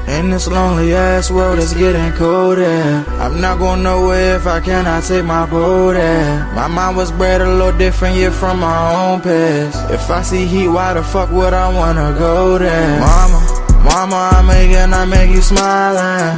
In this lonely ass world, it's getting colder. I'm not going nowhere if I cannot take my boat there. My mind was bred a little different, yeah, from my own past. If I see heat, why the fuck would I wanna go there? Mama, I make you smile.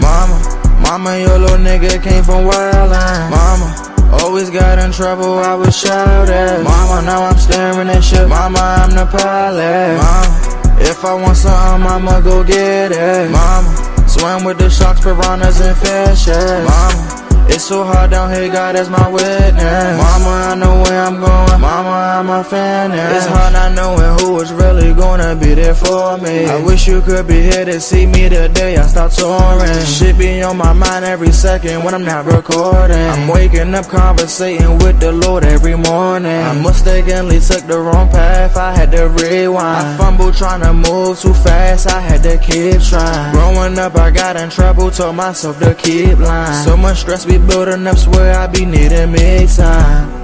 Mama, your little nigga came from wildin'. Mama, always got in trouble, I was shouted. Mama, now I'm staring at shit. Mama, I'm the pilot. Mama, if I want something, I'ma go get it. Mama, swim with the sharks, piranhas, and fishes. Mama, it's so hard down here, God is my witness. Mama, I know where I'm going. Mama, I'm a fan. It's hard not knowing who is really gonna be there for me. I wish you could be here to see me the day I start touring. Shit be on my mind every second when I'm not recording. I'm waking up conversating with the Lord every morning. I mistakenly took the wrong path, I had to rewind. I fumbled trying to move too fast, I had to keep trying. Growing up I got in trouble, told myself to keep lying. So much stress be building up, swear I be needing me time.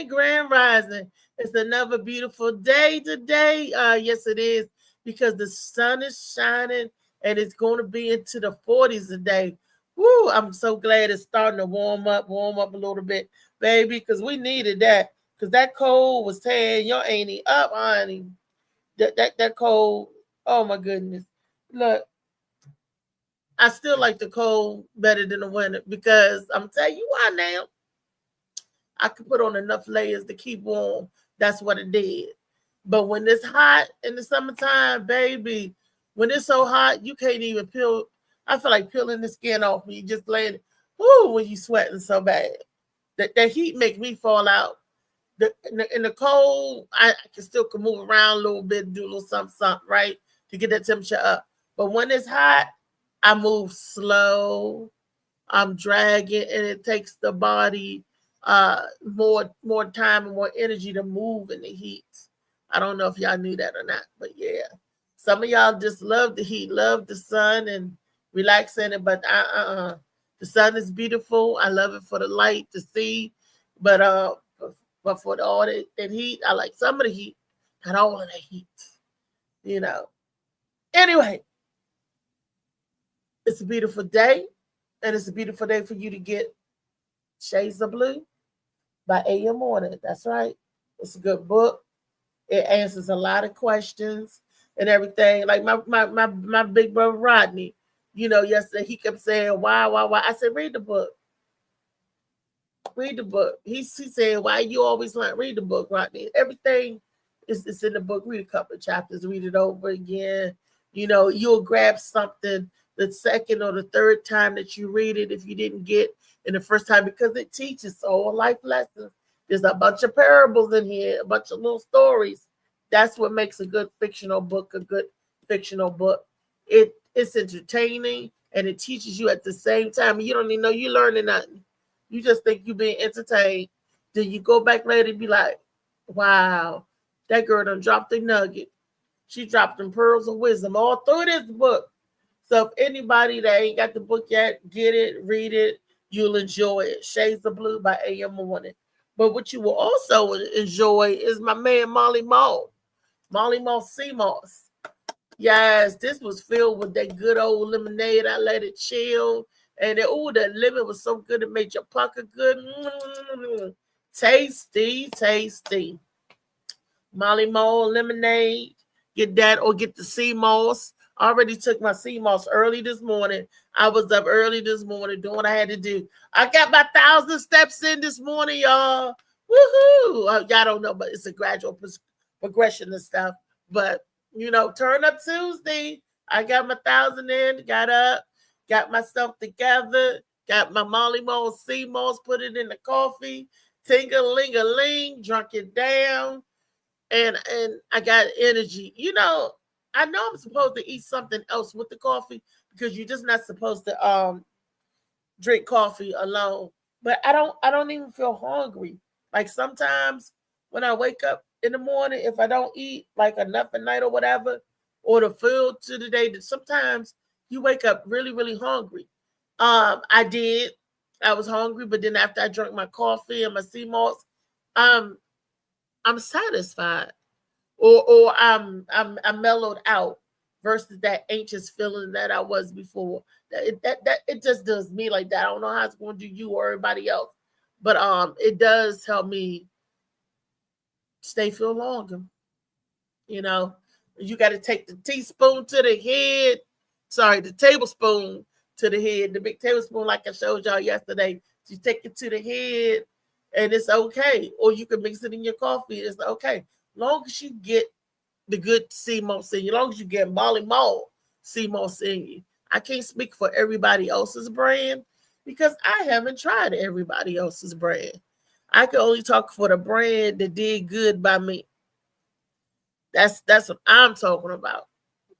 Grand Rising. It's another beautiful day today. Yes, it is, because the sun is shining and it's going to be into the 40s today. Woo, I'm so glad it's starting to warm up a little bit, baby, because we needed that. Because that cold was tearing your auntie up, honey. That cold, oh my goodness. Look, I still like the cold better than the winter, because I'm telling you why now. I could put on enough layers to keep warm. That's what it did. But when it's hot in the summertime, baby, when it's so hot, you can't even peel. I feel like peeling the skin off me. You just laying, whoo, when you sweating so bad. That heat makes me fall out. In the cold, I can still move around a little bit, do a little something, right, to get that temperature up. But when it's hot, I move slow. I'm dragging, and it takes the body more time and more energy to move in the heat. I don't know if y'all knew that or not, but yeah, some of y'all just love the heat, love the sun, and relax in it. But the sun is beautiful. I love it for the light to see, but for all that heat, I like some of the heat, not all of the heat. You know. Anyway, it's a beautiful day, and it's a beautiful day for you to get Shades of Blue by A.M. Warner. That's right. It's a good book. It answers a lot of questions and everything. Like my big brother Rodney, yesterday he kept saying, why? I said, read the book. Read the book. He said, why you always like read the book, Rodney? Everything is in the book. Read a couple of chapters, read it over again. You'll grab something the second or the third time that you read it if you didn't get in the first time, because it teaches all life lessons. There's a bunch of parables in here, a bunch of little stories. That's what makes a good fictional book a good fictional book. It's entertaining. and it teaches you at the same time. You don't even know you're learning nothing. You just think you're being entertained. Then you go back later and be like, wow, that girl done dropped a nugget. She dropped them pearls of wisdom all through this book. So if anybody that ain't got the book yet, get it, read it. You'll enjoy it. Shades of Blue by A.M. Morning. But what you will also enjoy is my man Molly Mall. Molly Mall Sea Moss. Yes, this was filled with that good old lemonade. I let it chill. And that lemon was so good it made your pocket good. Tasty, tasty. Molly Mall lemonade. Get that or get the sea moss. I already took my sea moss early this morning. I was up early this morning doing what I had to do. I got my 1,000 steps in this morning, y'all. Woohoo! Y'all don't know, but it's a gradual progression and stuff. But, turn up Tuesday. I got my 1,000 in, got up, got myself together, got my Molly Mall sea moss, put it in the coffee, ting-a-ling-a-ling, drunk it down. And I got energy. I know I'm supposed to eat something else with the coffee because you're just not supposed to drink coffee alone. But I don't even feel hungry. Like sometimes when I wake up in the morning, if I don't eat like enough at night or whatever, or the food to the day, that sometimes you wake up really, really hungry. I did. I was hungry, but then after I drank my coffee and my sea moss, I'm satisfied, or I'm mellowed out versus that anxious feeling that I was before. That it just does me like that. I don't know how it's going to do you or everybody else, but it does help me stay feel longer. You got to take the teaspoon to the head. Sorry, the tablespoon to the head. The big tablespoon, like I showed y'all yesterday. You take it to the head. And it's okay. Or you can mix it in your coffee. It's okay. Long as you get the good sea moss in you, long as you get Molly Mall sea moss in you. I can't speak for everybody else's brand because I haven't tried everybody else's brand. I can only talk for the brand that did good by me. That's what I'm talking about.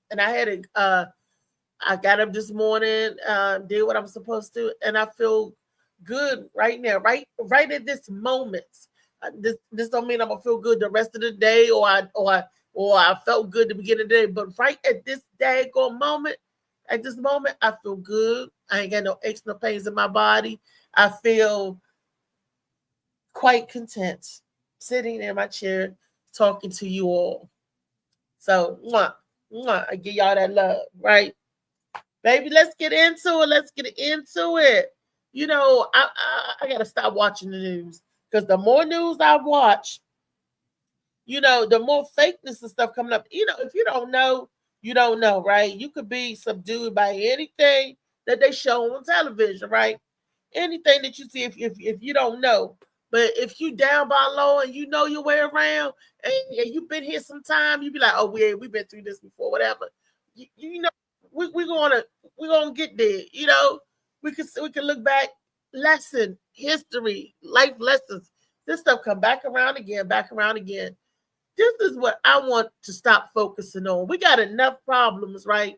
And I had I got up this morning, did what I'm supposed to, and I feel good right now, right at this moment. This don't mean I'm gonna feel good the rest of the day, or I felt good the beginning of the day, but right at this daggone moment, at this moment, I feel good. I ain't got no aches, no pains in my body. I feel quite content sitting in my chair talking to you all. So, I give y'all that love, right? Baby, let's get into it. Let's get into it. I got to stop watching the news because the more news I watch, the more fakeness and stuff coming up. If you don't know, you don't know, right? You could be subdued by anything that they show on television, right? Anything that you see, if you don't know. But if you down by low and you know your way around and you've been here some time, you be like, oh, we've been through this before, whatever. We're gonna get there. We can look back, lesson, history, life lessons. This stuff come back around again. This is what I want to stop focusing on. We got enough problems, right,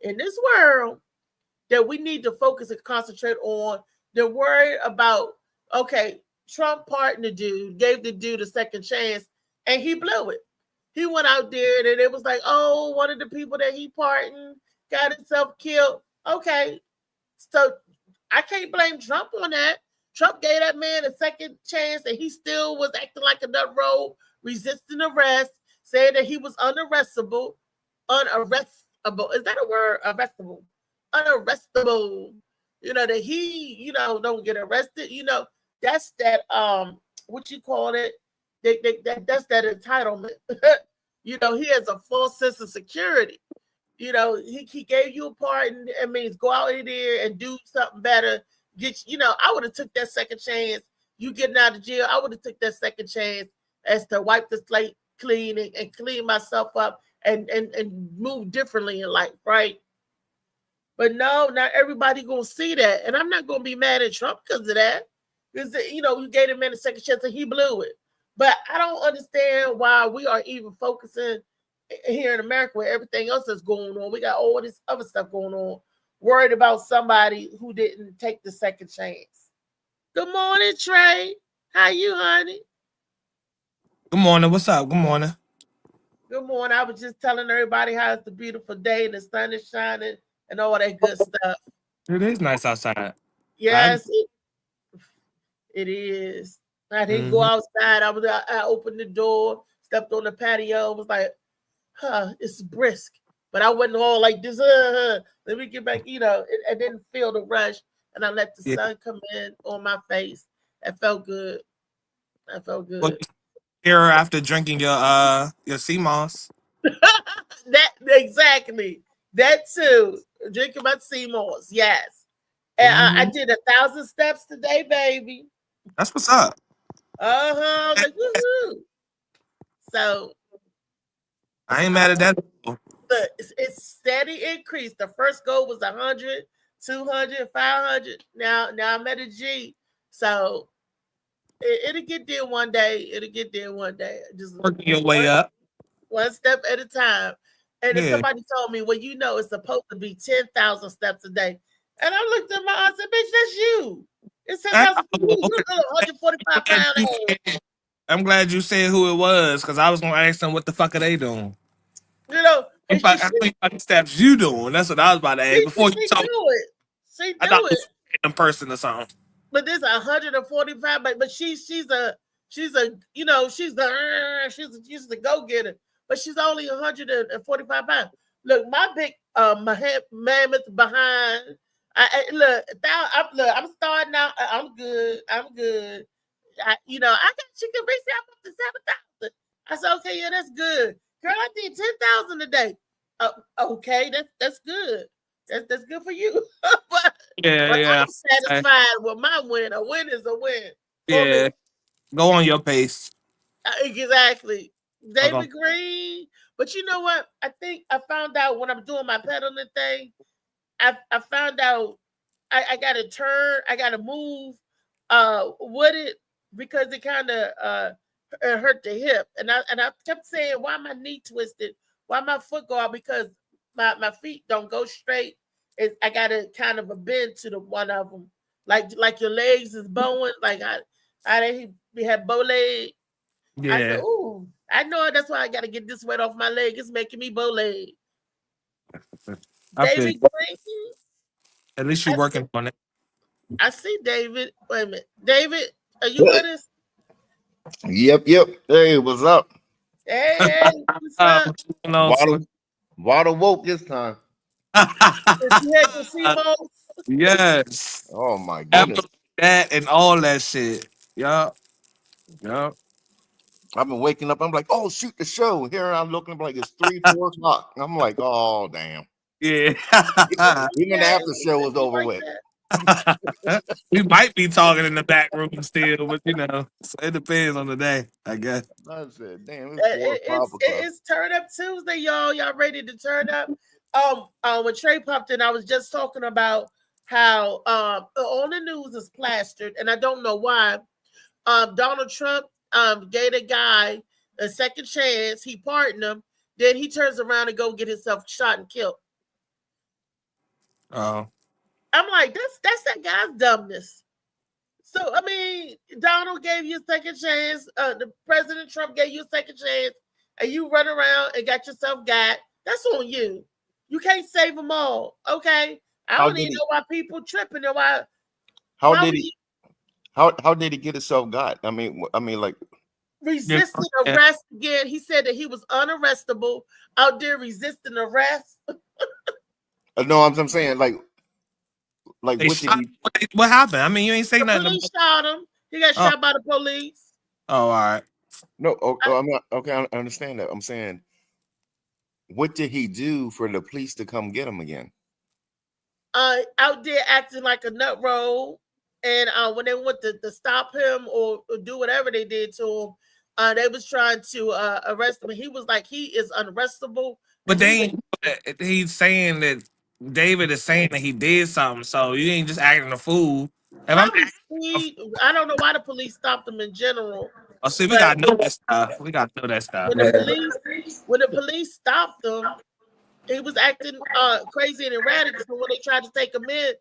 in this world that we need to focus and concentrate on. They're worried about, okay, Trump pardoned the dude, gave the dude a second chance, and he blew it. He went out there and it was like, oh, one of the people that he pardoned got himself killed. Okay, so I can't blame Trump on that. Trump gave that man a second chance and he still was acting like a nut roll, resisting arrest, saying that he was unarrestable. Unarrestable. Is that a word? Arrestable. Unarrestable. That he, don't get arrested. That's that, what you call it? That's that entitlement. He has a false sense of security. He gave you a pardon. It means go out there and do something better. I would have took that second chance. You getting out of jail, I would have took that second chance as to wipe the slate clean and clean myself up and move differently in life, right? But no, not everybody gonna see that, and I'm not gonna be mad at Trump because of that. Because you gave him a second chance and he blew it. But I don't understand why we are even focusing here in America where everything else is going on. We got all this other stuff going on. worried about somebody who didn't take the second chance. Good morning, Trey. How you, honey? Good morning. What's up? Good morning. Good morning. I was just telling everybody how it's a beautiful day and the sun is shining and all that good stuff. It is nice outside. Yes, it is. I didn't go Mm-hmm. outside. I opened the door, stepped on the patio, was like, it's brisk. But I wasn't all like this, let me get back, I didn't feel the rush. And I let the Yeah. sun come in on my face. That felt good. That felt Well, good. here after drinking your sea moss. That exactly. That too. Drinking my Seymour's, yes. And I Mm-hmm. did 1,000 steps today, baby. That's what's up. I was like, woohoo. So I ain't mad at that. it's steady increase. The first goal was 100, 200, 500. Now I'm at a G. So it'll get there one day. It'll get there one day. Just Working your way up. one step at a time. And then Yeah. somebody told me, well, it's supposed to be 10,000 steps a day. And I looked at my aunt and said, bitch, that's you. It's 10,000 for you. You Okay. look 145 pounds. I'm glad you said who it was because I was gonna ask them what the fuck are they doing. And How many fucking steps you doing? That's what I was about to ask before you she told do me. it. She I thought do it it. was a random person or something. But there's 145, but she's a she's a go getter, but she's only 145 pounds. Look, my big mammoth behind. I'm starting out. I'm good. I'm good. I got chicken reach out up to 7,000. I said, okay, yeah, that's good, girl. I did 10,000 a day. Okay, that's good. That's good for you. but Yeah, but yeah. I'm satisfied with my win. A win is a win for me. Yeah. Go on your pace. Exactly. Okay. David Green. But you know what? I think I found out when I'm doing my pedaling thing, I found out I gotta turn, I gotta move with it because it kind of hurt the hip. And I kept saying, why my knee twisted? Why my foot go out? Because my feet don't go straight. I got a kind of a bend to the one of them. Like your legs is bowing. Like we had bow leg. I said, Yeah. ooh, I know it. That's why I got to get this weight off my leg. It's making me bow leg. I feel David you. Green. At least you're working on it. I see David. Wait a minute. David, are you Yep, with us? yep. Hey, what's up? Hey, what's up? What you know, Water, water woke this time. You had your CMOs? yes. Oh my goodness. Apple, that and all that shit. Yup. Yup. I've been waking up. I'm like, oh shoot, the show. Here I'm looking like it's 3, 4 o'clock. I'm like, oh damn. Yeah. Even Yeah, after the show was be over like with. that. We might be talking in the back room still, but so it depends on the day, I guess. I said, damn, it's 4 o'clock. It's Turn Up Tuesday, y'all. Y'all ready to turn up? When Trey popped in, I was just talking about how on the news is plastered, and I don't know why. Donald Trump gave a guy a second chance. He pardoned him. Then he turns around and go get himself shot and killed. Oh. I'm like, that's that guy's dumbness. So I mean, Donald gave you a second chance. The President Trump gave you a second chance, and you run around and got yourself got. That's on you. You can't save them all. Okay, I How don't did even he? know why people tripping and why. How Why did would he? he How did he get himself got? I mean, like, Yeah. resisting arrest again? He said that he was unarrestable out there resisting arrest. no, I'm saying like They what did shot. he? What happened? I mean, you ain't say The nothing police about. shot him. He got Oh, shot by the police. all right. No, I, I'm not okay. I understand that. I'm saying, what did he do for the police to come get him again? Out there acting like a nut roll. And when they went to stop him or do whatever they did to him, they was trying to arrest him. And he was like, he is unarrestable. But And they ain't. He's saying that David is saying that he did something, so you ain't just acting a fool. If I'm probably speed. I don't know why the police stopped him in general, oh, see, we but gotta know that stuff. We gotta know that stuff. when the police when the police stopped him, He was acting crazy and erratic. So when they tried to take him in,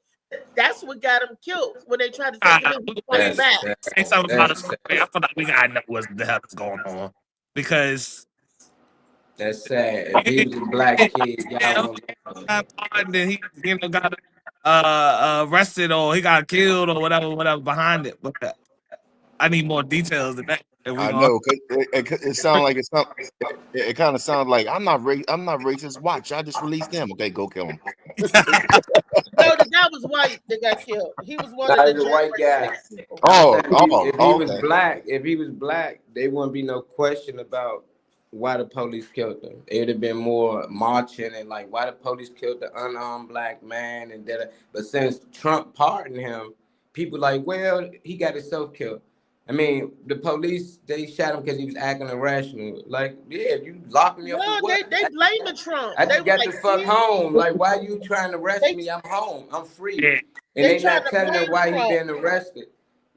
that's what got him killed. When they tried to take him in, he was fighting back. Say something about us. I feel like we gotta know what the hell is going on because That's sad. If he was a black kid, y'all won't. then he got arrested or he got killed or whatever behind it. But I need more details than that. I know, cause it sounds like it kind of sounds like I'm not racist. Watch, I just released them. Okay, go kill him. No, the guy was white that got killed. He was one of the white guy. people. If he was black, there wouldn't be no question about why the police killed him. It'd have been more marching and like why the police killed the unarmed black man and that. But since Trump pardoned him, people like, well, he got himself killed. I mean, the police, they shot him because he was acting irrational. Like, yeah, you lock me up. No, for what? they blaming Trump. I just They got were the like, fuck "See?" home. Like, why you trying to arrest me? I'm home. I'm free. Yeah. And they tried not to telling blame him why he Trump. been arrested.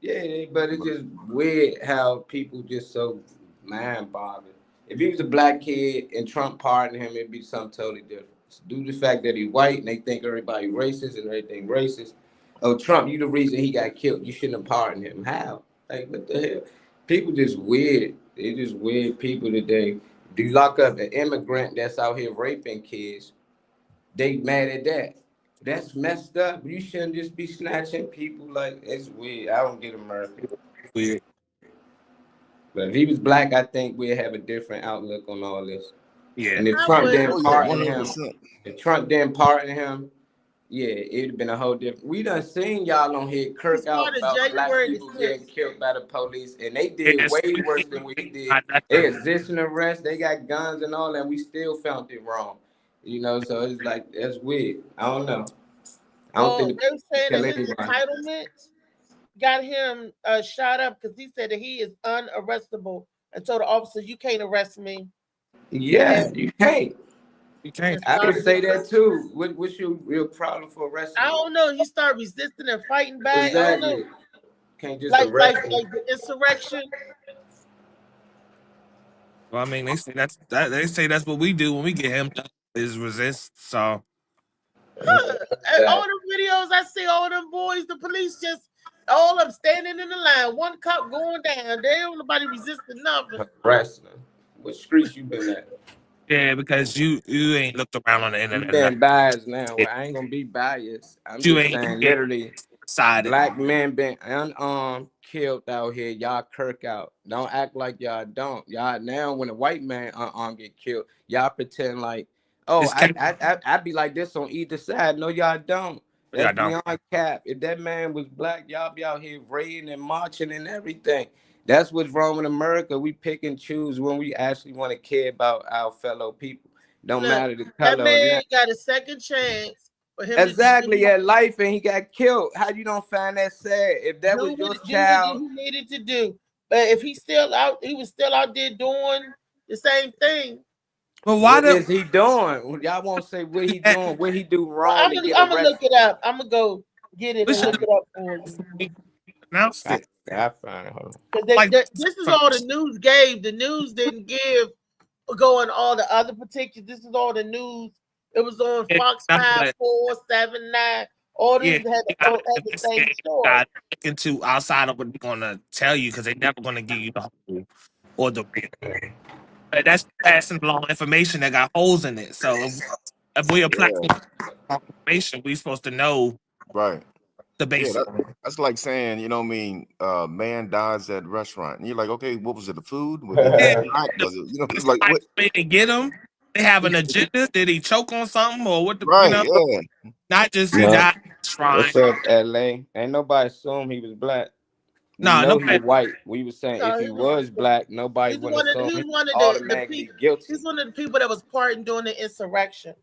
Yeah, but it's just weird how people just so mind-boggling. If he was a black kid and Trump pardoned him, it'd be something totally different. Due to the fact that he's white and they think everybody racist and everything racist. Oh, Trump, you the reason he got killed. You shouldn't have pardoned him. How? Like, what the hell? People just weird. They just weird people today. Do you lock up an immigrant that's out here raping kids? They mad at that. That's messed up. You shouldn't just be snatching people. Like, it's weird. I don't get America. Weird. But if he was black, I think we'd have a different outlook on all this. Yeah. And if Trump didn't pardon him, 100%. yeah, it'd have been a whole different. We done seen y'all on here kirk out about black people getting killed by the police, and they did way worse than we did. They resisting arrest, they got guns and all that, and we still found it wrong. You know, so it's like, that's weird. I don't know. I don't think they were saying that his entitlement got him shot up because he said that he is unarrestable and told the officer, you can't arrest me. Yeah, you can't. You can't. I would say that too. What's your real problem for arresting? I don't know. He started resisting and fighting back. Exactly. I don't know. Can't just like the insurrection. Well, I mean, they say that's what we do when we get him is resist. So all the videos I see, all them boys, the police just all of them standing in the line, one cop going down. There ain't nobody resisting nothing. Wrestling. What streets you been at? Yeah, because you ain't looked around on the internet. You been biased now. Well, I ain't gonna be biased. I'm just saying, literally, black men been unarmed, killed out here. Y'all kirk out. Don't act like y'all don't. Y'all now, when a white man unarmed get killed, y'all pretend like, oh, I be like this on either side. No, y'all don't. That's beyond cap. If that man was black, y'all be out here raiding and marching and everything. That's what's wrong with America. We pick and choose when we actually want to care about our fellow people. Don't matter the color. That man got a second chance for him. Exactly, at life, and he got killed. How you don't find that sad? If that was your child, he needed to do. But if he's still out, he was still out there doing the same thing. But what is he doing? Y'all won't say what he doing. What he do wrong? I'm gonna look it up. I'm gonna go get it and look it up for you. Announced it. I find it. This is all the news gave. The news didn't give going all the other particulars. This is all the news. It was on Fox 5, 4, 7, 9. All these had the same story. Into outside of what they're gonna tell you because they're never gonna give you the whole or the real. That's passing along information that got holes in it. So if we apply information, we're supposed to know the basic. Yeah, that's like saying, you know what I mean, man dies at a restaurant. And you're like, okay, what was it, the food? Was it, you know, it's like what they get him? They have an agenda. Did he choke on something or what the not just he died shrine. What's up, LA? Ain't nobody assume he was black. No, he was white. We was saying if he was black, nobody would assume he was automatically guilty. He's one of the people that was pardoned during the insurrection.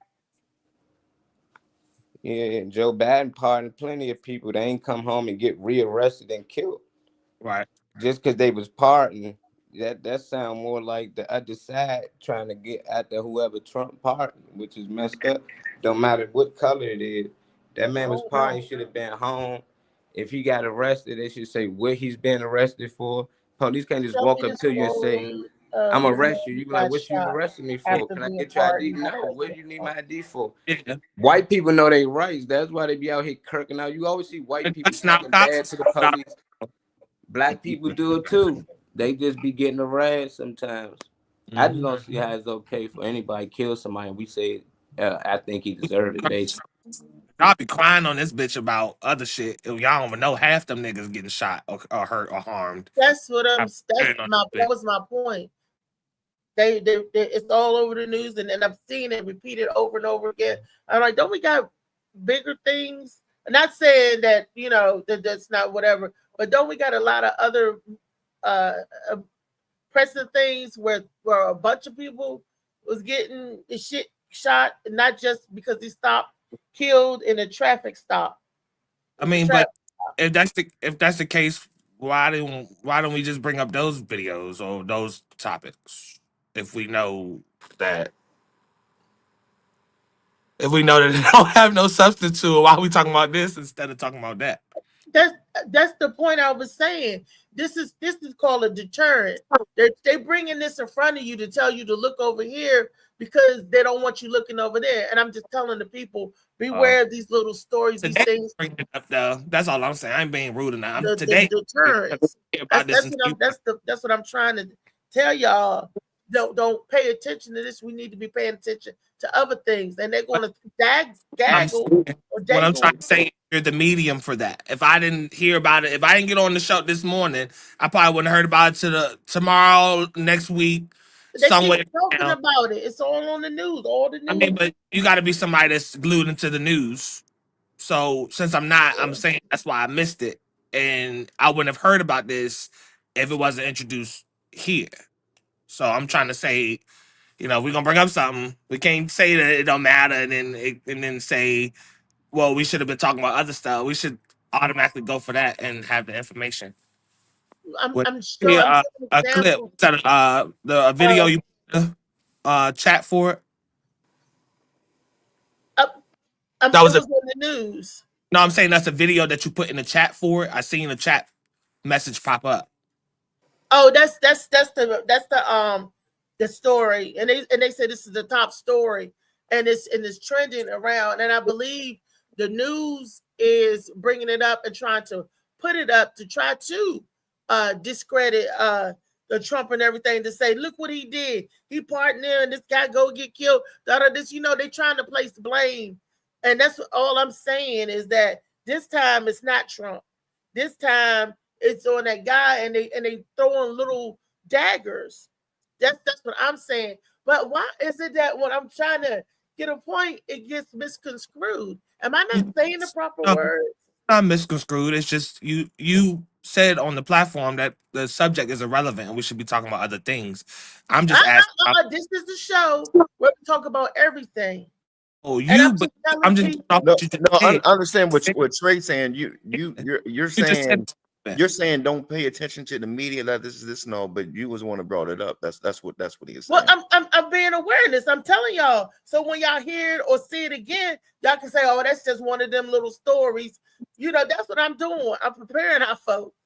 Yeah, Joe Biden pardoned plenty of people. They ain't come home and get rearrested and killed. Right. Just because they was pardoned, that sound more like the other side trying to get after whoever Trump pardoned, which is messed up. Don't matter what color it is. That man was pardoned. He should have been home. If he got arrested, they should say what he's been arrested for. Police can't just walk up to you and say, I'm His arrest you. man You be like, got what you shot arresting me for? after Can I being get your ID? pardoned by No. What do you President need Trump. my ID for? Yeah. White people know their rights. That's why they be out here kirking out. You always see white people That's not talking cops. bad to the police. Black people do it too. They just be getting harassed sometimes. I just don't see how it's okay for anybody to kill somebody and we say, I think he deserved it, basically. Y'all be crying on this bitch about other shit. Y'all don't even know half them niggas getting shot or hurt or harmed. That's what I'm. I'm crying on That this bitch. was my point. They it's all over the news, and I'm seeing it repeated over and over again. I'm like, don't we got bigger things? I'm not saying that that's not whatever, but don't we got a lot of other uh, uh pressing things where a bunch of people was getting the shit shot, not just because he stopped, killed in a traffic stop. I mean, but if that's the case, why don't we just bring up those videos or those topics if we know that they don't have no substance to it? Why are we talking about this instead of talking about that? That's the point I was saying. This is called a deterrent. They bringing this in front of you to tell you to look over here because they don't want you looking over there. And I'm just telling the people, beware of these little stories, these Today, things. bring it up though. That's all I'm saying. I ain't being rude enough. The Today deterrents. about this. That's what I'm trying to tell y'all. Don't pay attention to this. We need to be paying attention to other things, and they're going to gaggle or What I'm dangle. trying to say, you're the medium for that. If I didn't hear about it, if I didn't get on the show this morning, I probably wouldn't have heard about it to tomorrow, next week, They somewhere. keep talking about it. It's all on the news. All the news. I mean, but you got to be somebody that's glued into the news. So since I'm not, I'm saying that's why I missed it, and I wouldn't have heard about this if it wasn't introduced here. So I'm trying to say, we're gonna bring up something. We can't say that it don't matter, and then say, well, we should have been talking about other stuff. We should automatically go for that and have the information. I'm sure. I'm a clip, a video you chat for it. That was on the news. No, I'm saying that's a video that you put in the chat for it. I seen the chat message pop up. Oh, that's the story, and they said this is the top story, and it's trending around, and I believe the news is bringing it up and trying to put it up to try to discredit the Trump and everything, to say, look what he did. He pardoned him, and this guy go get killed. This, they trying to place blame, and that's all I'm saying is that this time it's not Trump. This time it's on that guy, and they throwing little daggers. That's what I'm saying. But why is it that when I'm trying to get a point, it gets misconstrued? Am I not saying the proper words? Not misconstrued. It's just you said on the platform that the subject is irrelevant and we should be talking about other things. I'm just asking. This is the show where we talk about everything. Oh, I'm just I understand what Trey's saying. You're saying you're saying don't pay attention to the media. That this is this no, but you was the one that brought it up. That's what he is saying. Well, I'm being awareness. I'm telling y'all. So when y'all hear it or see it again, y'all can say, "Oh, that's just one of them little stories." That's what I'm doing. I'm preparing our folks.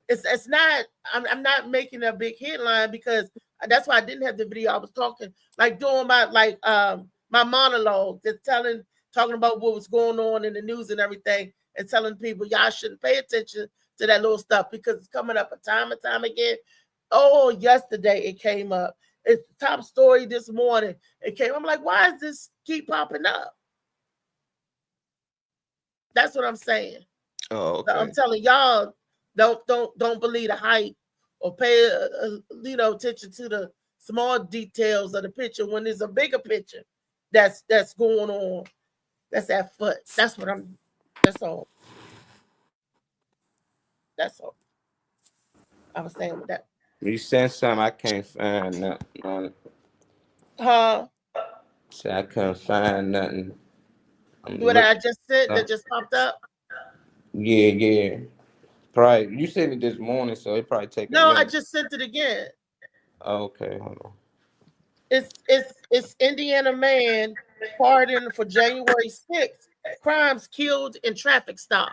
It's not. I'm not making a big headline because that's why I didn't have the video. I was talking doing my monologue, just talking about what was going on in the news and everything, and telling people y'all shouldn't pay attention to that little stuff because it's coming up time and time again. Oh, yesterday it came up. It's the top story this morning. It came. I'm like, why does this keep popping up? That's what I'm saying. Oh, okay. So I'm telling y'all, don't believe the hype or pay attention to the small details of the picture when there's a bigger picture that's going on. That's at foot. That's all. That's all I was saying with that. You sent something, I can't find nothing on it. Huh? So I couldn't find nothing. What I just said that just popped up? Yeah. Probably you sent it this morning, so it probably take. No, I just sent it again. Okay, hold on. It's Indiana man pardoned for January 6th crimes, killed in traffic stop.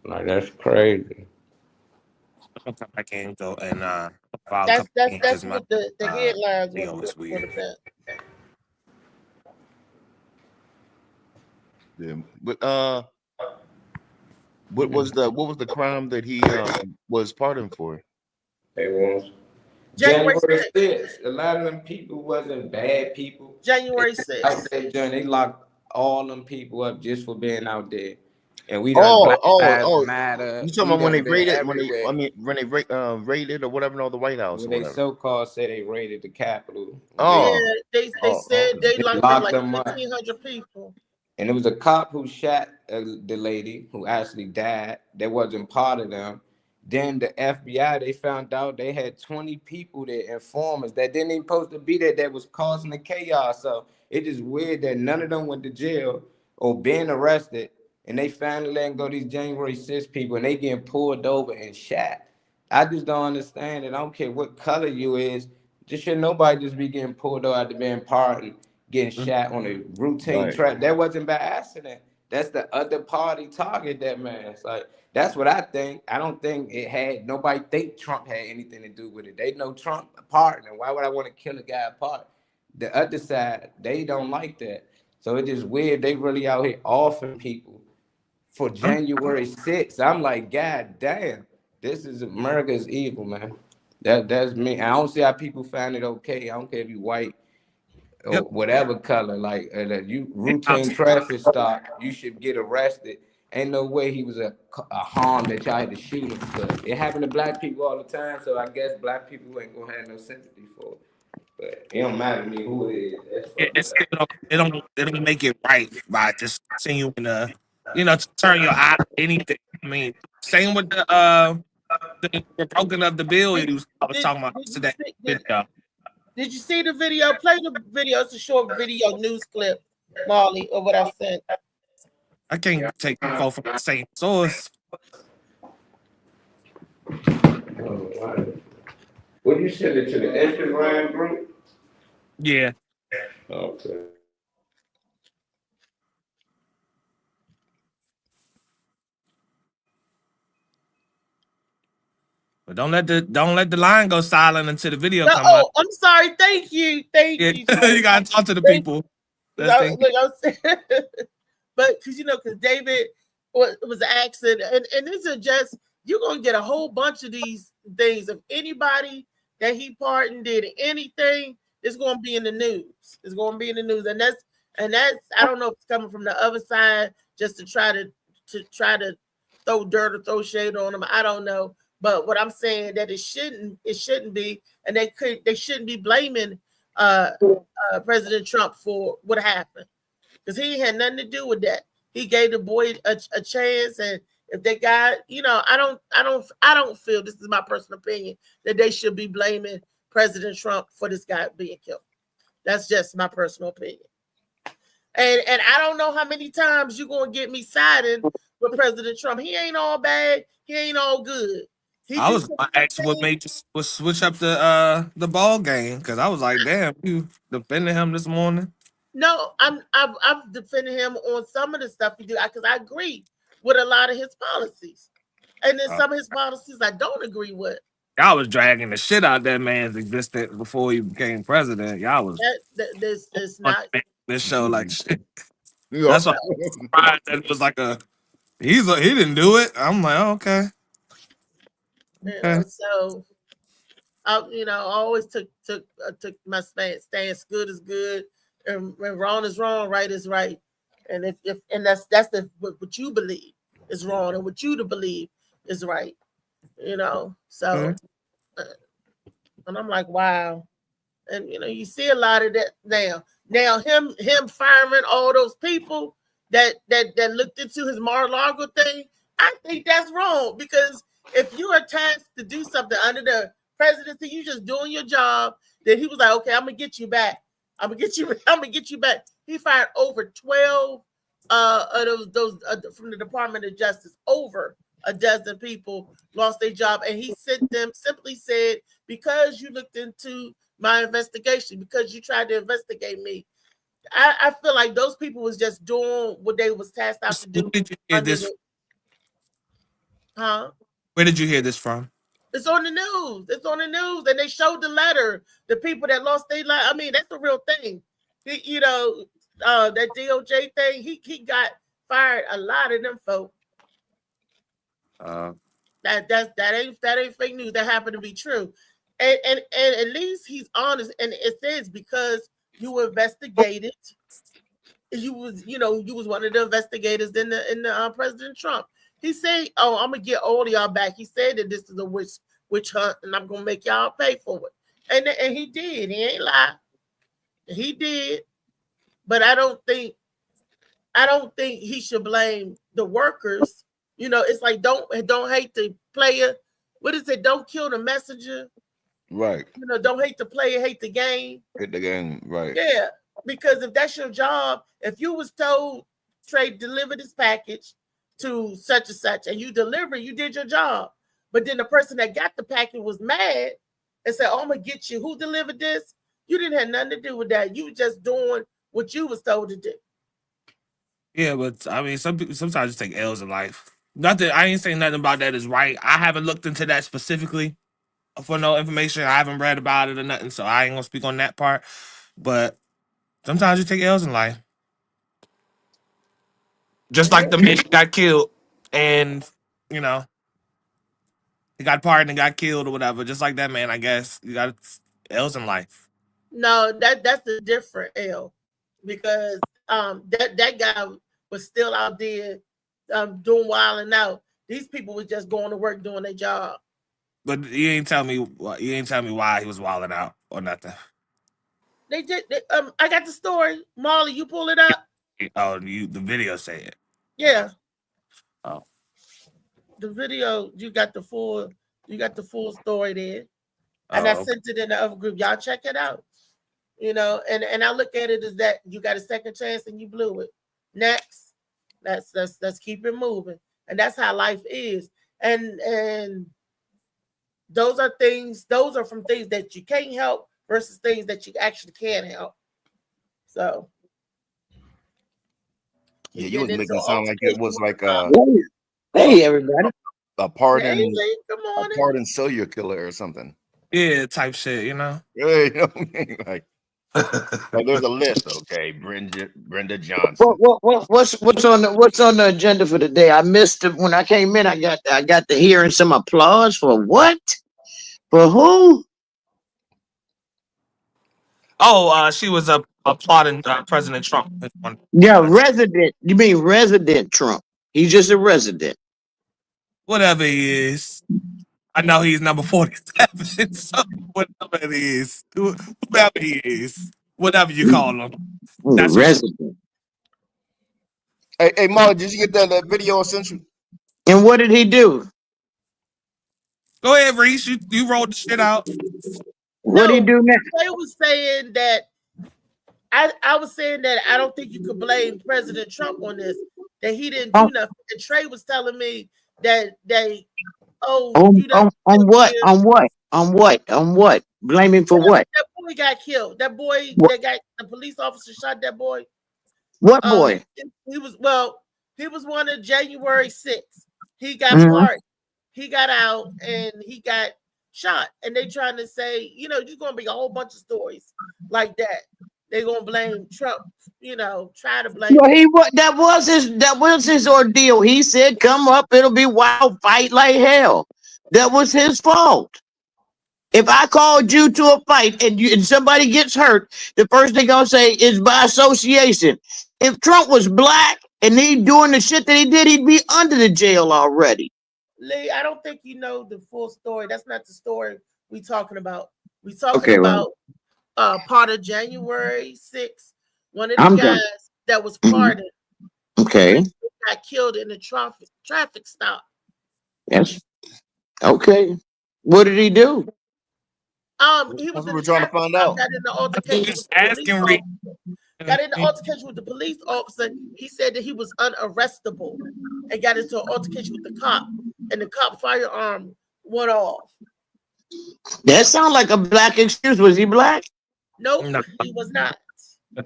Like, that's crazy. I'll come back in and go and file That's because my what the headlines video was is weird. about. Yeah, but what was the crime that he was pardoned for? They want January January 6th. 6th. A lot of them people wasn't bad people. January They out 6th. there, John, they locked all them people up just for being out there. And we done Black Lives Matter. You talking about when they raided everywhere. when they raided or whatever on the White House When or they whatever. so-called say they raided the Capitol. Oh. Yeah, they said they locked up like them up. 1,500 people. And it was a cop who shot the lady who actually died. That wasn't part of them. Then the FBI, they found out they had 20 people there, informers that didn't even supposed to be there, that was causing the chaos. So it is weird that none of them went to jail or being arrested, and they finally letting go these January 6 people, and they getting pulled over and shot. I just don't understand it. I don't care what color you is. Just should nobody just be getting pulled over after being pardoned, getting shot on a routine track. That wasn't by accident. That's the other party target that man. It's like, that's what I think. I don't think it had, nobody think Trump had anything to do with it. They know Trump a partner. Why would I want to kill a guy apart? The other side, they don't like that. So it's just weird. They really out here offering people for January 6th. I'm like, God damn, this is America's evil, man. That's me. I don't see how people find it okay. I don't care if you white or whatever color. Like you routine traffic stop, you should get arrested. Ain't no way he was a harm that y'all had to shoot him for. It happened to black people all the time, so I guess black people ain't gonna have no sympathy for it. But it don't matter to me who it is. It don't make it right by just continuing to, to turn your eye to anything. I mean, same with the broken of the bill I was talking about today. Did you see the video? Play the video. It's a short video news clip, Marley, of what I sent. I can't take info from the same source. Would you send it to the Instagram group? Yeah. Okay. But don't let the line go silent until the video comes up. I'm sorry. Thank you. You. You gotta talk to the people. But because David was asking, and this is just, you're gonna get a whole bunch of these things. If anybody that he pardoned did anything, it's gonna be in the news. It's gonna be in the news, and that's I don't know if it's coming from the other side just to try to throw dirt or throw shade on them. I don't know. But what I'm saying that it shouldn't be, and they shouldn't be blaming President Trump for what happened, because he had nothing to do with that. He gave the boy a chance, and if they got, I don't feel, this is my personal opinion, that they should be blaming President Trump for this guy being killed. That's just my personal opinion. And I don't know how many times you're gonna get me siding with President Trump. He ain't all bad. He ain't all good. I was actually what made you switch up the ball game, because I was like, damn, you defending him this morning. No, I've defended him on some of the stuff he do, because I agree with a lot of his policies, and then some of his policies I don't agree with. Y'all was dragging the shit out of that man's existence before he became president. Y'all was this not this show like shit. That's why I'm surprised that it was like he didn't do it. I'm like, oh, okay. So I always took my stance. Good is good, and wrong is wrong, right is right. And if that's what you believe is wrong, and what you to believe is right. So and I'm like, wow. And you see a lot of that now. Now him firing all those people that looked into his Mar-a-Lago thing, I think that's wrong, because if you are tasked to do something under the presidency, you just doing your job. Then he was like, okay, I'm gonna get you back. I'm gonna get you back. He fired over 12 of those from the Department of Justice. Over a dozen people lost their job, and he simply said, because you looked into my investigation, because you tried to investigate me. I feel like those people was just doing what they was tasked out to do. Where did you hear this? Huh? Where did you hear this from? It's on the news. It's on the news, and they showed the letter. The people that lost their life. I mean, that's the real thing. You know, that DOJ thing. He got fired. A lot of them folks. That ain't fake news. That happened to be true, and at least he's honest. And it says because you investigated, you was one of the investigators in the President Trump. He said, "Oh, I'm gonna get all of y'all back." He said that this is a witch hunt, and I'm gonna make y'all pay for it. And he did. He ain't lie. He did. But I don't think he should blame the workers. You know, it's like don't hate the player. What is it? Don't kill the messenger. Right. You know, don't hate the player, hate the game. Hit the game, right. Yeah. Because if that's your job, if you was told, Trey, deliver this package to such and such, and you deliver, you did your job. But then the person that got the package was mad and said, "Oh, I'm gonna get you." Who delivered this? You didn't have nothing to do with that. You were just doing what you was told to do. Yeah, but I mean, some people sometimes just take L's in life. Not that I ain't saying nothing about that is right. I haven't looked into that specifically for no information. I haven't read about it or nothing, so I ain't gonna speak on that part. But sometimes you take L's in life. Just like the man got killed, and you know he got pardoned and got killed or whatever. Just like that man, I guess you got L's in life. No, that's a different L, because that guy was still out there doing wild and out. These people was just going to work doing their job. But you ain't tell me why he was wilding out or nothing. They did. I got the story. Marley, you pull it up. Oh, the video say it. Yeah. Oh. The video, you got the full story there. And I sent it in the other group. Y'all check it out. You know, and I look at it as that you got a second chance and you blew it. Next. Let's keep it moving. And that's how life is. And those are from things that you can't help versus things that you actually can help. So yeah, you was making it sound like it was like hey everybody, a pardon, a pardon serial killer or something. Yeah, type shit, you know. Yeah, you know what I mean? Like there's a list, okay? Brenda Johnson. What's on the agenda for today? I missed it when I came in. I got to hearing some applause for what? For who? Oh, she was applauding President Trump. Yeah, resident. You mean resident Trump? He's just a resident. Whatever he is. I know he's number 47, so whatever it is. Whoever he is. Whatever you call him. That's resident. Hey, Molly, did you get that video essential? And what did he do? Go ahead, Reese. You rolled the shit out. What did he do now? I was saying that I was saying that I don't think you could blame President Trump on this, that he didn't do nothing. And Trey was telling me that on what? Blame him for what? That boy got killed. That boy that got the police officer shot that boy. What boy? He was one of January 6th. He got pardoned. He got out and he got shot. And they trying to say, there's gonna be a whole bunch of stories like that. They're gonna blame Trump, try to blame. Well, that was his ordeal. He said, "Come up, it'll be wild, fight like hell." That was his fault. If I called you to a fight and somebody gets hurt, the first thing I'll say is by association. If Trump was black and he doing the shit that he did, he'd be under the jail already. Lee, I don't think you know the full story. That's not the story we talking about. We talking about part of January 6th. One of the guys that was pardoned. Okay. Got killed in a traffic stop. Yes. Okay. What did he do? He was we're trying to find out. Got in the altercation with the police officer. He said that he was unarrestable and got into an altercation with the cop, and the cop firearm went off. That sounds like a black excuse. Was he black? Nope, no, he was not.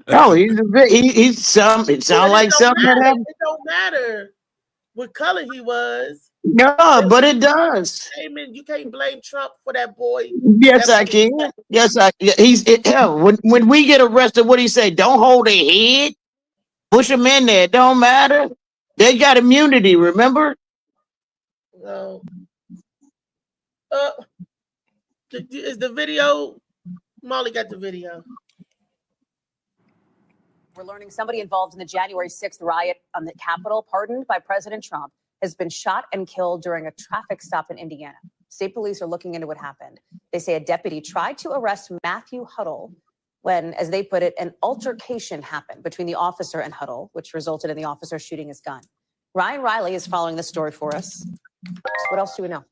No, he's some. It sounds like something that happened. It don't matter what color he was. No, but it does. Amen. You can't blame Trump for that boy. Yes, That I boy- can. Yes, hell, when we get arrested, what do he say? Don't hold their head. Push them in there. It don't matter. They got immunity, remember? No. Is the video? Molly got the video. We're learning somebody involved in the January 6th riot on the Capitol, pardoned by President Trump, has been shot and killed during a traffic stop in Indiana. State police are looking into what happened. They say a deputy tried to arrest Matthew Huddle when, as they put it, an altercation happened between the officer and Huddle, which resulted in the officer shooting his gun. Ryan Riley is following this story for us. What else do we know?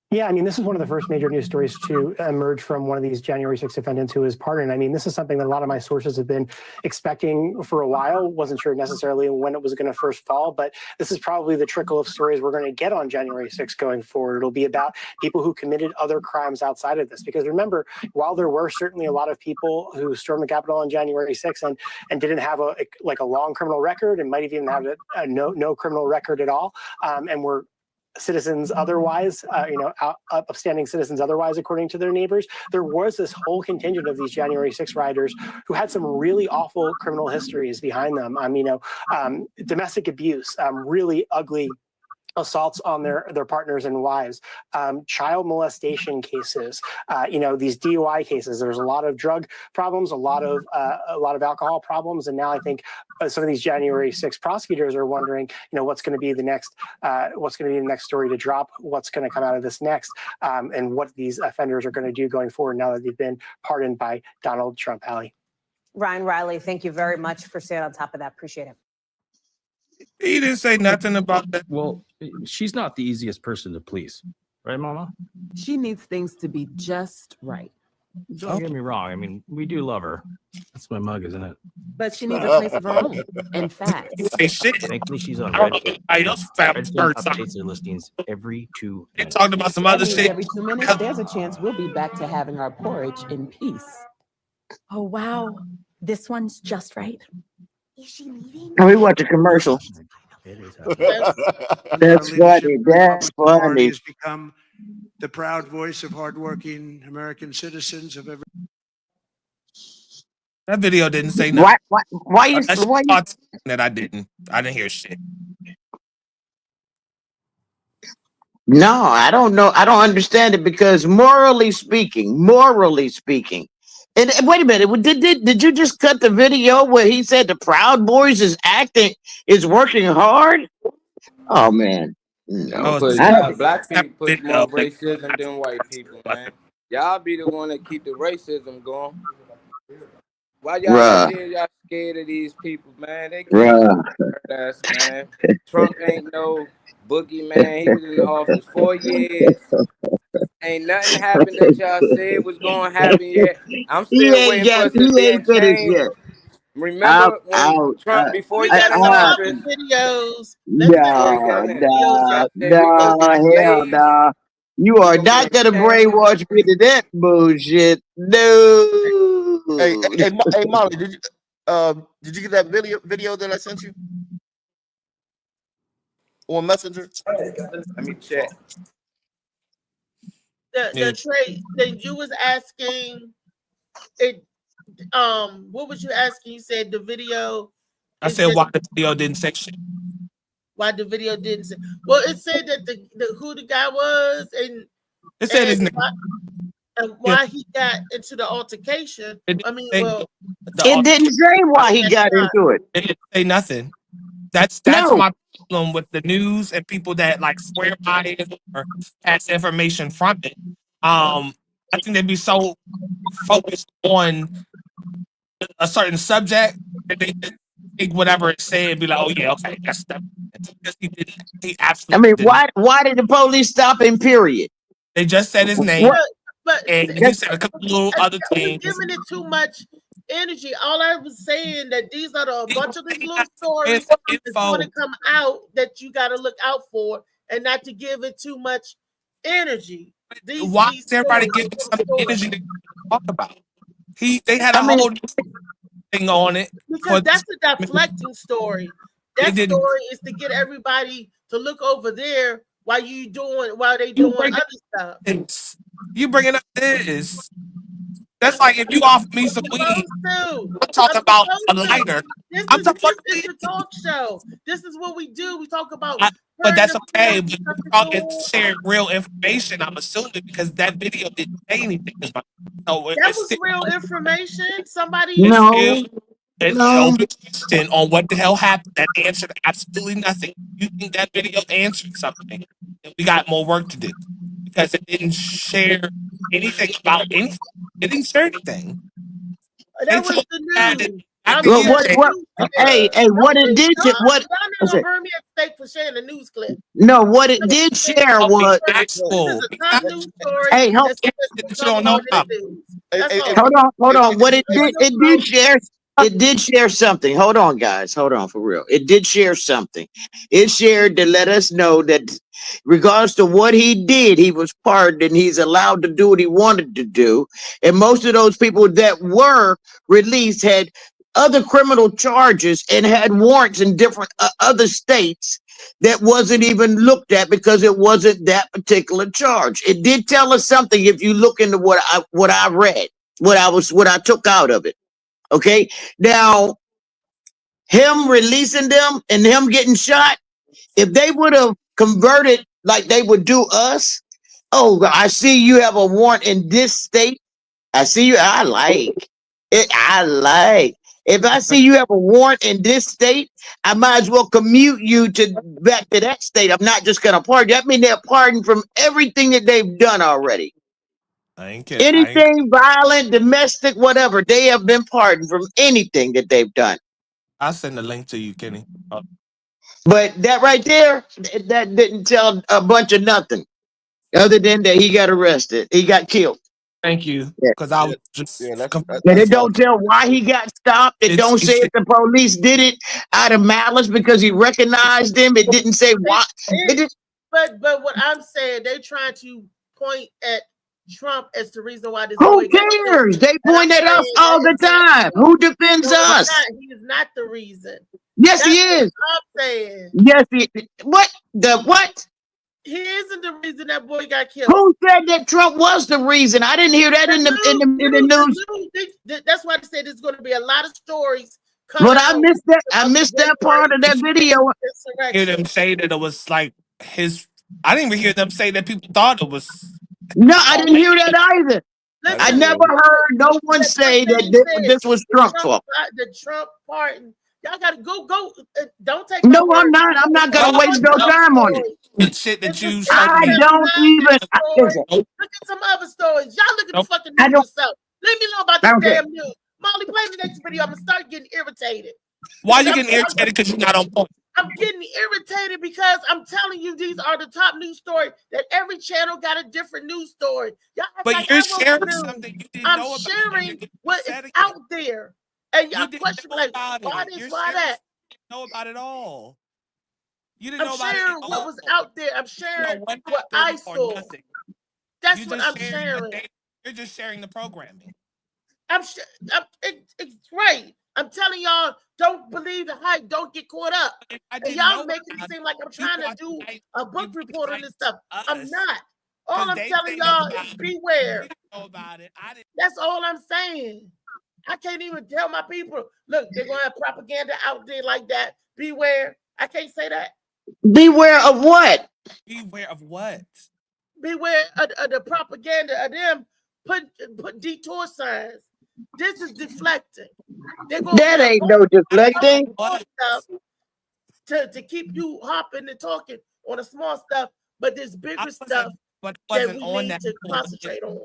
Yeah, I mean, this is one of the first major news stories to emerge from one of these January 6th defendants who was pardoned. I mean, this is something that a lot of my sources have been expecting for a while. Wasn't sure necessarily when it was going to first fall, but this is probably the trickle of stories we're going to get on January 6th going forward. It'll be about people who committed other crimes outside of this. Because remember, while there were certainly a lot of people who stormed the Capitol on January 6th and didn't have a long criminal record and might even have no criminal record at all, and were citizens otherwise, upstanding citizens otherwise, according to their neighbors, there was this whole contingent of these January 6 rioters who had some really awful criminal histories behind them. Domestic abuse, really ugly assaults on their partners and wives, child molestation cases, these DUI cases. There's a lot of drug problems, a lot of alcohol problems, and now I think some of these January 6 prosecutors are wondering, what's going to be the next story to drop, what's going to come out of this next, and what these offenders are going to do going forward now that they've been pardoned by Donald Trump. Hallie. Ryan Riley, thank you very much for staying on top of that. Appreciate it. He didn't say nothing about that. Well, she's not the easiest person to please, right, Mama? She needs things to be just right. Don't get me wrong. I mean, we do love her. That's my mug, isn't it? But she needs a place of her own. In fact, Say shit. Thankfully, she's on I don't Red. know why else found Redfin birds. updates their listings every 2 They minutes. talked about some other that means shit. every 2 minutes, there's a chance we'll be back to having our porridge in peace. Oh, wow. This one's just right. Is she leaving? Can we watch a commercial? It is That's funny. That's funny. Has become the proud voice of hardworking American citizens of every. That video didn't say nothing. Why That I didn't hear shit. No, I don't know. I don't understand it because morally speaking, and wait a minute, did you just cut the video where he said the Proud Boys is working hard? Oh man, no. Black people put more racism than white people, man. Y'all be the one that keep the racism going. Why y'all scared of these people, man? They can't hurt us, man. Trump ain't no boogeyman. He was in office 4 years. Ain't nothing happened that y'all said was going to happen yet. I'm still waiting for us to be changed. Remember when Trump, before he got in office, videos. No. You are not gonna brainwash me to that bullshit. No. Hey, Molly, did you get that video that I sent you on Messenger? Let me check. The trade that you was asking it. What was you asking? You said the video. I said why the video didn't say shit. Why the video didn't say? Well, it said that the who the guy was and it said his name. And why he got into the altercation. It didn't say why he got into it. It didn't say nothing. That's my problem with the news and people that like swear by it or pass information from it. I think they'd be so focused on a certain subject that they think whatever it said and be like, oh yeah, okay, that's that. He absolutely didn't. Why did the police stop him? Period. They just said his name. But and he said a couple little other things. Giving it too much energy. All I was saying that these are a bunch of these little stories that's going to come out that you got to look out for, and not to give it too much energy. Why is everybody giving some energy to talk about? They had a whole thing on it because that's a deflecting story. That They didn't. story is to get everybody to look over there while they doing other stuff. You bringing up this. That's like if you offer me some weed, I'm talking about a lighter. I'm talking about This is a talk show. This is what we do. We talk about. But that's okay. But it's sharing real information, I'm assuming, because that video didn't say anything about it. So That was real information. Somebody it's open question on what the hell happened. That answered absolutely nothing. You think that video answered something? We got more work to do because it didn't share anything about anything. It didn't share anything. That was the news. What it did, what? Y'all not burn me at stake for sharing the news clip. No, what it did share was. This is a top news story. Hey, hold on. What it did share. It did share something. Hold on, guys. Hold on, for real. It did share something. It shared to let us know that regardless to what he did, he was pardoned and he's allowed to do what he wanted to do. And most of those people that were released had other criminal charges and had warrants in different other states that wasn't even looked at because it wasn't that particular charge. It did tell us something if you look into what I read, what I took out of it. Okay, now him releasing them and him getting shot, if they would have converted like they would do us, oh, I see you have a warrant in this state. I see you. I like it. If I see you have a warrant in this state, I might as well commute you back to that state. I'm not just gonna pardon. That means they're pardoned from everything that they've done already. Anything violent, domestic, whatever, they have been pardoned from anything that they've done. I'll send the link to you, Kenny. But that right there, that didn't tell a bunch of nothing, other than that he got arrested, he got killed. Thank you, because I was just. And it don't tell why he got stopped. It don't say if the police did it out of malice because he recognized them. It didn't say why. But what I'm saying, they trying to point at Trump as the reason why this. Who cares? They point at us all the time. Who defends us? He is not the reason. Yes, he is. I'm saying. Yes, he. What? The what? He isn't the reason that boy got killed. Who said that Trump was the reason? I didn't hear that in the news. That's why I said there's going to be a lot of stories. But I missed that. I missed that part of that video. I hear them say that it was like his. I didn't even hear them say that people thought it was. No, I didn't hear that either. Listen, I never heard no one say that this was Trump's fault. The Trump pardon. Y'all gotta go. Don't take. No, I'm not. I'm not gonna waste no time on it. The shit that you. I don't even. Look at some other stories. Y'all look at the fucking news yourself. Let me know about this damn news. Molly, play the next video. I'm gonna start getting irritated. Why are you getting irritated? Because you're not on point. I'm getting irritated because I'm telling you these are the top news stories. That every channel got a different news story. Y'all but you're sharing something you didn't know about. I'm sharing what is out there. And y'all question like, why this, why that? You know about it all. You didn't know about it. I'm sharing what was out there. I'm sharing what I saw. That's what I'm sharing. You're just sharing the programming. It's right. I'm telling y'all, don't believe the hype. Don't get caught up. And y'all making it seem like I'm trying to do a book report on this stuff. I'm not. All I'm telling y'all is beware. That's all I'm saying. I can't even tell my people, look, they're going to have propaganda out there like that. Beware. I can't say that. Beware of what? Beware of what? Beware of the propaganda of them put detour signs. This is deflecting. That ain't no deflecting. To keep you hopping and talking on the small stuff, but there's bigger stuff but that we need to concentrate on.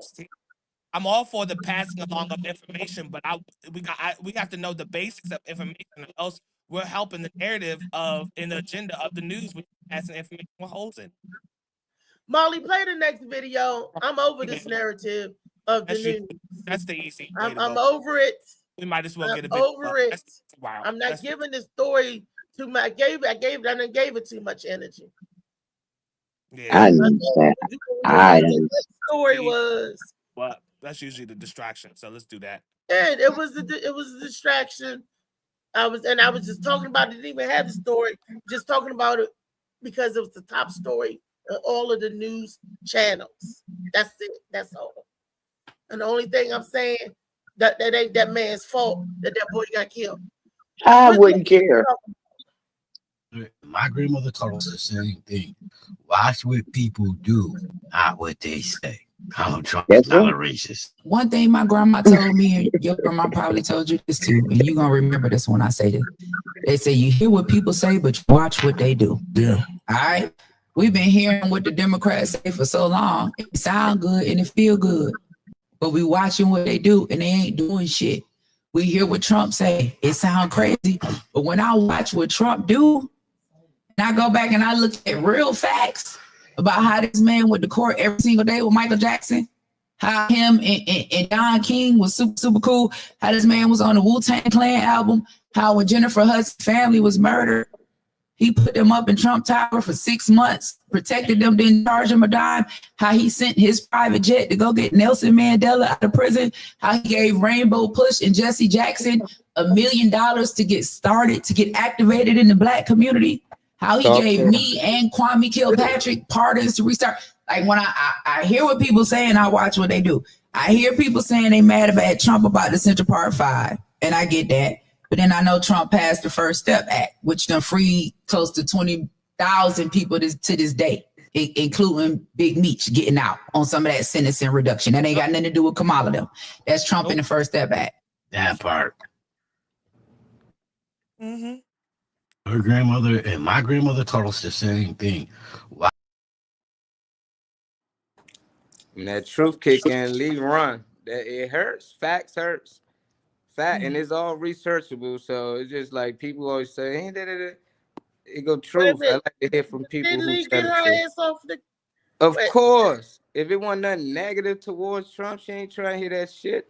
I'm all for the passing along of information, but we have to know the basics of information, or else we're helping the narrative in the agenda of the news with passing information with holes in. Molly, play the next video. I'm over this narrative of the news. That's the easy. I'm over it. We might as well get a bit over it. Wow. I'm not giving this story too much. I gave it too much energy. Yeah. I understand. The story was. Well, that's usually the distraction. So let's do that. And it was a distraction. I was just talking about it. Didn't even have the story. Just talking about it because it was the top story of all of the news channels. That's it. That's all. And the only thing I'm saying that ain't that man's fault that boy got killed. I wouldn't care. My grandmother taught us the same thing. Watch what people do, not what they say. Donald Trump is not a racist. One thing my grandma told me, and your grandma probably told you this too, and you're going to remember this when I say this. They say you hear what people say, but you watch what they do. Yeah. All right? We've been hearing what the Democrats say for so long. It sound good and it feel good. But we watching what they do, and they ain't doing shit. We hear what Trump say. It sound crazy. But when I watch what Trump do, and I go back and I look at real facts about how this man went to court every single day with Michael Jackson, how him and Don King was super, super cool, how this man was on the Wu-Tang Clan album, how when Jennifer Hudson's family was murdered, he put them up in Trump Tower for 6 months, protected them, didn't charge them a dime, how he sent his private jet to go get Nelson Mandela out of prison, how he gave Rainbow Push and Jesse Jackson $1 million to get started, to get activated in the Black community, how he gave me and Kwame Kilpatrick pardons to restart. Like when I hear what people saying, I watch what they do. I hear people saying they mad about Trump about the Central Park 5, and I get that. But then I know Trump passed the First Step Act, which done freed close to 20,000 people to this day, including Big Meech getting out on some of that sentencing reduction. That ain't got nothing to do with Kamala though. That's Trump in the First Step Act. That part. Mm-hmm. Her grandmother and my grandmother taught us the same thing. Wow. And that truth kick in, leave and run. That it hurts. Facts hurts. And it's all researchable. So it's just like people always say, hey, it go truth. I like to hear from people who Lee tell get her the ass off the. Of course. If it wasn't nothing negative towards Trump, she ain't trying to hear that shit.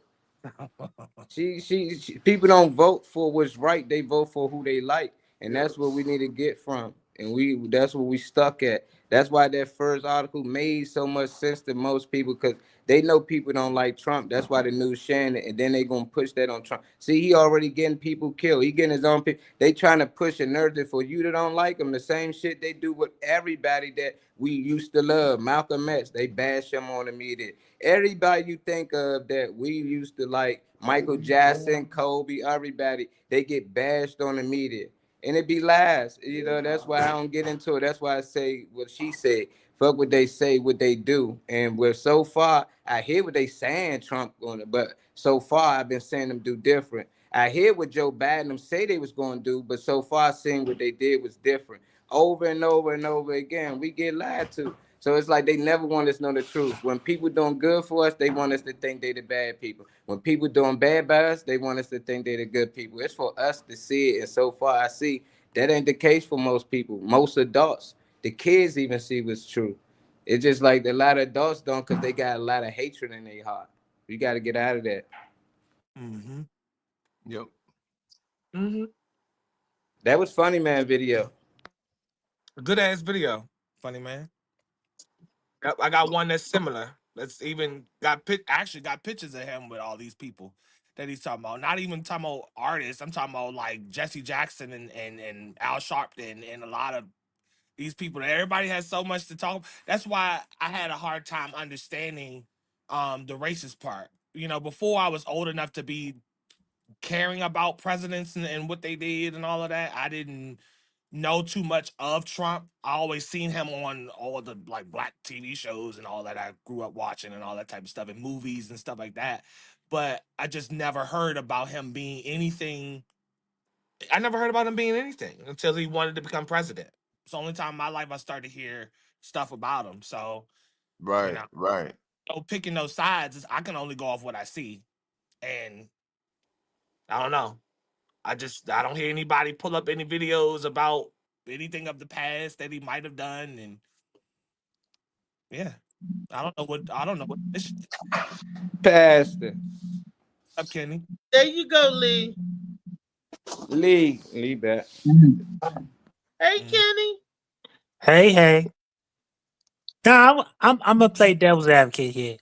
She people don't vote for what's right. They vote for who they like. And that's what we need to get from. And that's what we stuck at. That's why that first article made so much sense to most people, because they know people don't like Trump. That's why the news sharing it, and then they gonna push that on Trump. See, he already getting people killed. He getting his own people. They trying to push a narrative for you that don't like him. The same shit they do with everybody that we used to love. Malcolm X, they bash him on the media. Everybody you think of that we used to like, Michael Jackson, Kobe, everybody, they get bashed on the media. And it be lies, you know. That's why I don't get into it. That's why I say what she said. Fuck what they say, what they do. And we're so far, I hear what they saying Trump going to, but so far I've been saying them do different. I hear what Joe Biden them say they was going to do, but so far seeing what they did was different. Over and over and over again, we get lied to. So it's like they never want us to know the truth. When people doing good for us, they want us to think they the bad people. When people doing bad by us, they want us to think they the good people. It's for us to see it. And so far I see that ain't the case for most people. Most adults, the kids even see what's true. It's just like a lot of adults don't, because they got a lot of hatred in their heart. We got to get out of that. Mm-hmm. Yep. Mm-hmm. That was Funny Man video. A good ass video, Funny Man. I got one that's similar. That's even got pictures of him with all these people that he's talking about. Not even talking about artists. I'm talking about like Jesse Jackson and Al Sharpton and a lot of these people. Everybody has so much to talk. That's why I had a hard time understanding the racist part. You know, before I was old enough to be caring about presidents and what they did and all of that, I didn't know too much of Trump. I always seen him on all the like black TV shows and all that I grew up watching and all that type of stuff, and movies and stuff like that. But I just never heard about him being anything. I never heard about him being anything until he wanted to become president. It's the only time in my life I started to hear stuff about him. So, Right, you know, right. so picking those sides, I can only go off what I see. And I don't know. I don't hear anybody pull up any videos about anything of the past that he might have done, and yeah, I don't know what this Pastor. up, Kenny. There you go, Lee. Lee back. Hey, Kenny. Hey. No, I'm gonna play devil's advocate here.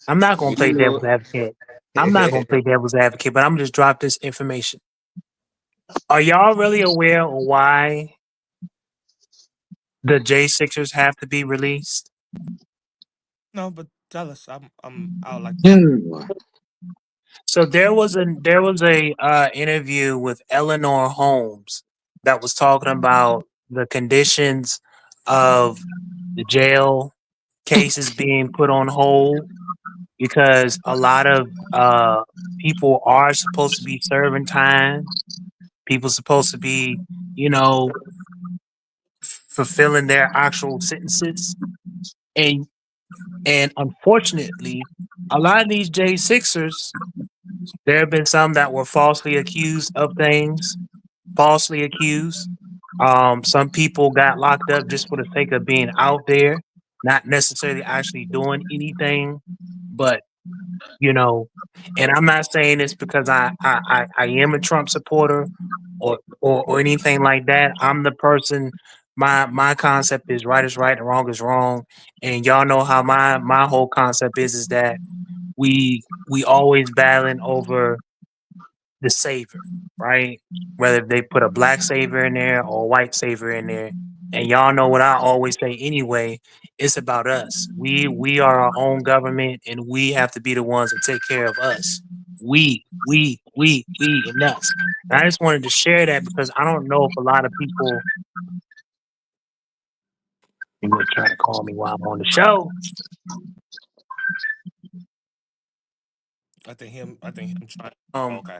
I'm not gonna play devil's advocate. I'm not gonna play devil's advocate, but I'm gonna just drop this information. Are y'all really aware of why the J6ers have to be released? No, but tell us. I would like. So there was a interview with Eleanor Holmes that was talking about the conditions of the jail cases being put on hold because a lot of people are supposed to be serving time. People supposed to be, you know, fulfilling their actual sentences, and unfortunately, a lot of these J6ers, there have been some that were falsely accused of things, falsely accused. Some people got locked up just for the sake of being out there, not necessarily actually doing anything, but you know, and I'm not saying this because I am a Trump supporter or anything like that. I'm the person. My concept is right is right and wrong is wrong, and y'all know how my whole concept is that we always battling over the savior, right? Whether they put a black savior in there or a white savior in there. And y'all know what I always say anyway, it's about us. We are our own government and we have to be the ones that take care of us. We and us. And I just wanted to share that because I don't know if a lot of people would try to call me while I'm on the show. I think him trying. Okay.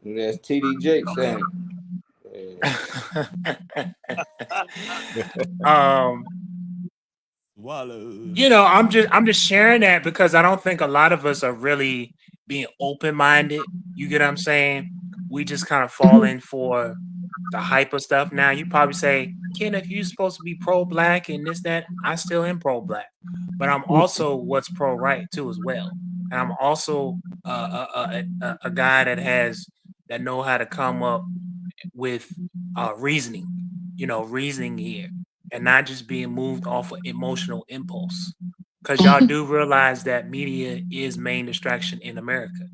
That's TD Jake saying. You know, I'm just sharing that because I don't think a lot of us are really being open-minded. You get what I'm saying? We just kind of fall in for the hype of stuff. Now you probably say, Kenneth, you're supposed to be pro-black and this, that. I still am pro-black, but I'm also what's pro-right too as well. And I'm also a guy that know how to come up with reasoning, reasoning here, and not just being moved off of emotional impulse. Because y'all do realize that media is main distraction in America.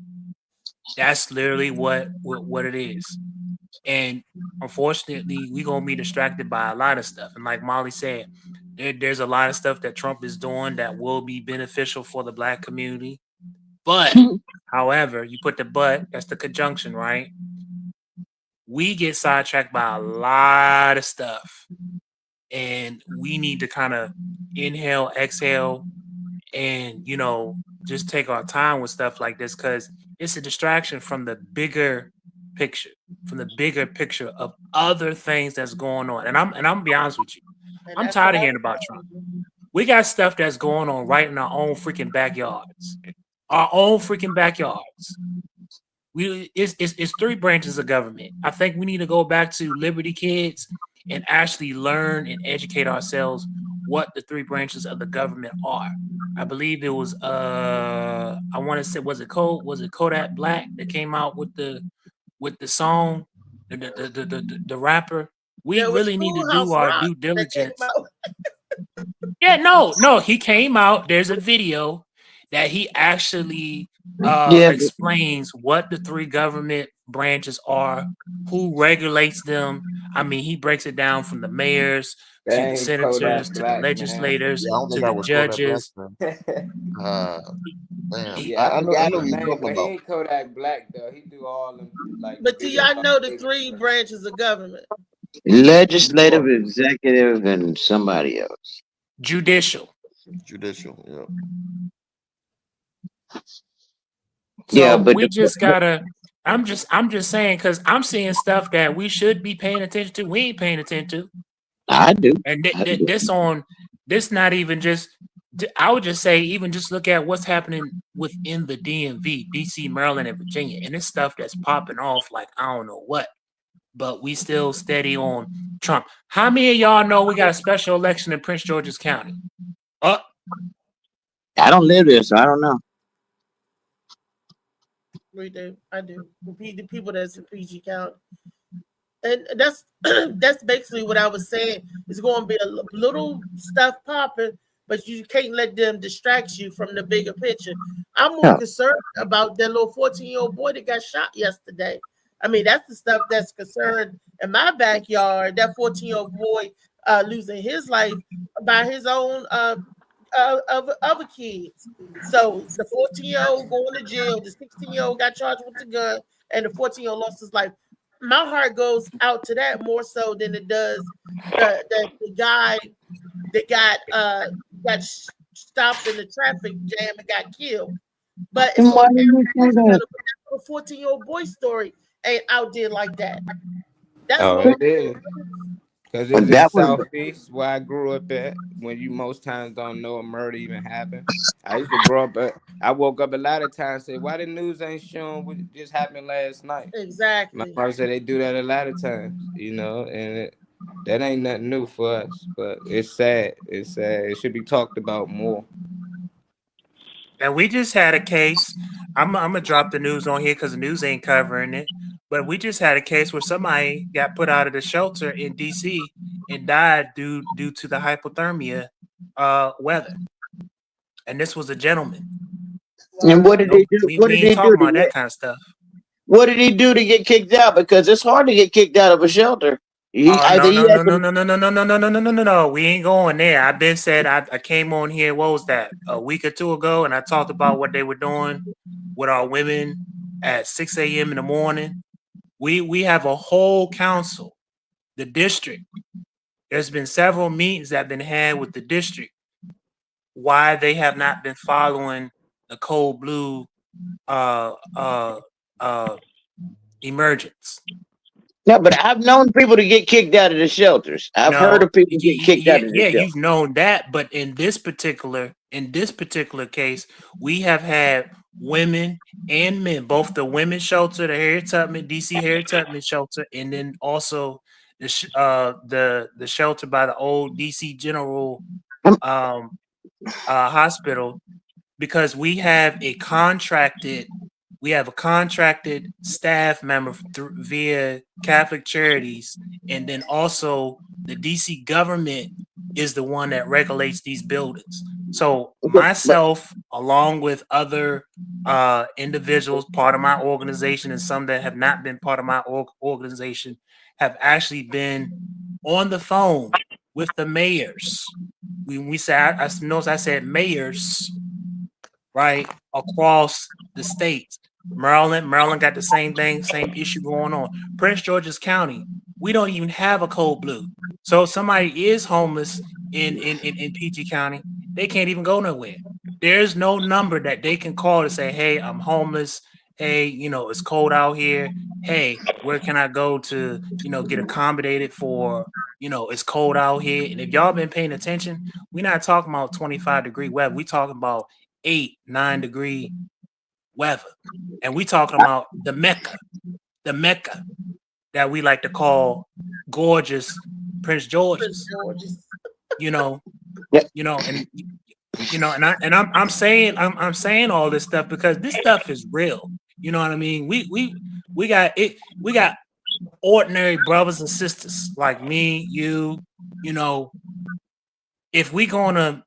That's literally what it is. And unfortunately, we're gonna be distracted by a lot of stuff. And like Molly said, there's a lot of stuff that Trump is doing that will be beneficial for the black community. But however, you put the but, that's the conjunction, right? We get sidetracked by a lot of stuff. And we need to kind of inhale, exhale, and just take our time with stuff like this because it's a distraction from the bigger picture, of other things that's going on. And I'm gonna be honest with you, I'm tired of hearing about Trump. We got stuff that's going on right in our own freaking backyards. It's three branches of government. I think we need to go back to Liberty Kids and actually learn and educate ourselves what the three branches of the government are. I believe it was I want to say was it Kodak Black that came out with the song, the rapper. We really need to do our due diligence. Yeah, no, he came out. There's a video that he actually explains what the three government branches are, who regulates them. I mean, he breaks it down from the mayors to the senators to the legislators to the judges. Yeah, I know his name, but he ain't Kodak Black though. He do all them like. But do y'all know the three branches of government? Legislative, executive, and somebody else. Judicial, yeah. So but we just gotta. I'm just saying because I'm seeing stuff that we should be paying attention to. We ain't paying attention to. I do. And this not even just. I would just say even just look at what's happening within the DMV, DC, Maryland, and Virginia, and it's stuff that's popping off like I don't know what. But we still steady on Trump. How many of y'all know we got a special election in Prince George's County? I don't live there, so I don't know. We do. I do. The people that's in PG County. And that's basically what I was saying. It's going to be a little stuff popping, but you can't let them distract you from the bigger picture. I'm more concerned about that little 14-year-old boy that got shot yesterday. I mean, that's the stuff that's concerned in my backyard. That 14-year-old boy losing his life by his own other kids. So the 14-year-old going to jail, the 16-year-old got charged with the gun, and the 14-year-old lost his life. My heart goes out to that more so than it does the guy that got stopped in the traffic jam and got killed. But it's Why did you say that? a 14-year-old boy story ain't out there like that. That's Oh, what it is. Because it's in the That was Southeast where I grew up at, when you most times don't know a murder even happened. I used to grow up, I woke up a lot of times and say, why the news ain't showing what just happened last night? exactly. My mother said they do that a lot of times, you know, and that ain't nothing new for us, but it's sad. It's sad. It should be talked about more. And we just had a case. I'm gonna drop the news on here because the news ain't covering it. But we just had a case where somebody got put out of the shelter in DC and died due to the hypothermia weather. And this was a gentleman. And what did he do? We What did ain't he do talking to about that get? kind of stuff. What did he do to get kicked out? Because it's hard to get kicked out of a shelter. Oh Either he had to. no. We ain't going there. I've been said I came on here, what was that, a week or two ago, and I talked about what they were doing with our women at 6 a.m. in the morning. We have a whole council, the district. There's been several meetings that have been had with the district. Why they have not been following the Code Blue emergence. No, but I've known people to get kicked out of the shelters. I've heard of people get kicked out of the shelters. You've known that, but in this particular case, we have had women and men, both the women's shelter, the Harriet Tubman, DC Harriet Tubman shelter, and then also the shelter by the old DC General hospital, because we have a contracted staff member via Catholic Charities, and then also the DC government is the one that regulates these buildings. So myself, along with other individuals, part of my organization, and some that have not been part of my organization, have actually been on the phone with the mayors. We said, I noticed I said mayors, right, across the states. Maryland got the same thing, same issue going on. Prince George's County, we don't even have a Code Blue. So if somebody is homeless in PG County, they can't even go nowhere. There's no number that they can call to say, hey, I'm homeless. Hey, it's cold out here. Hey, where can I go to, get accommodated for, it's cold out here. And if y'all been paying attention, we're not talking about 25-degree weather. We talking about 8-9 degree weather. And we talking about the Mecca that we like to call gorgeous Prince George's. And I'm saying all this stuff because this stuff is real. You know what I mean? We got it. We got ordinary brothers and sisters like me, you. If we gonna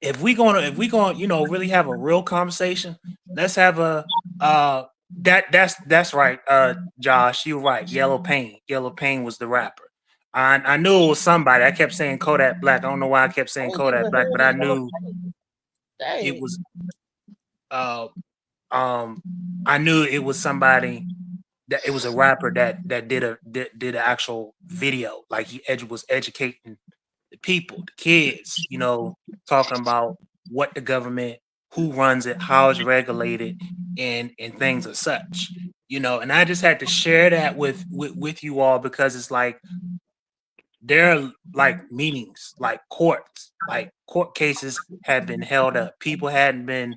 really have a real conversation, let's have a that's right, Josh, you're right. Yellow Pain was the rapper. I knew it was somebody. I kept saying Kodak Black. I don't know why I kept saying Kodak Black, but I knew it was I knew it was somebody, that it was a rapper that did an actual video, like he was educating the people, the kids, talking about what the government, who runs it, how it's regulated, and things of such, and I just had to share that with you all, because it's like there are like meetings, like court cases have been held up. People hadn't been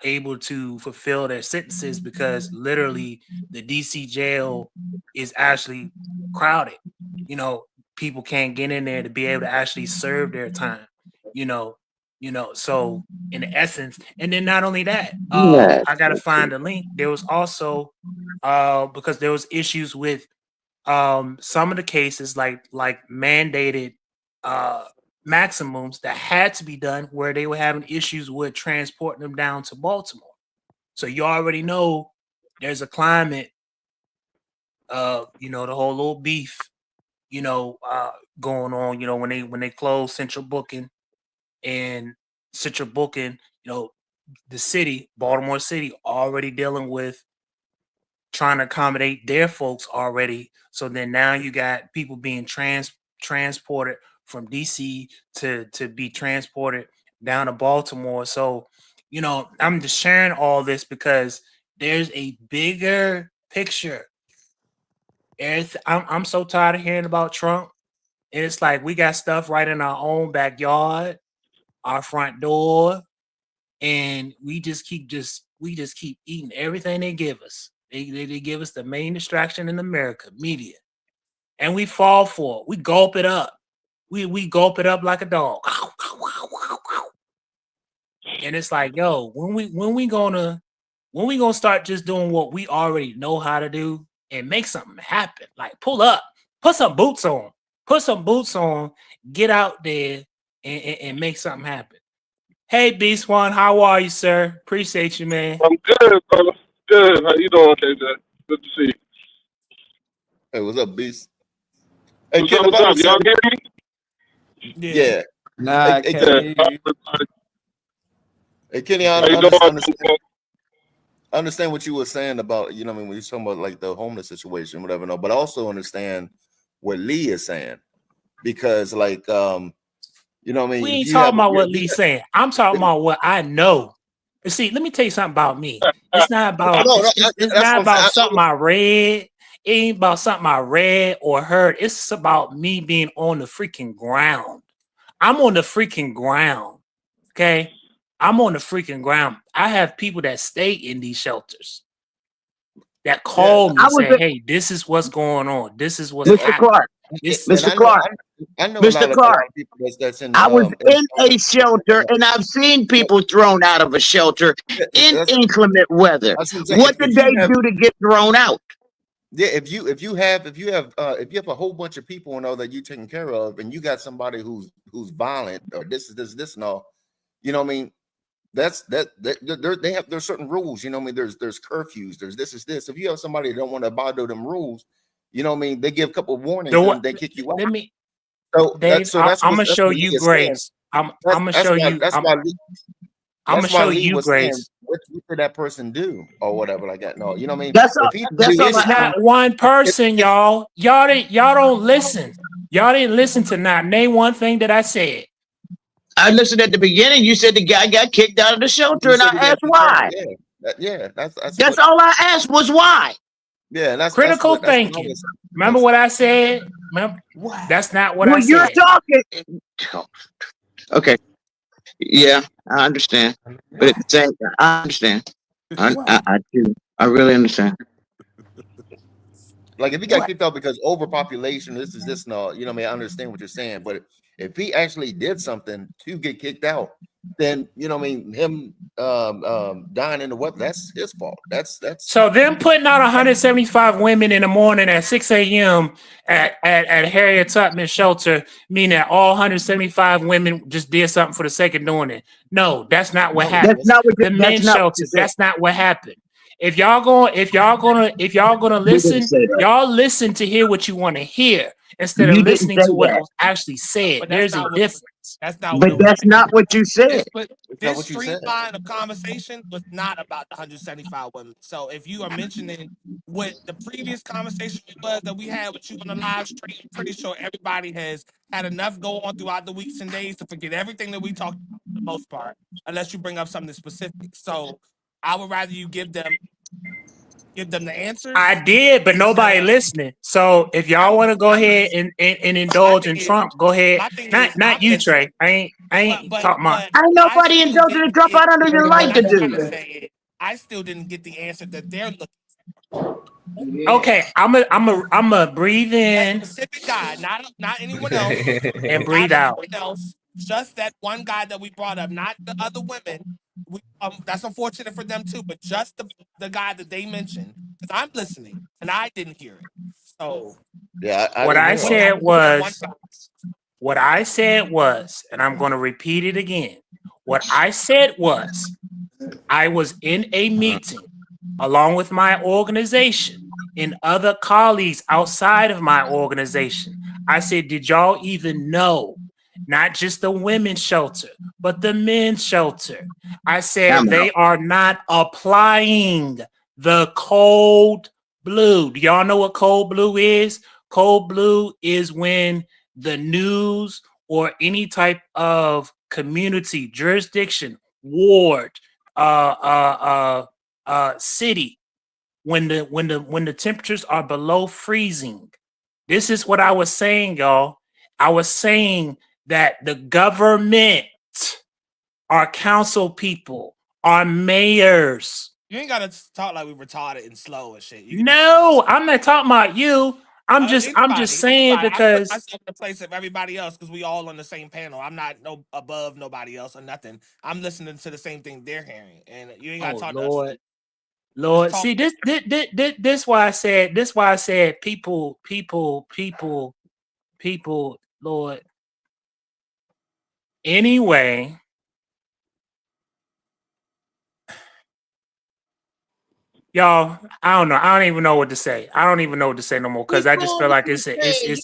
able to fulfill their sentences because literally the DC jail is actually crowded. People can't get in there to be able to actually serve their time. So in essence, and then not only that, I gotta find a link. There was also because there was issues with some of the cases, like mandated maximums that had to be done, where they were having issues with transporting them down to Baltimore. So you already know there's a climate you know, the whole little beef, you know, going on, you know, when they closed Central Booking, and Central Booking, you know, the city, Baltimore City, already dealing with trying to accommodate their folks already. So then now you got people being transported from DC to be transported down to Baltimore. So, you know, I'm just sharing all this because there's a bigger picture. I'm so tired of hearing about Trump. It's like we got stuff right in our own backyard, our front door, and we just keep eating everything they give us. They give us the main distraction in America, media, and we fall for it. We gulp it up. We gulp it up like a dog. And it's like, yo, when we gonna start just doing what we already know how to do and make something happen? Like pull up, put some boots on, get out there and make something happen. Hey, Beast One, how are you, sir? Appreciate you, man. I'm good, brother. Good. How you doing, KJ? Good to see you. Hey, what's up, Beast? Hey, What's up? Y'all hear me? Yeah. Nah, I can't hear you. Hey, Kenny, I understand what you were saying about, you know, I mean, when you're talking about like the homeless situation, whatever, no, but also understand what Lee is saying, because like, you know what I mean? We ain't talking about what Lee's saying. I'm talking about what I know. And see, let me tell you something about me. It's not about it's not about something I read. It ain't about something I read or heard. It's about me being on the freaking ground. I'm on the freaking ground. Okay. I'm on the freaking ground. I have people that stay in these shelters that call me and say, hey, this is what's going on. This is what's happening. Mr. Clark, I know Mr. Clark, that's in, I was in a shelter and I've seen people thrown out of a shelter in inclement weather. What did they do to get thrown out? Yeah, if you have a whole bunch of people and all that you're taking care of, and you got somebody who's violent or this and all, you know what I mean? There's certain rules, you know what I mean? There's curfews, there's this. If you have somebody that don't want to abide by them rules, you know what I mean? They give a couple of warnings and they kick you out. Dave, I'm gonna show you grace. I'm gonna show you. I'm gonna show you grace. What did that person do or whatever like that? No, you know what I mean? It's not one person, y'all. Y'all don't listen. Y'all didn't listen to not name one thing that I said. I listened at the beginning. You said the guy got kicked out of the shelter, and I asked why. That's all I asked was why. Yeah, that's critical thinking. Remember what I said? That's not what I said. You're talking. Okay. Yeah, I understand. But at the same time, I understand. I do. I really understand. Like if he got kicked out because overpopulation, this and all, you know what I mean? I understand what you're saying, but if he actually did something to get kicked out, then you know what I mean, him dying in the weather, that's his fault. That's so them putting out 175 women in the morning at 6 a.m. at Harriet Tubman shelter, meaning that all 175 women just did something for the sake of doing it. No, that's not what happened. That's not what the men's shelter. That's not what happened. If y'all gonna listen, y'all listen to hear what you want to hear instead of listening to what was actually said. There's a difference. That's not. But that's not what you said. This streamline of conversation was not about the 175 women. So if you are mentioning what the previous conversation was that we had with you on the live stream, I'm pretty sure everybody has had enough go on throughout the weeks and days to forget everything that we talked about for the most part, unless you bring up something specific. So I would rather you give them the answers. I did, but nobody listening. So if y'all want to go ahead and indulge in Trump, go ahead. Not you, Trey. I ain't talking about. Ain't nobody indulging in Trump. I don't even like to do that. I still didn't get the answer that they're looking for. Okay, I'm a breathe in. That specific guy, not anyone else, and breathe out. Just that one guy that we brought up, not the other women. That's unfortunate for them too, but just the guy that they mentioned, because I'm listening and I didn't hear it. So yeah, what I said was, and I'm going to repeat it again. What I said was, I was in a meeting along with my organization, and other colleagues outside of my organization. I said, did y'all even know? Not just the women's shelter, but the men's shelter. I said they are not applying the code blue. Do y'all know what code blue is? Code blue is when the news or any type of community, jurisdiction, ward, city, when the temperatures are below freezing. This is what I was saying, y'all. I was saying that the government, our council people, our mayors. You ain't gotta talk like we retarded and slow and shit. No, I'm not talking about you. I'm just saying because I put myself in the place of everybody else because we all on the same panel. I'm not above nobody else or nothing. I'm listening to the same thing they're hearing, and you ain't gotta talk to us. Lord, see this why I said people, Lord. Anyway, y'all, I don't know. I don't even know what to say. I don't even know what to say no more because I just feel like it's an energy.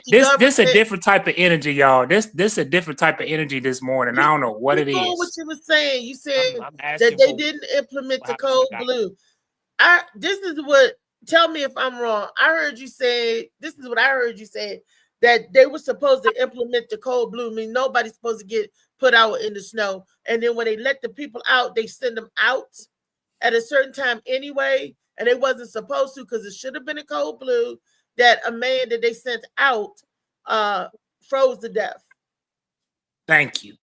This a different type of energy, y'all. This a different type of energy this morning. I don't know what it is. What you were saying, you said that they didn't implement the code blue. This is what. Tell me if I'm wrong. I heard you say this is what I heard you say that they were supposed to implement the code blue. I mean, nobody's supposed to get put out in the snow, and then when they let the people out, they send them out at a certain time anyway, and they wasn't supposed to because it should have been a code blue that a man that they sent out froze to death. Thank you.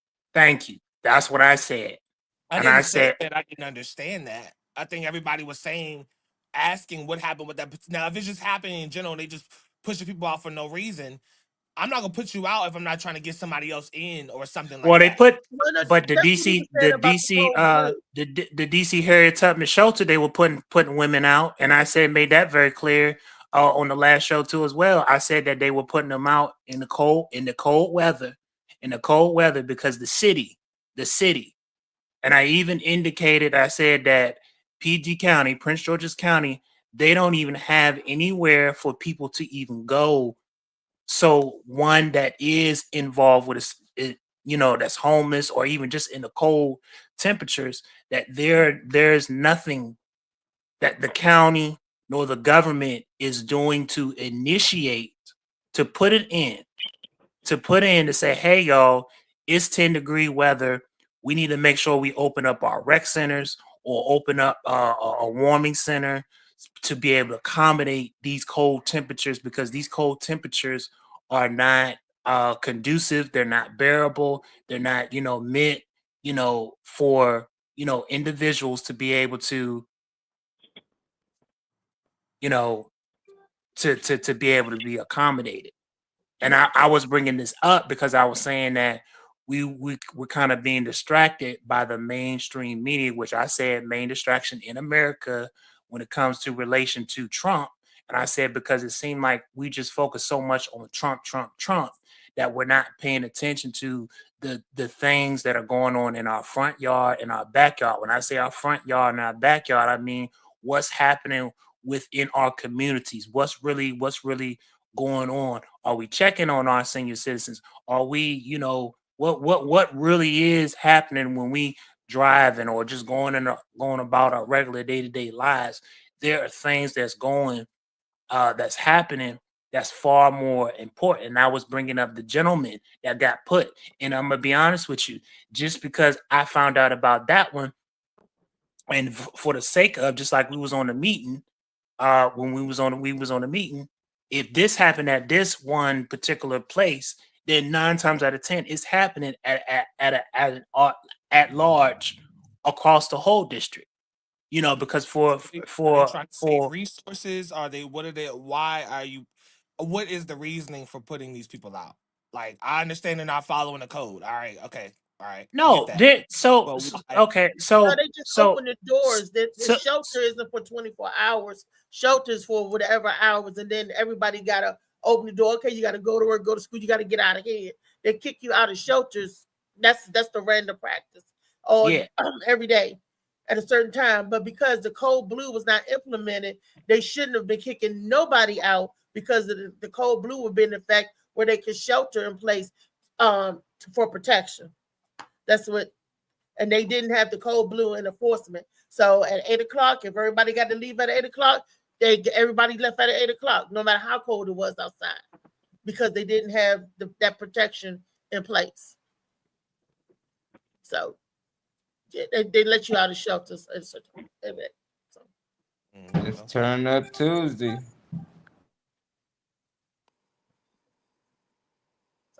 That's what I said. I said that I didn't understand that. I think everybody was asking what happened with that. Now, if it's just happening in general, they just pushing people out for no reason. I'm not gonna put you out if I'm not trying to get somebody else in or something like that. Well, they put, but the DC Harriet Tubman shelter, they were putting women out, and I made that very clear on the last show too as well. I said that they were putting them out in the cold weather because the city, and I even indicated, I said that PG County, Prince George's County, they don't even have anywhere for people to even go. So one that is involved with that's homeless or even just in the cold temperatures, that there's nothing that the county nor the government is doing to initiate, to put in to say, hey, y'all, it's 10-degree weather. We need to make sure we open up our rec centers or open up a warming center to be able to accommodate these cold temperatures, because these cold temperatures are not conducive. They're not bearable. They're not, meant, for, individuals to be able to, to be able to be accommodated. And I was bringing this up because I was saying that we're kind of being distracted by the mainstream media, which I said main distraction in America when it comes to relation to Trump. And I said, because it seemed like we just focus so much on Trump, that we're not paying attention to the things that are going on in our front yard and our backyard. When I say our front yard and our backyard, I mean what's happening within our communities. What's really going on? Are we checking on our senior citizens? Are we, what really is happening when we driving or just going about our regular day-to-day lives? There are things that's happening that's far more important. And I was bringing up the gentleman that got put. And I'm gonna be honest with you, just because I found out about that one, and for the sake of, just like we was on the meeting, when we was on the meeting, if this happened at this one particular place, then 9 times out of 10 it's happening at large across the whole district. Because for resources, what is the reasoning for putting these people out? Like, I understand they're not following the code. All right, okay. All right. No, No, they just open the doors. The shelter isn't for 24 hours. Shelters for whatever hours, and then everybody gotta open the door. Okay, you gotta go to work, go to school. You gotta get out of here. They kick you out of shelters. That's the random practice. Every day. at a certain time. But because the code blue was not implemented, they shouldn't have been kicking nobody out, because the code blue would be in effect where they could shelter in place for protection. That's what, and they didn't have the code blue in enforcement. So at 8 o'clock, if everybody got to leave at 8 o'clock, everybody left at 8 o'clock, no matter how cold it was outside, because they didn't have that protection in place. So they let you out of shelters. So, It's Turn Up Tuesday.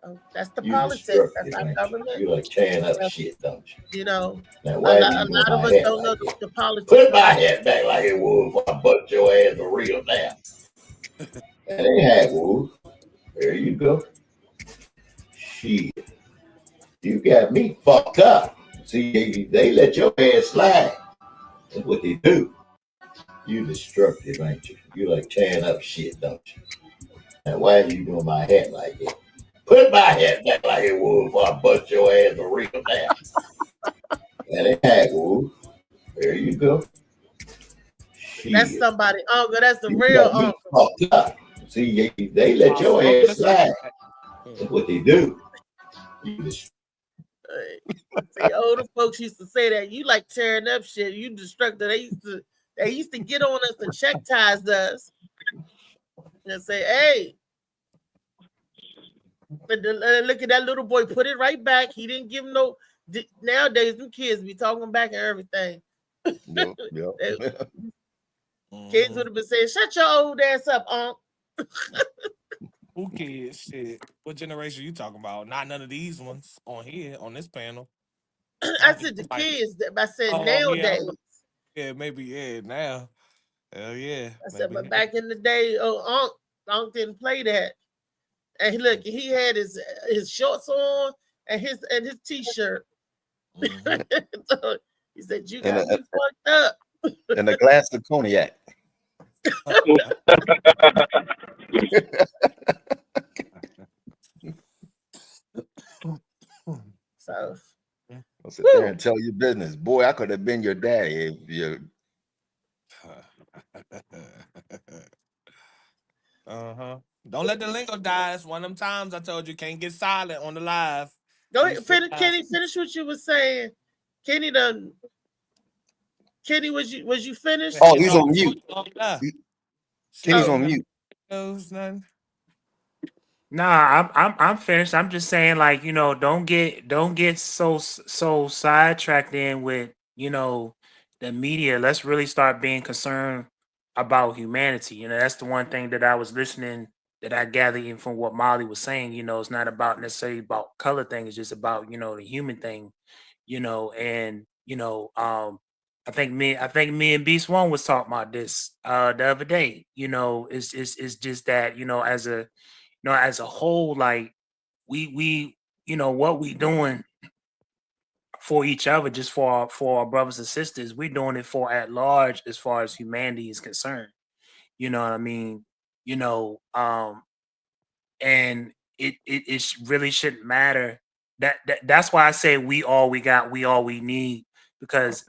so that's the You politics. destructive, That's our ain't government. you? You like tearing up shit, don't you? You know, Now, a why lot, do you a do lot of my us head don't know like that? the politics. Put my head back like it was before I bust your ass for real now. That ain't how it was. There you go. Shit. You got me fucked up. See, they let your ass slide. That's what they do. You destructive, ain't you? You like tearing up shit, don't you? Now, why are you doing my head like that? Put my head back like it was before I bust your ass for real now. That ain't how it was. There you go. That's Shit. somebody uncle. That's the You real got me uncle. fucked up. See, they let your ass slide. That's what they do. You See, older folks used to say that you like tearing up shit. You destructive. They used to get on us and check ties us and say, "Hey, look at that little boy. Put it right back. He didn't give no." Nowadays, them kids be talking back and everything. Yep. Kids would have been saying, "Shut your old ass up, Unc." Who kids? Shit. What generation you talking about? Not none of these ones on here on this panel. I said the kids. I said Oh, nowadays. yeah, maybe now. Hell yeah. I said, maybe, but back in the day, Unc didn't play that. And look, he had his shorts on and his t-shirt. So he said, "You got me fucked up." And a glass of cognac. So I'll sit there and tell your business. Boy, I could have been your daddy if you. Don't let the lingo die. It's one of them times I told you can't get silent on the live. Go ahead, Kenny. Finish what you were saying. Kenny done. Kenny, was you finished? Oh, he's on mute. Kenny's on mute. Nah, I'm finished. I'm just saying, like, don't get so sidetracked in with, the media. Let's really start being concerned about humanity. That's the one thing that I was listening, that I gathered in from what Molly was saying. It's not about necessarily about color thing. It's just about, the human thing, and I think me and Beast One was talking about this the other day. It's just that, as a whole, like we what we doing for each other, just for our brothers and sisters, we're doing it for at large as far as humanity is concerned. You know what I mean? And it really shouldn't matter. That's why I say we all we got, we all we need, because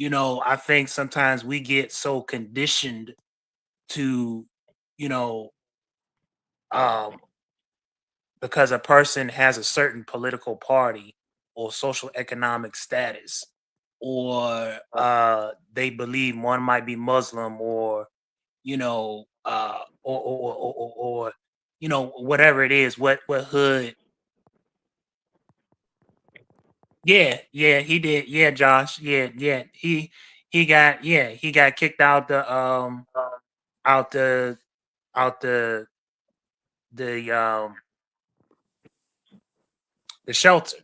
I think sometimes we get so conditioned to, because a person has a certain political party or social economic status, or they believe one might be Muslim, or or whatever it is, what hood. Yeah, he did. Yeah, Josh. Yeah. He got kicked out out the the shelter.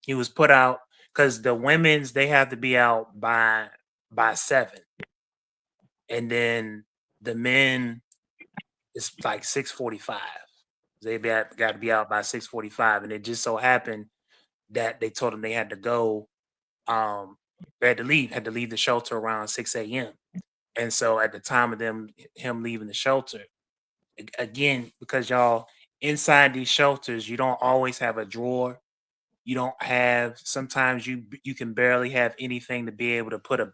He was put out because the women's, they have to be out by 7, and then the men, it's like 6:45. They got to be out by 6:45, and it just so happened that they told them they had to go. They had to leave the shelter around 6 a.m. And so at the time of him leaving the shelter, again, because y'all inside these shelters, you don't always have a drawer You don't have. Sometimes you can barely have anything to be able to put a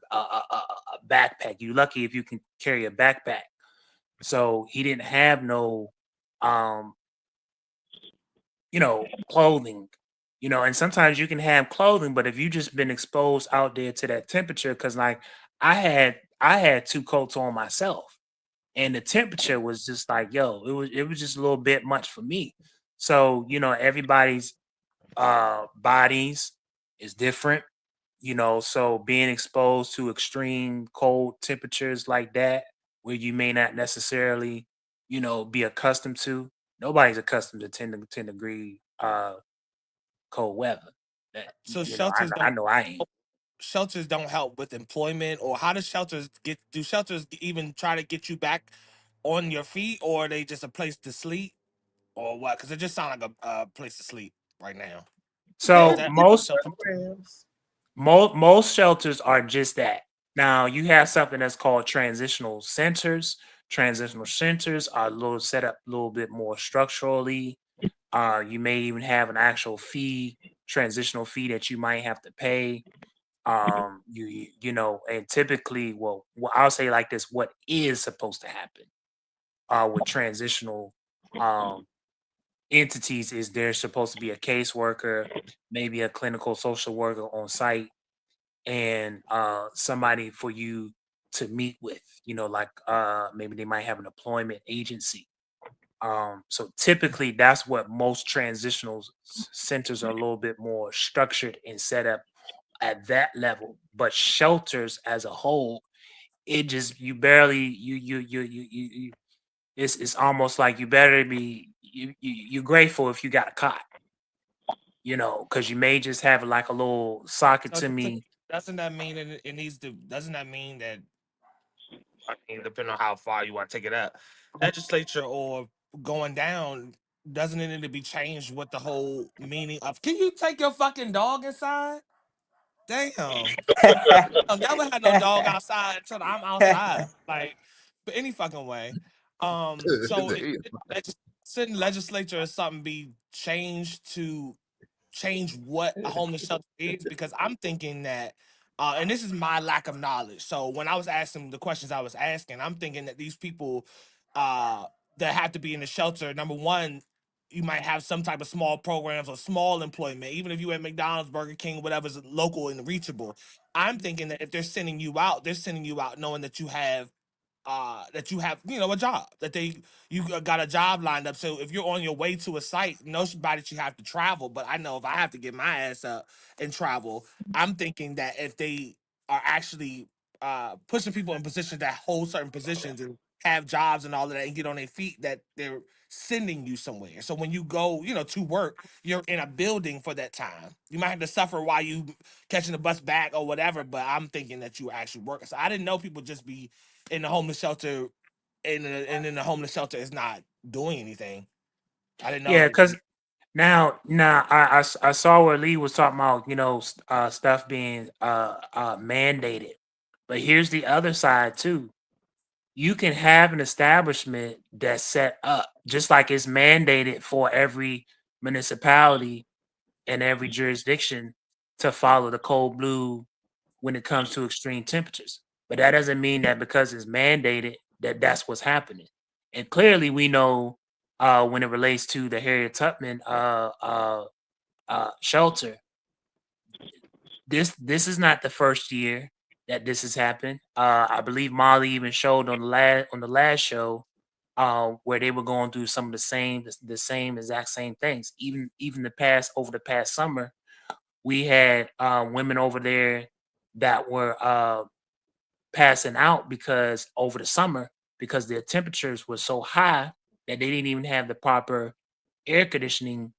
backpack. You're lucky if you can carry a backpack. So he didn't have no, um, clothing. And sometimes you can have clothing, but if you just been exposed out there to that temperature, because like I had two coats on myself, and the temperature was just like, yo, it was just a little bit much for me. So everybody's bodies is different. So being exposed to extreme cold temperatures like that, where you may not necessarily be accustomed to. Nobody's accustomed to 10 degree cold weather. That So I, shelters I don't know I ain't. shelters don't help with employment, or how does shelters do shelters even try to get you back on your feet, or are they just a place to sleep, or what? Because it just sounds like a place to sleep right now. Is So that most shelter? Programs. most shelters are just that. Now you have something that's called transitional centers. Transitional centers are a little set up a little bit more structurally. You may even have an actual fee, transitional fee that you might have to pay. And typically, well, I'll say like this: what is supposed to happen with transitional um entities is there's supposed to be a caseworker, maybe a clinical social worker on site, and somebody for you to meet with. Like maybe they might have an employment agency. So typically, that's what most transitional centers are a little bit more structured and set up at that level. But shelters as a whole, it just you barely you it's almost like you better be you're grateful if you got a cot, because you may just have like a little socket So to me. doesn't that mean it needs to? Doesn't that mean that? I mean, depending on how far you want to take it up, legislature or going down, doesn't it need to be changed with the whole meaning of? Can you take your fucking dog inside? Damn. I've never had no dog outside until I'm outside. Like, but any fucking way. So sitting legislature or something be changed to change what a homeless shelter is, because I'm thinking that and this is my lack of knowledge. So when I was asking the questions I was asking, I'm thinking that these people uh that have to be in the shelter, number one, you might have some type of small programs or small employment, even if you at McDonald's, Burger King, whatever's local and reachable. I'm thinking that if they're sending you out, they're sending you out knowing that you have a job, that you got a job lined up. So if you're on your way to a site, nobody that you have to travel, but I know if I have to get my ass up and travel, I'm thinking that if they are actually pushing people in positions that hold certain positions and have jobs and all of that and get on their feet, that they're sending you somewhere. So when you go to work, you're in a building for that time. You might have to suffer while you catching the bus back or whatever, but I'm thinking that you actually working. So I didn't know people just be in the homeless shelter, and in the homeless shelter is not doing anything. I didn't know Yeah, that. because now I saw where Lee was talking about stuff being mandated, but here's the other side too. You can have an establishment that's set up just like it's mandated for every municipality and every jurisdiction to follow the cold blue when it comes to extreme temperatures. But that doesn't mean that because it's mandated that that's what's happening. And clearly, we know when it relates to the Harriet Tubman shelter, this is not the first year that this has happened. I believe Molly even showed on the last show where they were going through some of the same exact same things. Even over the past summer, we had women over there that were passing out because over the summer, because their temperatures were so high that they didn't even have the proper air conditioning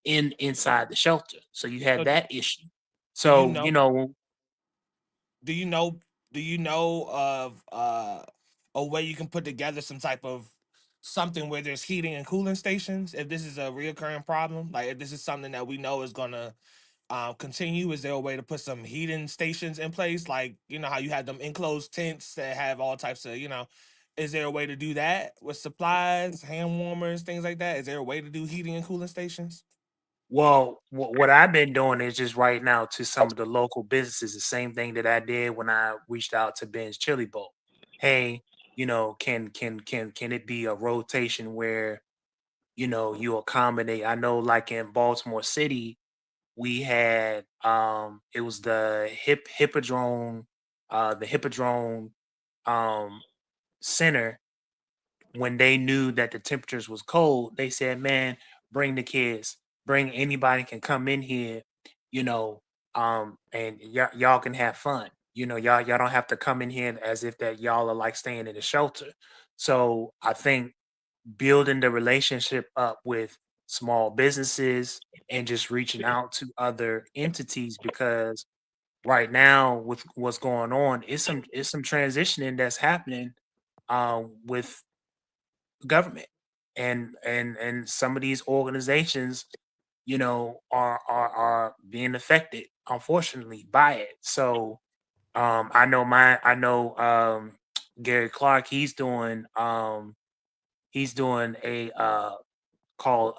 inside the shelter. So you had So that issue. do you So know? Do you know? Do you know of a way you can put together some type of something where there's heating and cooling stations? If this is a reoccurring problem, like if this is something that we know is gonna continue, is there a way to put some heating stations in place? Like how you have them enclosed tents that have all types of Is there a way to do that with supplies, hand warmers, things like that? Is there a way to do heating and cooling stations? Well, what I've been doing is just right now to some of the local businesses, the same thing that I did when I reached out to Ben's Chili Bowl. Hey, can it be a rotation where you accommodate? I know, like in Baltimore City, we had it was the Hippodrome, the Hippodrome Center. When they knew that the temperatures was cold, they said, "Man, bring the kids, bring anybody can come in here, you know, and y'all can have fun. Y'all don't have to come in here as if that y'all are like staying in a shelter." So I think building the relationship up with small businesses and just reaching out to other entities, because right now with what's going on, it's some transitioning that's happening with government, and some of these organizations are being affected, unfortunately, by it. So I know Gary Clark, he's doing a call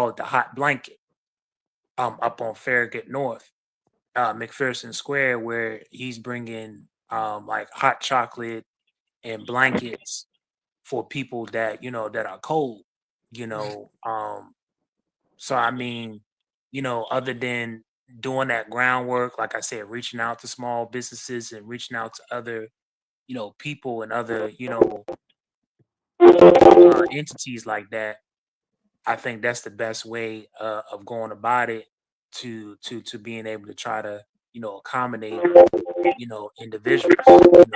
it the Hot Blanket up on Farragut North, McPherson Square, where he's bringing like hot chocolate and blankets for people that are cold. you know um so I mean, other than doing that groundwork, like I said, reaching out to small businesses and reaching out to other people and other entities like that, I think that's the best way of going about it, to being able to try to accommodate individuals,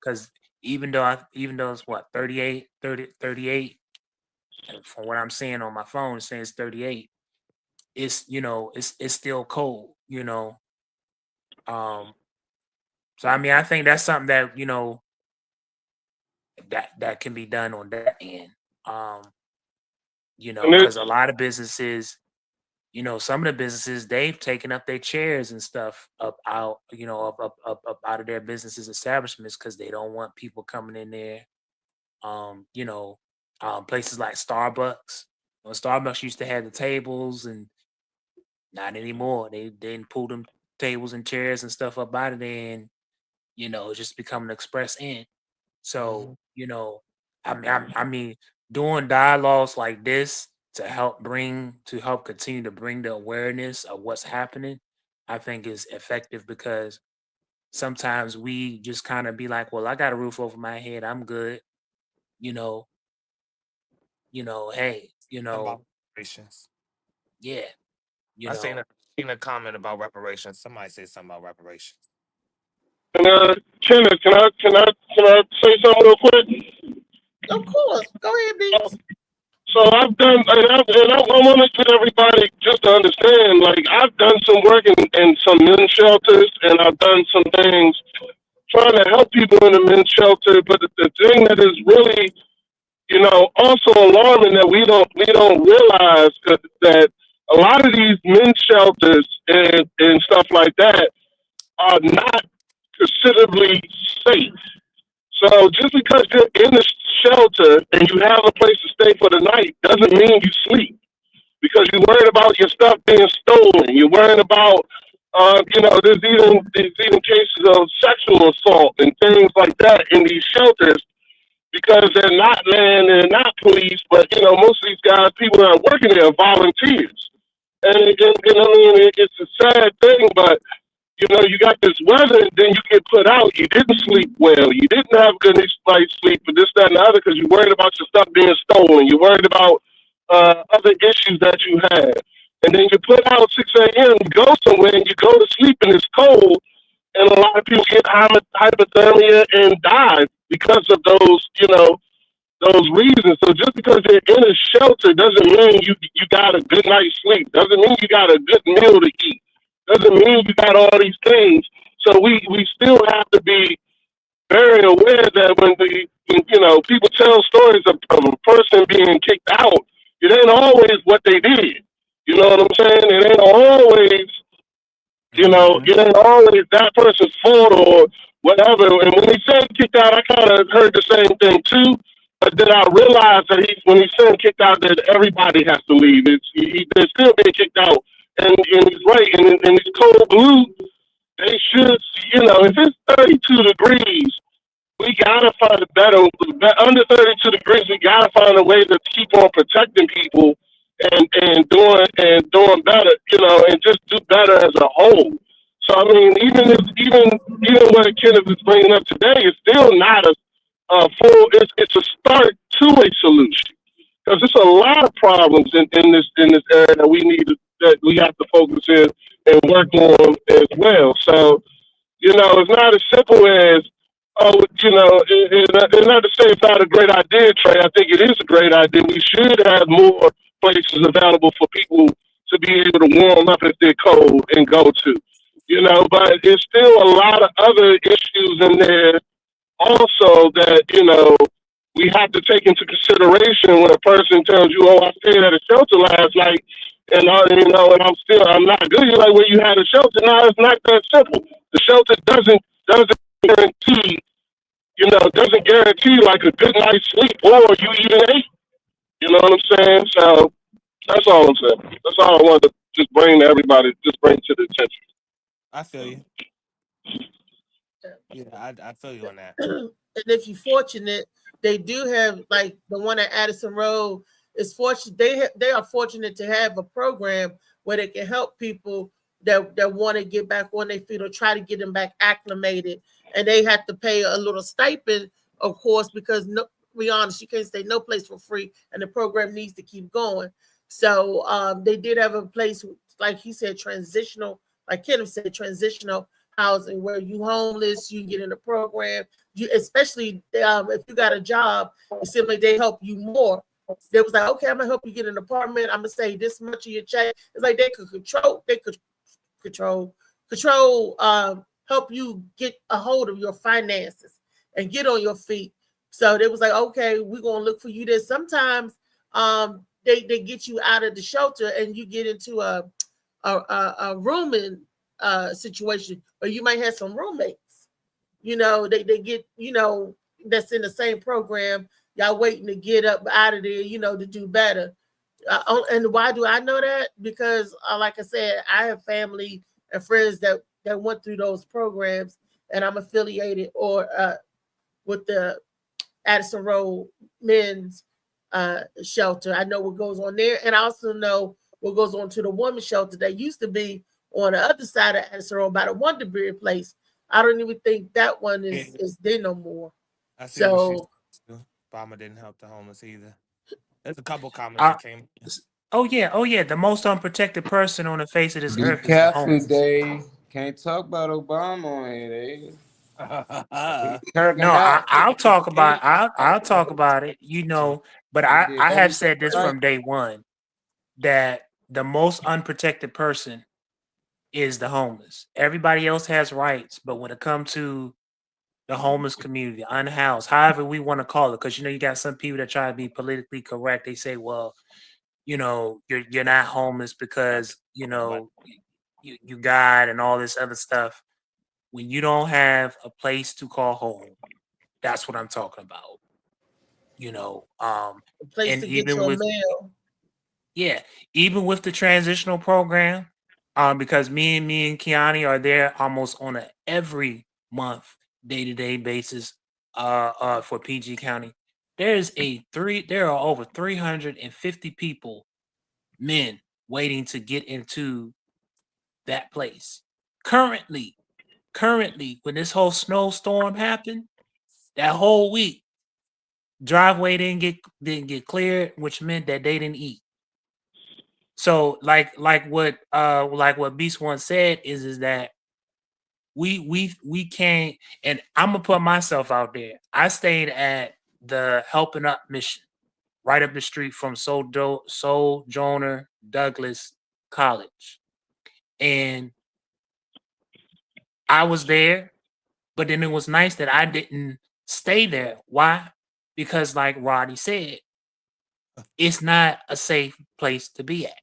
because even though it's what 38, and from what I'm seeing on my phone, it says 38. It's still cold. Um, so I mean, I think that's something that that can be done on that end. Um, And because it's a lot of businesses, some of the businesses, they've taken up their chairs and stuff up out, up out of their businesses establishments, because they don't want people coming in there. Um, you know, Places like Starbucks. Starbucks used to have the tables, and not anymore. They didn't pull them tables and chairs and stuff up out of there, and it's just become an express in. So, I mean, doing dialogues like this to help continue to bring the awareness of what's happening, I think is effective, because sometimes we just kind of be like, well, I got a roof over my head, I'm good, you know, hey, About reparations. yeah, I seen a comment about reparations. Somebody said something about reparations. and Kenneth, can I say something real quick? Of course. Go ahead, Beats. So I've done, I want to get everybody just to understand, like, I've done some work in some men's shelters, and I've done some things trying to help people in the men's shelter. But the thing that is really, also alarming, that we don't realize that a lot of these men's shelters and stuff like that are not considerably safe. So just because you're in the shelter and you have a place to stay for the night doesn't mean you sleep, because you're worried about your stuff being stolen. You're worried about, there's even cases of sexual assault and things like that in these shelters, because they're not police, but most of these guys, people that are working there, are volunteers. And it's a sad thing, but you got this weather, and then you get put out. You didn't sleep well. You didn't have good night's sleep for this, that, and the other, because you're worried about your stuff being stolen. You're worried about other issues that you had. And then you put out 6 a.m., you go somewhere, and you go to sleep, and it's cold. And a lot of people get hypothermia and die because of those reasons. So just because you're in a shelter doesn't mean you got a good night's sleep. Doesn't mean you got a good meal to eat. Doesn't mean you got all these things. So we still have to be very aware that when people tell stories of a person being kicked out, it ain't always what they did. You know what I'm saying? It ain't always, it ain't always that person's fault or whatever. And when they said kicked out, I kind of heard the same thing too. But then I realized that when he's saying kicked out, that everybody has to leave. They're still being kicked out, and he's right. And it's cold blue. They should, if it's 32 degrees, we gotta find a better. Under 32 degrees, we gotta find a way to keep on protecting people and doing better, and just do better as a whole. So I mean, even what Kenneth is bringing up today is still not a full. It's a start to a solution, because there's a lot of problems in this area that we have to focus in and work on as well. So it's not as simple as it's not to say it's not a great idea, Trey. I think it is a great idea. We should have more places available for people to be able to warm up if they're cold and go to. But there's still a lot of other issues in there also that, we have to take into consideration when a person tells you, oh, I stayed at a shelter last night and I'm not good. You're like, well, you had a shelter. No, it's not that simple. The shelter doesn't guarantee, doesn't guarantee like a good night's sleep or you even ate. You know what I'm saying? So that's all I'm saying. That's all I wanted to just bring to everybody, bring to the attention. I feel you. Yeah, I feel you on that. And if you're fortunate, they do have, like the one at Addison Road is fortunate. They are fortunate to have a program where they can help people that want to get back on their feet or try to get them back acclimated. And they have to pay a little stipend, of course, because be honest, you can't stay no place for free, and the program needs to keep going. So they did have a place, like he said, transitional, like Kenneth said, transitional housing where you homeless, you can get in the program. Especially if you got a job, it seems like they help you more. They was like, okay, I'm gonna help you get an apartment. I'm gonna say this much of your check. It's like they could help you get a hold of your finances and get on your feet. So they was like, okay, we're gonna look for you there. Sometimes they get you out of the shelter and you get into a rooming situation, or you might have some roommates. They get, that's in the same program. Y'all waiting to get up out of there, to do better. And why do I know that? Because, like I said, I have family and friends that went through those programs, and I'm affiliated with the Addison Road Men's Shelter. I know what goes on there, and I also know what goes on to the women's shelter that used to be on the other side of Addison Road by the Wonderberry place. I don't even think that one is there no more. I see what Obama didn't help the homeless either. There's a couple comments that came. Oh yeah. The most unprotected person on the face of this Be earth is the careful, homeless. Dave. Can't talk about Obama on here, Dave. No, I'll talk about it, but I have said this from day one, that the most unprotected person is the homeless. Everybody else has rights, but when it comes to the homeless community, unhoused, however we want to call it, because you got some people that try to be politically correct. They say, well, you're not homeless because you got and all this other stuff. When you don't have a place to call home, that's what I'm talking about. A place and to even get your with mail. even with the transitional program, because me and Kiani are there almost on a every month, day-to-day basis, for PG County. There are over 350 people, men, waiting to get into that place. Currently, when this whole snowstorm happened, that whole week, driveway didn't get cleared, which meant that they didn't eat. So like what Beast One said is that we can't, and I'm gonna put myself out there. I stayed at the Helping Up Mission right up the street from Sojourner Douglas College, and I was there, but then it was nice that I didn't stay there. Why? Because like Roddy said, it's not a safe place to be at.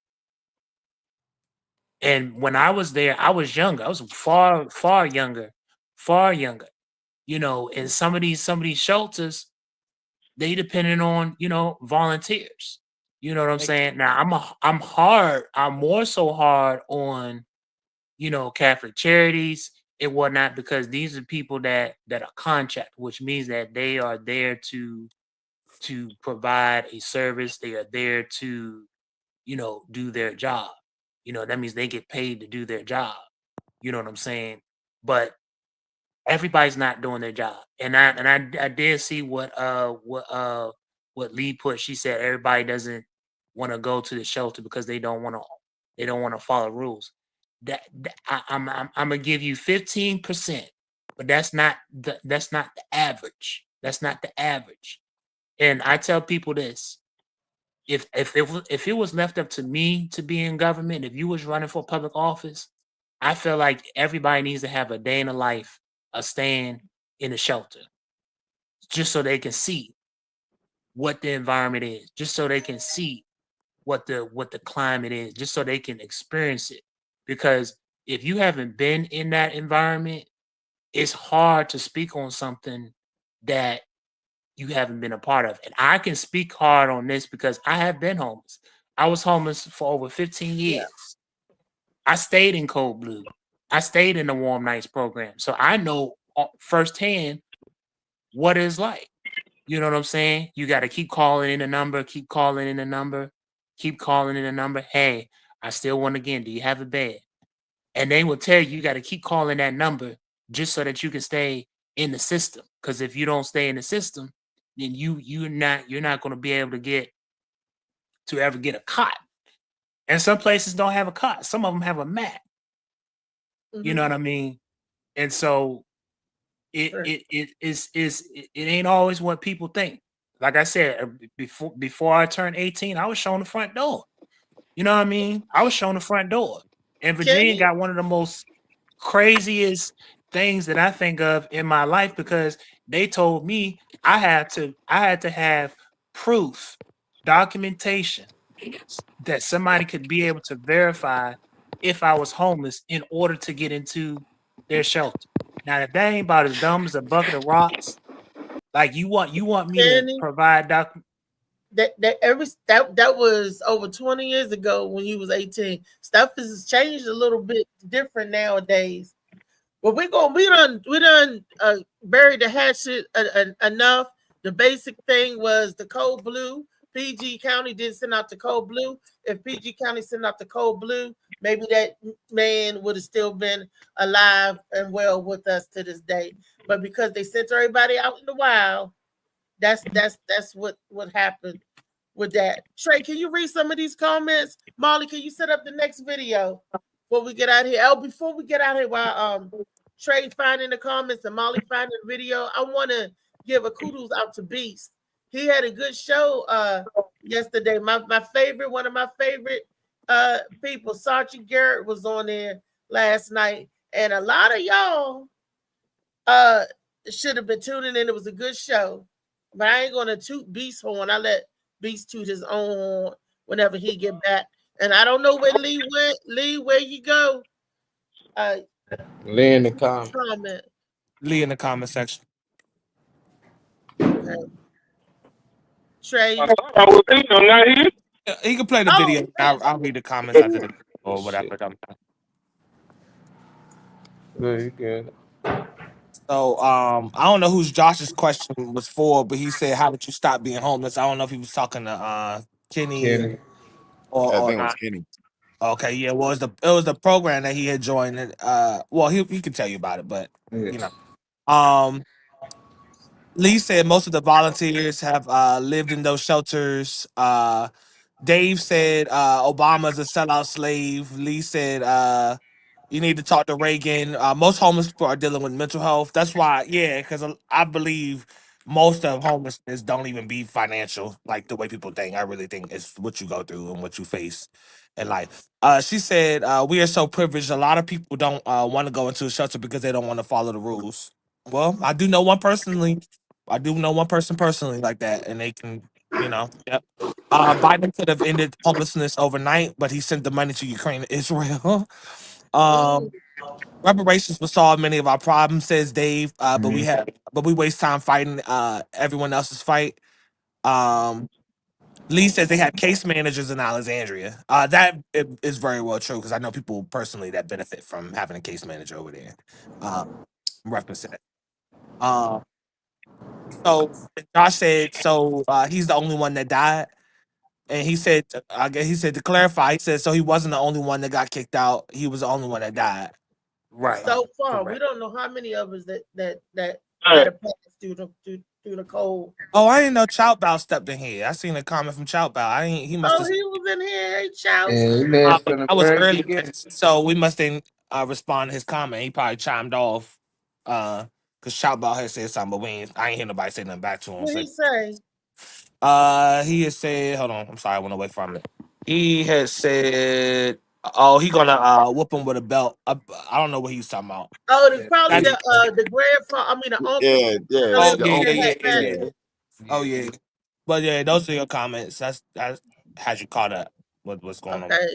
And when I was there, I was younger. I was far younger. And some of these shelters, they depending on, volunteers. You know what I'm saying? Now I'm more so hard on, Catholic charities and whatnot, because these are people that are contract, which means that they are there to provide a service. They are there to, do their job. That means they get paid to do their job. You know what I'm saying? But everybody's not doing their job. And I did see what Lee put. She said everybody doesn't want to go to the shelter because they don't want to follow rules. I'm gonna give you 15%, but that's not the average. That's not the average. And I tell people this: if it was left up to me to be in government, if you was running for public office, I feel like everybody needs to have a day in the life of staying in a shelter, just so they can see what the environment is, just so they can see what the climate is, just so they can experience it. Because if you haven't been in that environment, it's hard to speak on something that you haven't been a part of. And I can speak hard on this because I have been homeless. I was homeless for over 15 years. I stayed in Cold Blue. I stayed in the Warm Nights program. So I know firsthand what it's like. You know what I'm saying? You got to keep calling in a number, keep calling in a number, keep calling in a number. Hey, I still want again. Do you have a bed? And they will tell you got to keep calling that number just so that you can stay in the system. Because if you don't stay in the system, then you're not going to be able to ever get a cot. And some places don't have a cot. Some of them have a mat. You know what I mean? And so it ain't always what people think. Like I said, before I turned 18, I was shown the front door. You know what I mean? I was shown the front door. And Virginia got one of the most craziest things that I think of in my life, because they told me I had to have proof, documentation that somebody could be able to verify if I was homeless in order to get into their shelter. Now, if that ain't about as dumb as a bucket of rocks, like you want me to provide that was over 20 years ago when you was 18. Stuff has changed a little bit different nowadays. But we done buried the hatchet enough. The basic thing was the Cold Blue. PG County didn't send out the Cold Blue. If PG County sent out the Cold Blue, maybe that man would have still been alive and well with us to this day. But because they sent everybody out in the wild, that's what happened with that. Trey, can you read some of these comments? Molly, can you set up the next video before we get out of here? Oh, before we get out of here, while Trey finding the comments and Molly finding the video, I want to give a kudos out to Beast. He had a good show yesterday. One of my favorite people, Sergeant Garrett, was on there last night, and a lot of y'all should have been tuning in. It was a good show, but I ain't gonna toot Beast horn. I let Beast toot his own horn whenever he get back. And I don't know where Lee went. Lee, where you go? Lee in the comment. Lee in the comment section. Okay. Trey, I was thinking, I'm not here. He can play the video. I'll read the comments after the or whatever. Good. So I don't know who's Josh's question was for, but he said, "How did you stop being homeless?" I don't know if he was talking to Kenny. Or I think it was Kenny. Okay, yeah. Well, it was the program that he had joined. And well, he can tell you about it, but you know, Lee said most of the volunteers have lived in those shelters. Dave said Obama's a sellout slave. Lee said you need to talk to Reagan. Most homeless people are dealing with mental health. That's why, because I believe most of homelessness don't even be financial, like the way people think. I really think it's what you go through and what you face in life. She said we are so privileged. A lot of people don't want to go into a shelter because they don't want to follow the rules. Well, I do know one person personally like that, and they can, yep. Biden could have ended homelessness overnight, but he sent the money to Ukraine and Israel. Reparations will solve many of our problems, says Dave. But we waste time fighting everyone else's fight. Lee says they have case managers in Alexandria. That is very well true because I know people personally that benefit from having a case manager over there. Reference it. So Josh said so he's the only one that died. And he said, I guess he said to clarify, he said so he wasn't the only one that got kicked out. He was the only one that died. Right. So far, we correct. don't know how many of us that Hey, had a pass through the cold. Oh, I didn't know Chow Bow stepped in here. I seen a comment from Chow Bow. I ain't. He must Oh, have. he was in here. Hey, Chow. And he been from the I was very early, beginning. so we must then respond to his comment. He probably chimed off because Chow Bow had said something, but I ain't hear nobody say nothing back to him. What So he say? he had said, hold on, I'm sorry, I went away from it. He had said, oh, he gonna whoop him with a belt. I don't know what he was talking about. Oh, probably That's- the grandfather. I mean, the uncle. Yeah, Oh the uncle. Oh yeah. But yeah, those are your comments. That has you caught up with what's going on. Okay.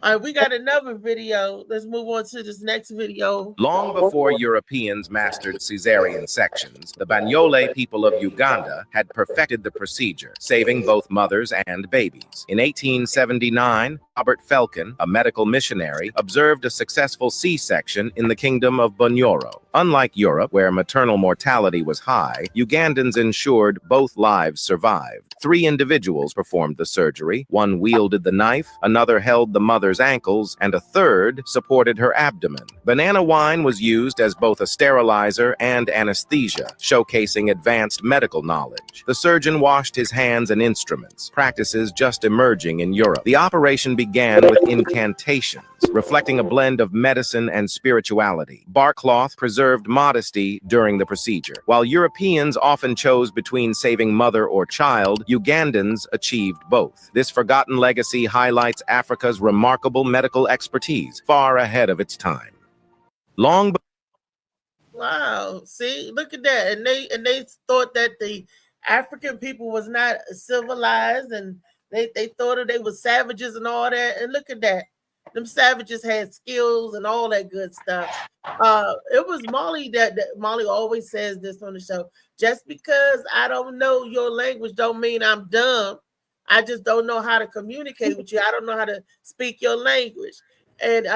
All right, we got another video. Let's move on to this next video. Long before Europeans mastered cesarean sections, the Banyole people of Uganda had perfected the procedure, saving both mothers and babies. In 1879, Robert Felkin, a medical missionary, observed a successful C-section in the kingdom of Bunyoro. Unlike Europe, where maternal mortality was high, Ugandans ensured both lives survived. 3 individuals performed the surgery. One wielded the knife, another held the mother's ankles, and a third supported her abdomen. Banana wine was used as both a sterilizer and anesthesia, showcasing advanced medical knowledge. The surgeon washed his hands and instruments, practices just emerging in Europe. The operation began with incantations, reflecting a blend of medicine and spirituality. Bark cloth preserved modesty during the procedure. While Europeans often chose between saving mother or child, Ugandans achieved both. This forgotten legacy highlights Africa's remarkable medical expertise, far ahead of its time. Wow. See, look at that. And they thought that the African people was not civilized, and they thought that they were savages and all that. And look at that. Them savages had skills and all that good stuff. It was Molly that Molly always says this on the show. Just because I don't know your language don't mean I'm dumb. I just don't know how to communicate with you. I don't know how to speak your language. And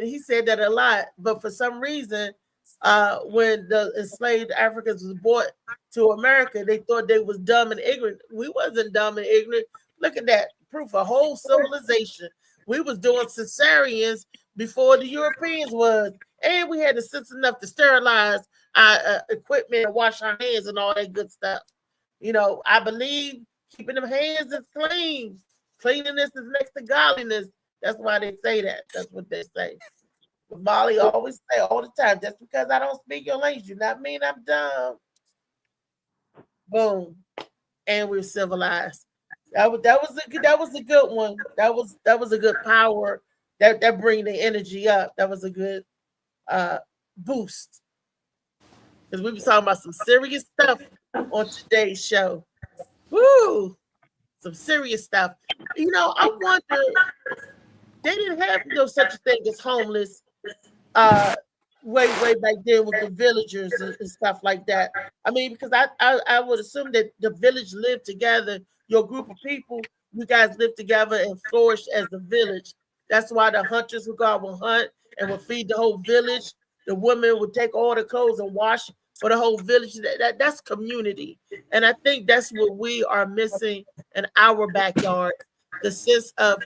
he said that a lot. But for some reason, when the enslaved Africans was brought to America, they thought they was dumb and ignorant. We wasn't dumb and ignorant. Look at that. Proof of whole civilization. We was doing cesareans before the Europeans was. And we had the sense enough to sterilize our equipment and wash our hands and all that good stuff. You know, I believe keeping them hands is clean. Cleanliness is next to godliness. That's why they say that. That's what they say. But Molly always say all the time, just because I don't speak your language, do not mean I'm dumb. Boom. And we're civilized. That was a good one. That was a good power. That bring the energy up. That was a good boost. Because we were talking about some serious stuff on today's show. Woo! Some serious stuff. You know, I wonder, they didn't have such a thing as homeless way back then with the villagers and stuff like that. I mean, because I would assume that the village lived together, your group of people, you guys lived together and flourished as a village. That's why the hunters would go out and hunt and would feed the whole village. The women would take all the clothes and wash for the whole village. That's community. And I think that's what we are missing in our backyard, the sense of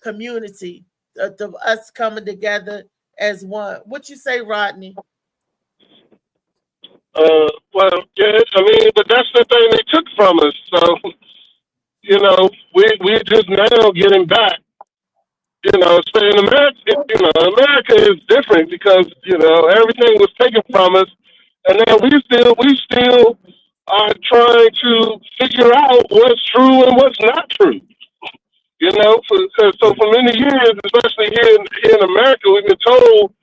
community, of us coming together as one. What you say, Rodney? Well, yeah, I mean, but that's the thing they took from us. So, you know, we're just now getting back. You know, so in America, America is different because, you know, everything was taken from us, and now we still are trying to figure out what's true and what's not true. You know, so for many years, especially here in America, we've been told,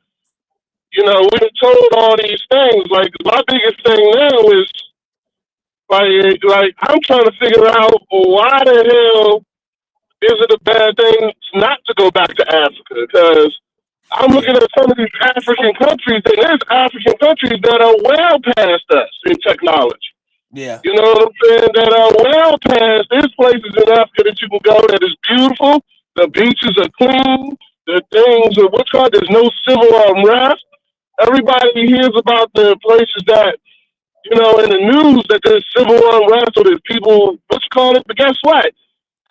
all these things. Like, my biggest thing now is, like I'm trying to figure out why the hell is it a bad thing not to go back to Africa? Because I'm looking at some of these African countries, and there's African countries that are well past us in technology. Yeah. You know what I'm saying? That are well past. There's places in Africa that you can go that is beautiful. The beaches are clean. The things are what's called. There's no civil unrest. Everybody hears about the places that in the news that there's civil unrest or there's people what's called it. But guess what?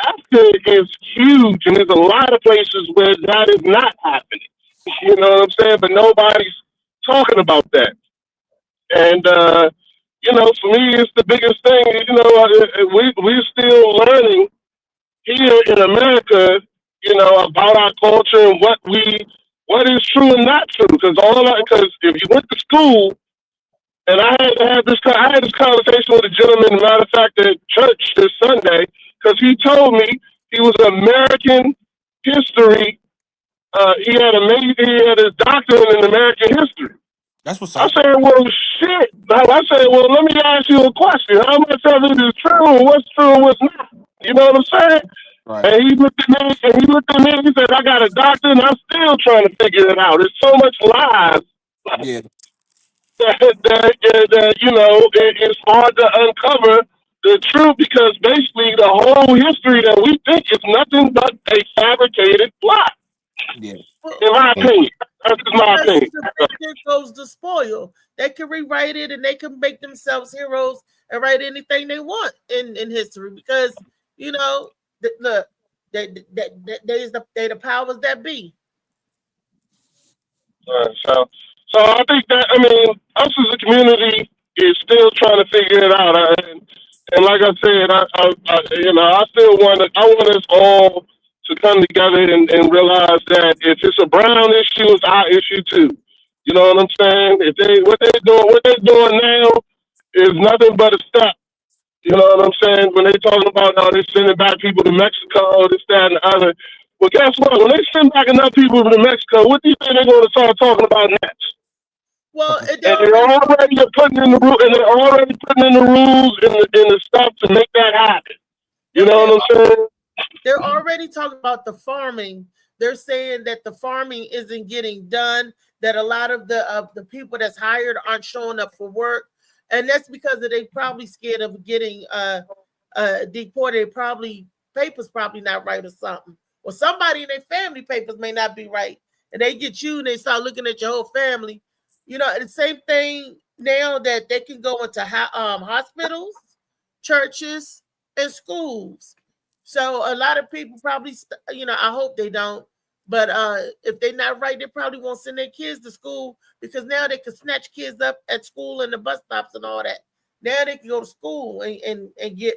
Africa is huge, and there's a lot of places where that is not happening. You know what I'm saying? But nobody's talking about that. And for me, it's the biggest thing. We're still learning here in America, about our culture and what is true and not true. Because if you went to school, and I had this conversation with a gentleman, matter of fact, at church this Sunday, because he told me he was American history. He had his doctorate in American history. That's what's I up. said, well, shit. I said, well, let me ask you a question. How much of it is true and what's true and what's not? You know what I'm saying? Right. And he looked at me and he said, I got a doctor and I'm still trying to figure it out. There's so much lies Yeah. that it's hard to uncover the truth because basically the whole history that we think is nothing but a fabricated plot. Yeah. In my opinion. That's just my opinion. There goes the spoil. They can rewrite it and they can make themselves heroes and write anything they want in history because look, they're the powers that be. So I think that us as a community is still trying to figure it out. And like I said, I still want us all to come together and realize that if it's a brown issue, it's our issue too. You know what I'm saying? What they're doing now is nothing but a step. You know what I'm saying? When they're talking about how they're sending back people to Mexico, this, that, and the other. Well, guess what? When they send back enough people to Mexico, what do you think they're going to start talking about next? Well, They're already putting in the rules and the stuff to make that happen. You know what I'm saying? They're already talking about the farming. They're saying that the farming isn't getting done, that a lot of the people that's hired aren't showing up for work. And that's because they probably scared of getting deported. Papers probably not right or something. Or somebody in their family papers may not be right. And they get you and they start looking at your whole family. The same thing now that they can go into hospitals, churches, and schools. So a lot of people probably, I hope they don't. But if they're not right, they probably won't send their kids to school because now they can snatch kids up at school and the bus stops and all that. Now they can go to school and get,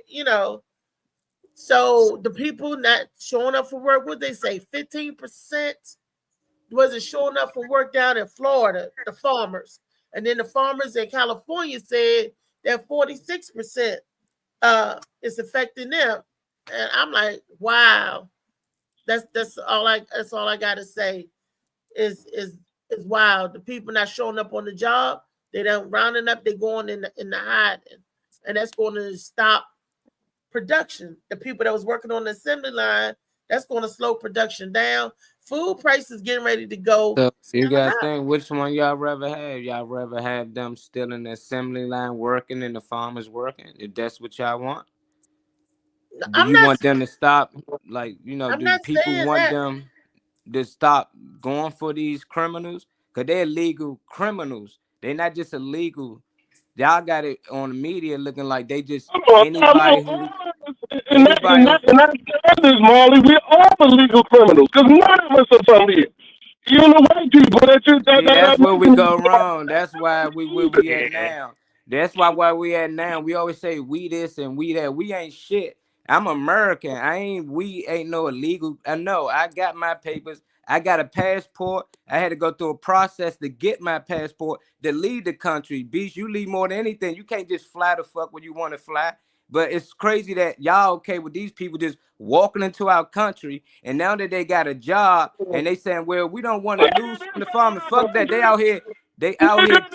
So the people not showing up for work, what they say, 15% wasn't showing up for work down in Florida, the farmers. And then the farmers in California said that 46% is affecting them. And I'm like, wow. That's all I gotta say is wild. The people not showing up on the job, they don't rounding up, they going in the hiding. And that's going to stop production. The people that was working on the assembly line, that's going to slow production down. Food prices getting ready to go. So you guys think which one y'all rather have? Y'all rather have them still in the assembly line working and the farmers working? If that's what y'all want? Do you want them to stop? Like, do people want them to stop going for these criminals? Because they're legal criminals. They're not just illegal. Y'all got it on the media looking like they just anybody who. And that is, Marley, we're all illegal criminals because none of us are from here. Even the white people that's where we go wrong. That's why we at now. That's why we at now. We always say we this and we that. We ain't shit. I'm American. We ain't no illegal. I know. I got my papers. I got a passport. I had to go through a process to get my passport to leave the country. Beast, you leave more than anything. You can't just fly the fuck when you want to fly. But it's crazy that y'all okay with these people just walking into our country, and now that they got a job and they saying, well, we don't want to lose from the farmers. Fuck that. They out here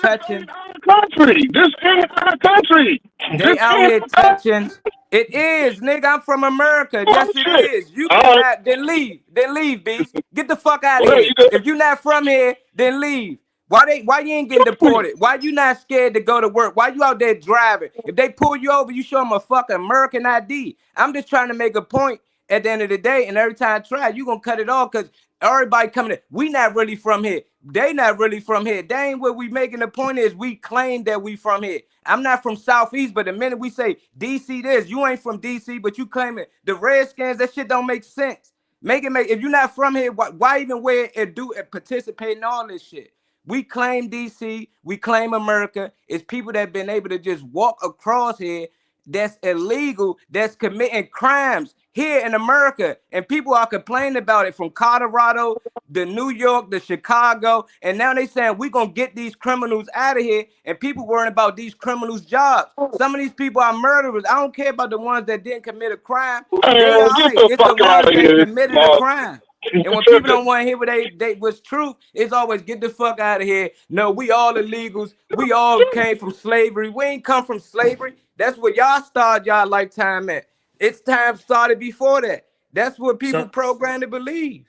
touching. Country. This ain't our country. They out here touching. It is, nigga. I'm from America. Yes, it is. You cannot. Then leave. Then leave, Beast. Get the fuck out of here. If you're not from here, then leave. Why you ain't getting deported? Why you not scared to go to work? Why you out there driving? If they pull you over, you show them a fucking American ID. I'm just trying to make a point at the end of the day, and every time I try, you gonna cut it off because everybody coming in. We not really from here. They not really from here. They ain't what we making. The point is we claim that we from here. I'm not from Southeast, but the minute we say DC this, you ain't from DC, but you claim it. The Redskins, that shit don't make sense. Make if you're not from here, why even wear and do and participate in all this shit? We claim DC, we claim America. It's people that have been able to just walk across here that's illegal, that's committing crimes here in America. And people are complaining about it from Colorado, to New York, to Chicago. And now they saying we're going to get these criminals out of here. And people worrying about these criminals' jobs. Some of these people are murderers. I don't care about the ones that didn't commit a crime. Get the fuck out of here. Committed a crime. And when people don't want to hear what they was truth, it's always get the fuck out of here. No, we all illegals. We all came from slavery. We ain't come from slavery. That's what y'all started y'all lifetime at. It's time started before that. That's what people programmed to believe.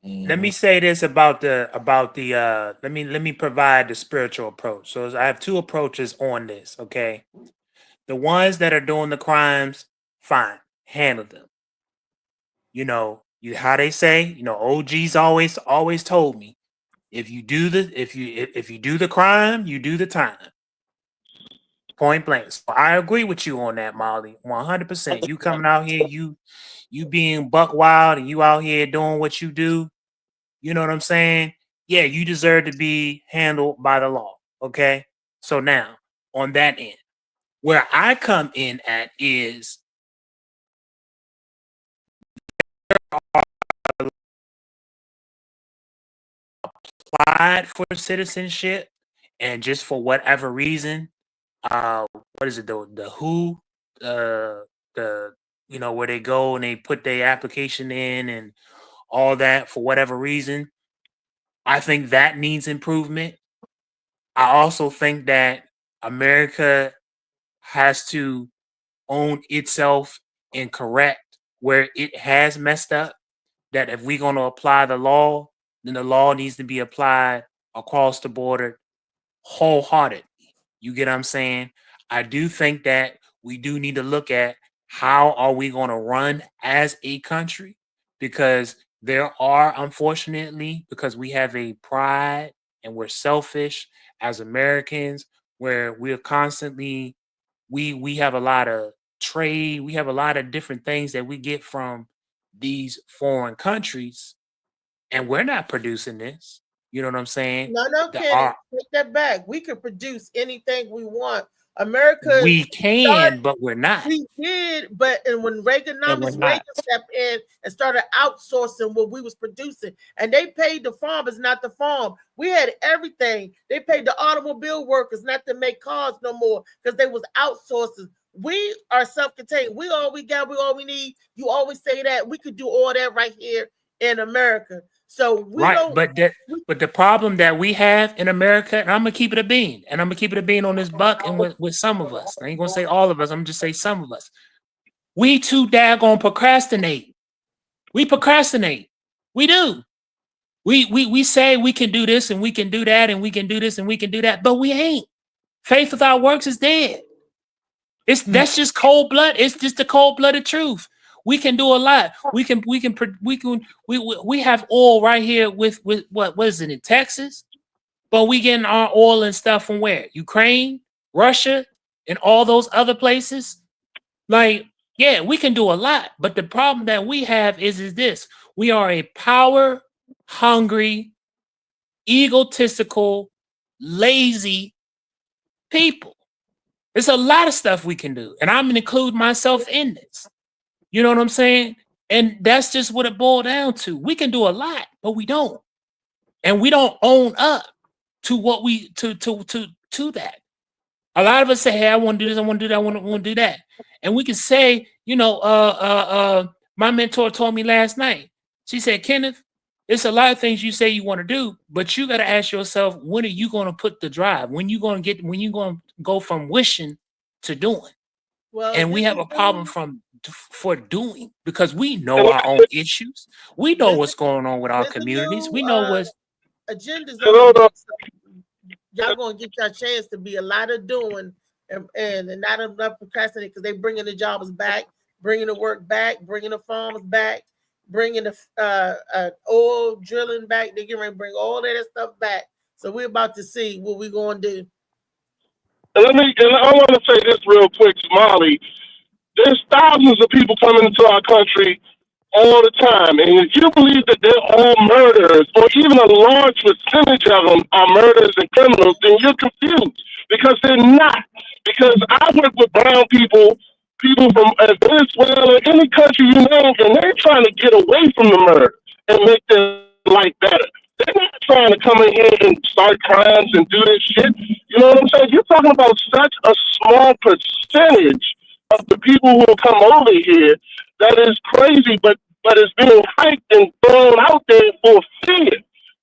Let me say this about the let me provide the spiritual approach. So I have two approaches on this, okay? The ones that are doing the crimes, fine, handle them. You know, how they say, you know, OGs always told me, if you do the crime, you do the time. Point blank. So I agree with you on that, Molly. 100%. You coming out here, you being buck wild, and you out here doing what you do. You know what I'm saying? Yeah, you deserve to be handled by the law. Okay. So now on that end, where I come in at is applied for citizenship, and just for whatever reason, what is it, the who, the you know, where they go and they put their application in and all that, for whatever reason, I think that needs improvement. I also think that America has to own itself and correct where it has messed up. That if we're going to apply the law, then the law needs to be applied across the border wholeheartedly. You get what I'm saying? I do think that we do need to look at how are we going to run as a country, because there are, unfortunately, because we have a pride and we're selfish as Americans, where we're constantly, we have a lot of trade, we have a lot of different things that we get from these foreign countries, and we're not producing this. You know what I'm saying? No, Kenneth, take that back. We can produce anything we want. America, we can, but we're not. We did, and when Reagan stepped in and started outsourcing what we was producing, and they paid the farmers, not the farm. We had everything. They paid the automobile workers not to make cars no more because they was outsourcing. We are self-contained. We all we got. We all we need. You always say that we could do all that right here in America. So we don't. But the problem that we have in America, and I'm gonna keep it a bean, and I'm gonna keep it a bean on this buck, and with some of us, I ain't gonna say all of us. I'm gonna just say some of us. We too daggone procrastinate. We procrastinate. We do. We say we can do this and we can do that and we can do this and we can do that, but we ain't. Faith without works is dead. That's just cold blood. It's just the cold-blooded truth. We can do a lot. We have oil right here with what is it in Texas? But we getting our oil and stuff from where? Ukraine, Russia, and all those other places. Like, yeah, we can do a lot. But the problem that we have is this: we are a power hungry, egotistical, lazy people. There's a lot of stuff we can do, and I'm gonna include myself in this. You know what I'm saying? And that's just what it boiled down to. We can do a lot, but we don't. And we don't own up to what we to that. A lot of us say, hey, I want to do this, I want to do that, I want to do that. And we can say, you know, my mentor told me last night. She said, Kenneth, it's a lot of things you say you want to do, but you got to ask yourself, when are you going to put the drive? When you going to go from wishing to doing? Well, and we have a problem for doing, because we know our own issues. We know what's going on with our communities. We know what's agendas. y'all gonna get your chance to be a lot of doing and not enough procrastinating because they bringing the jobs back, bringing the work back, bringing the farms back, bringing the oil drilling back. They're going to bring all of that stuff back. So we're about to see what we're going to do. And I want to say this real quick to Molly. There's thousands of people coming into our country all the time. And if you believe that they're all murderers, or even a large percentage of them are murderers and criminals, then you're confused. Because they're not. Because I work with brown people from Venezuela, any country you name, and they're trying to get away from the murder and make their life better. They're not trying to come in here and start crimes and do this shit. You know what I'm saying? You're talking about such a small percentage of the people who come over here that is crazy, but it's being hyped and thrown out there for fear.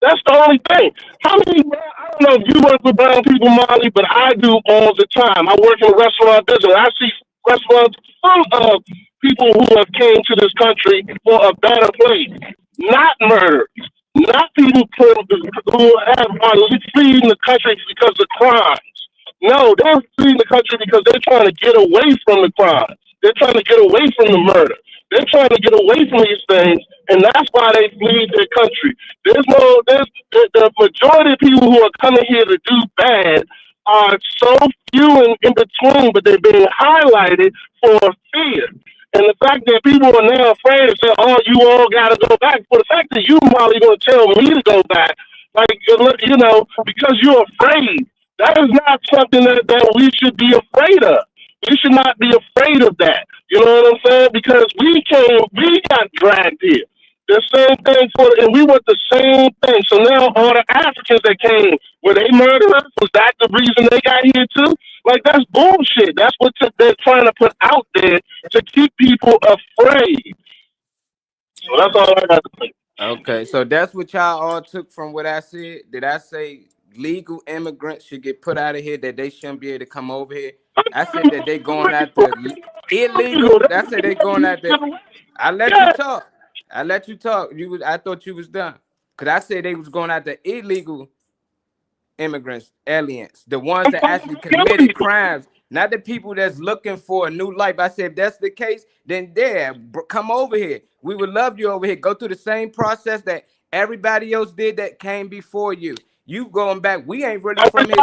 That's the only thing. How many? I don't know if you work with brown people, Molly, but I do all the time. I work in the restaurant business. I see restaurants full of people who have came to this country for a better place, not murderers, not people who are fleeing the country because of crimes. No, they're fleeing the country because they're trying to get away from the crime. They're trying to get away from the murder. They're trying to get away from these things, and that's why they flee their country. The majority of people who are coming here to do bad are so few in between, but they're being highlighted for fear. And the fact that people are now afraid to say, oh, you all got to go back. For the fact that you, Molly, going to tell me to go back, like, you know, because you're afraid, that is not something that we should be afraid of. We should not be afraid of that. You know what I'm saying? Because we got dragged here. The same thing and we want the same thing. So now all the Africans that came, were they murderers? Was that the reason they got here too? Like, that's bullshit. That's what they're trying to put out there to keep people afraid. So that's all I got to say. Okay, so that's what y'all all took from what I said. Did I say legal immigrants should get put out of here, that they shouldn't be able to come over here? I said that they going after illegal. I said they going after. I let you talk. I let you talk. I thought you was done. Cause I said they was going after illegal immigrants, aliens, the ones that actually committed crimes, not the people that's looking for a new life. I said if that's the case, then come over here. We would love you over here. Go through the same process that everybody else did that came before you. You going back, we ain't really from here.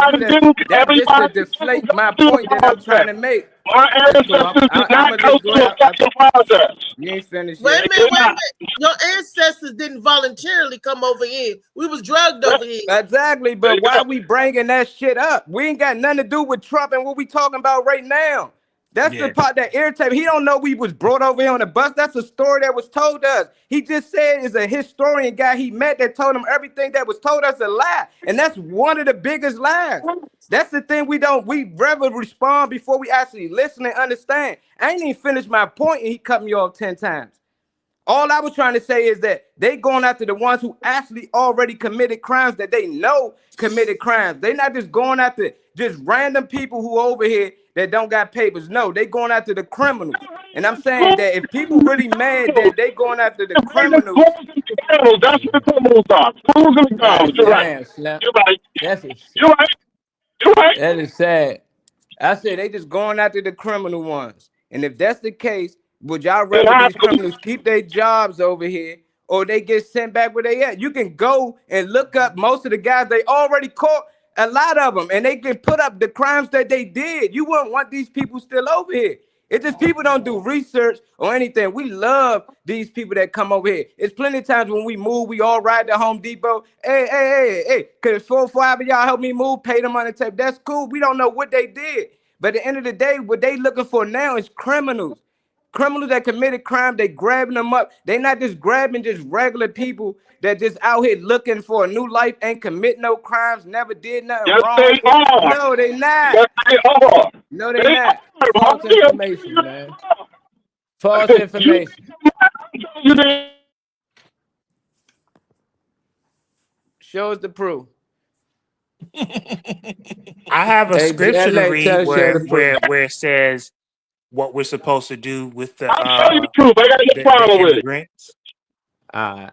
That's just to deflate my point that I'm trying to make. My ancestors did not go through a fucking process. You ain't finished Wait yet. a minute. Your ancestors didn't voluntarily come over here. We was drugged over here. Exactly, but why are we bringing that shit up? We ain't got nothing to do with Trump and what we talking about right now. That's the part that irritates me. He don't know we was brought over here on the bus. That's a story that was told us. He just said is a historian guy he met that told him everything that was told us a lie. And that's one of the biggest lies. That's the thing we rather respond before we actually listen and understand. I ain't even finished my point and he cut me off 10 times. All I was trying to say is that they going after the ones who actually already committed crimes that they know committed crimes. They not just going after just random people who over here that don't got papers. No, they going after the criminals. And I'm saying that if people really mad that they going after the criminals. That's what the criminals are. Fools in the ground. You're right. You're right. You're right. You're right. That is sad. I said they just going after the criminal ones. And if that's the case, would y'all rather these criminals keep their jobs over here or they get sent back where they at? You can go and look up most of the guys they already caught, a lot of them, and they can put up the crimes that they did. You wouldn't want these people still over here. It's just people don't do research or anything. We love these people that come over here. It's plenty of times when we move, we all ride to Home Depot. Hey, could 4 or 5 of y'all help me move, pay them on the tape? That's cool. We don't know what they did. But at the end of the day, what they looking for now is criminals. Criminals that committed crime, they grabbing them up. They not just grabbing just regular people that just out here looking for a new life, ain't commit no crimes, never did nothing wrong. They are. No, they not. Yes, they are. No, they not. False information, man. False information. Show us the proof. I have a scripture to read where it says what we're supposed to do with the I'll tell you the truth. I got no problem with it. All right.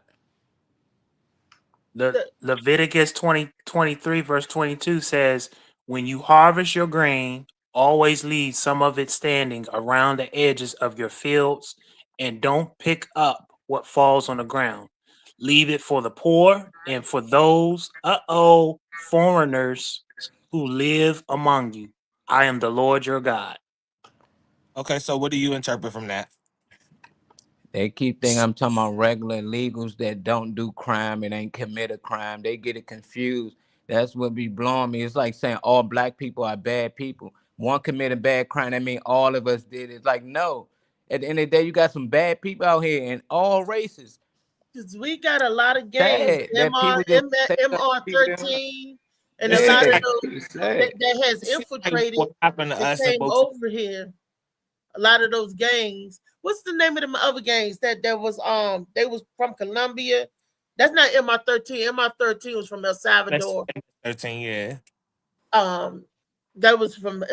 Leviticus 20:23 verse 22 says, when you harvest your grain, always leave some of it standing around the edges of your fields, and don't pick up what falls on the ground. Leave it for the poor and for those foreigners who live among you. I am the Lord your God. Okay, so what do you interpret from that? They keep thinking I'm talking about regular illegals that don't do crime and ain't commit a crime. They get it confused. That's what be blowing me. It's like saying all black people are bad people. One committed bad crime, that mean all of us did it. It's like, no. At the end of the day, you got some bad people out here in all races. Because we got a lot of games, Sad that people just say MR13, and a lot of those that has infiltrated What happened to and us? came over here. A lot of those gangs. What's the name of them other gangs that was they was from Colombia? That's not MR13. MR13 was from El Salvador. 13, yeah. They was from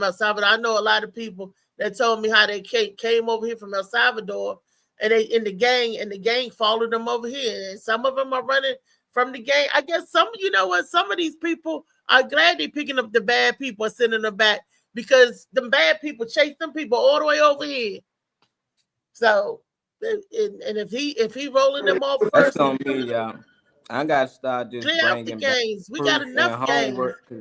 El Salvador. I know a lot of people that told me how they came over here from El Salvador, and they in the gang followed them over here. And some of them are running from the gang. I guess some of these people are glad they picking up the bad people and sending them back, because the bad people chase them people all the way over here. So, and if he rolling them off That's first, on me, y'all. I gotta start just clear out the bringing back gangs. We got proof enough and gangs. homework.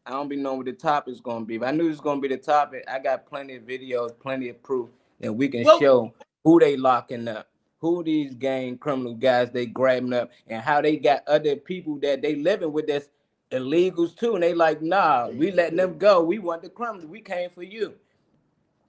I don't be knowing what the topic's gonna be. If I knew it's gonna be the topic, I got plenty of videos, plenty of proof that we can show who they locking up, who these gang criminal guys they grabbing up, and how they got other people that they living with that's illegals too. And they like, nah, we letting them go. We want the criminals. We came for you.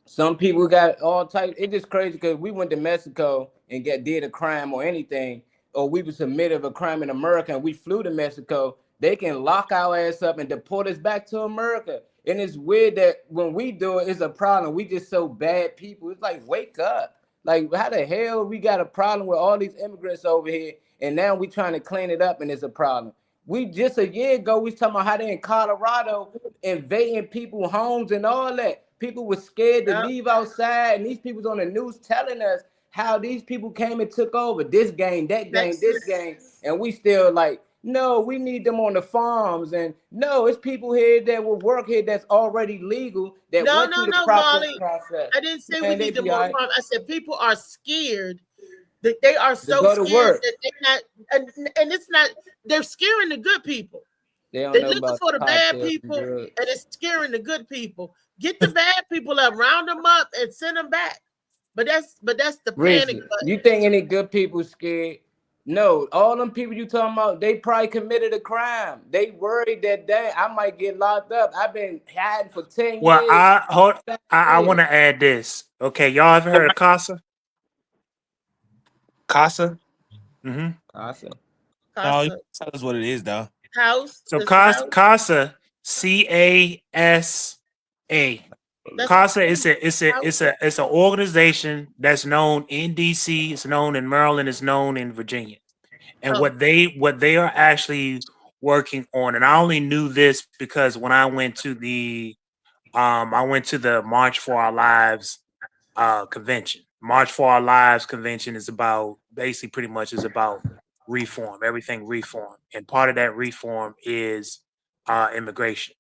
Some people got all types. It's just crazy because we went to Mexico and did a crime or anything, or we was submitted of a crime in America and we flew to Mexico. They can lock our ass up and deport us back to America. And it's weird that when we do it, it's a problem. We just so bad people. It's like, wake up. Like, how the hell we got a problem with all these immigrants over here, and now we trying to clean it up and it's a problem. We just a year ago, we was talking about how they in Colorado invading people's homes and all that. People were scared to leave outside, and these people's on the news telling us how these people came and took over this gang, that gang, this gang, and we still like, no, we need them on the farms, and no, it's people here that will work here that's already legal that went through the proper process. I didn't say Man, we they need them be on all the right. farm. I said people are scared. That they are so go to scared work. that they're not, and it's not. They're scaring the good people. They don't They're know looking about for the bad cocktails and people, drugs. and it's scaring the good people. Get the bad people up, round them up, and send them back. But that's the panic Richard, button. you think any good people scared? No, all them people you talking about, they probably committed a crime. They worried that I might get locked up. I've been hiding for 10 Well, years. I want to add this. Okay, y'all ever heard of CASA? CASA? Mm-hmm. CASA. No, you tell us what it is, though. House. So CASA, CASA, CASA is it's an organization that's known in DC, it's known in Maryland, it's known in Virginia. And what they are actually working on, and I only knew this because when I went to the March for Our Lives convention. March for Our Lives convention is about basically pretty much is about reform, everything reform. And part of that reform is immigration.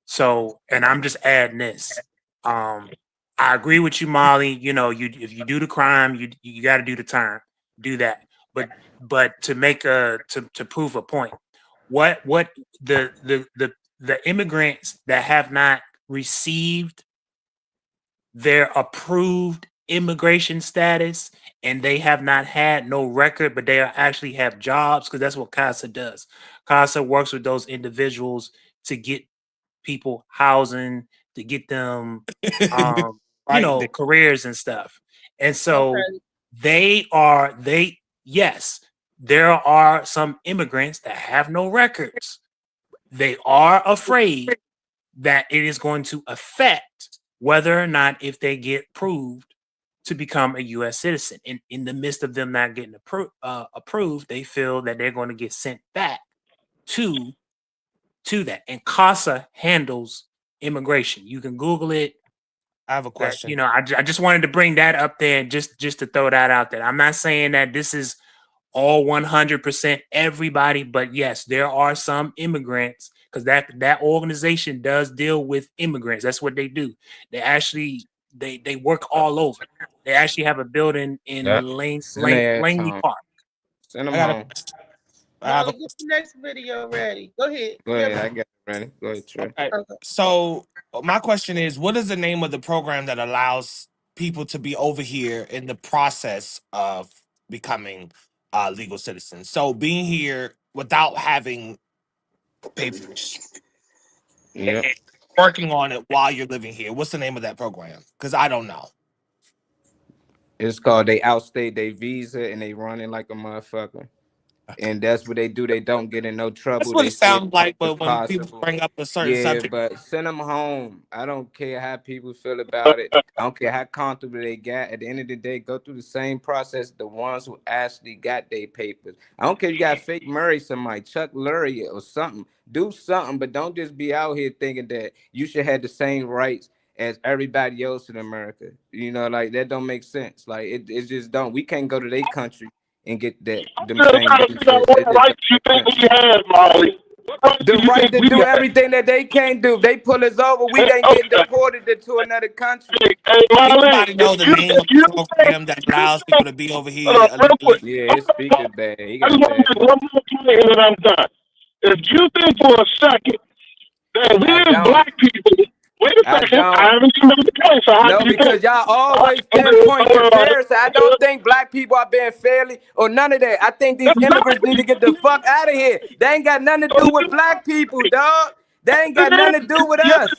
So, and I'm just adding this. I agree with you, Molly. You know, if you do the crime, you got to do the time. Do that. But to make to prove a point, what the immigrants that have not received their approved immigration status and they have not had no record, but they actually have jobs, because that's what CASA does. CASA works with those individuals to get people housing, to get them careers and stuff. And so yes, there are some immigrants that have no records. They are afraid that it is going to affect whether or not if they get approved to become a U.S. citizen. And in the midst of them not getting approved, they feel that they're going to get sent back to that. And CASA handles immigration. You can Google it. I have a question. I just wanted to bring that up there just to throw that out there. I'm not saying that this is all 100% everybody, but yes, there are some immigrants because that organization does deal with immigrants. That's what they do. They actually they work all over. They actually have a building in Yep. Send their ass Langley home. Park. Send them I got home. No, get the next video ready. Go ahead. Go ahead. I got it ready. Go ahead, Trey. Okay. So my question is, what is the name of the program that allows people to be over here in the process of becoming legal citizens? So being here without having papers, Yep. and working on it while you're living here. What's the name of that program? Because I don't know. It's called they outstayed their visa and they running like a motherfucker. And that's what they do. They don't get in no trouble. That's what They it stay sounds like, as but when people possible. bring up a certain Yeah, subject, but send them home. I don't care how people feel about it. I don't care how comfortable they got. At the end of the day, go through the same process. The ones who actually got their papers. I don't care if you got fake Murray, somebody, Chuck Lurie or something. Do something, but don't just be out here thinking that you should have the same rights as everybody else in America. You know, like that don't make sense. Like it just don't. We can't go to their country and get that them Still same trying to figure out benefits. what rights you think we have, Molly. What rights do The you right think to we do have? everything that they can't do. If they pull us over, we ain't getting deported to another country. Hey, Molly, anybody know the name of the program that allows people to be over here hold on, real illegally? quick. Yeah, his speaker's bad. He I got just want to bad. make one more point and then I'm done. If you think for a second that we I as don't. black people, wait a I second, I don't. haven't even made the point, so how No, do you because think? y'all always pinpoint comparison. I don't think black people are being fairly or none of that. I think these immigrants need to get the fuck out of here. They ain't got nothing to do with black people, dog. They ain't got nothing to do with us.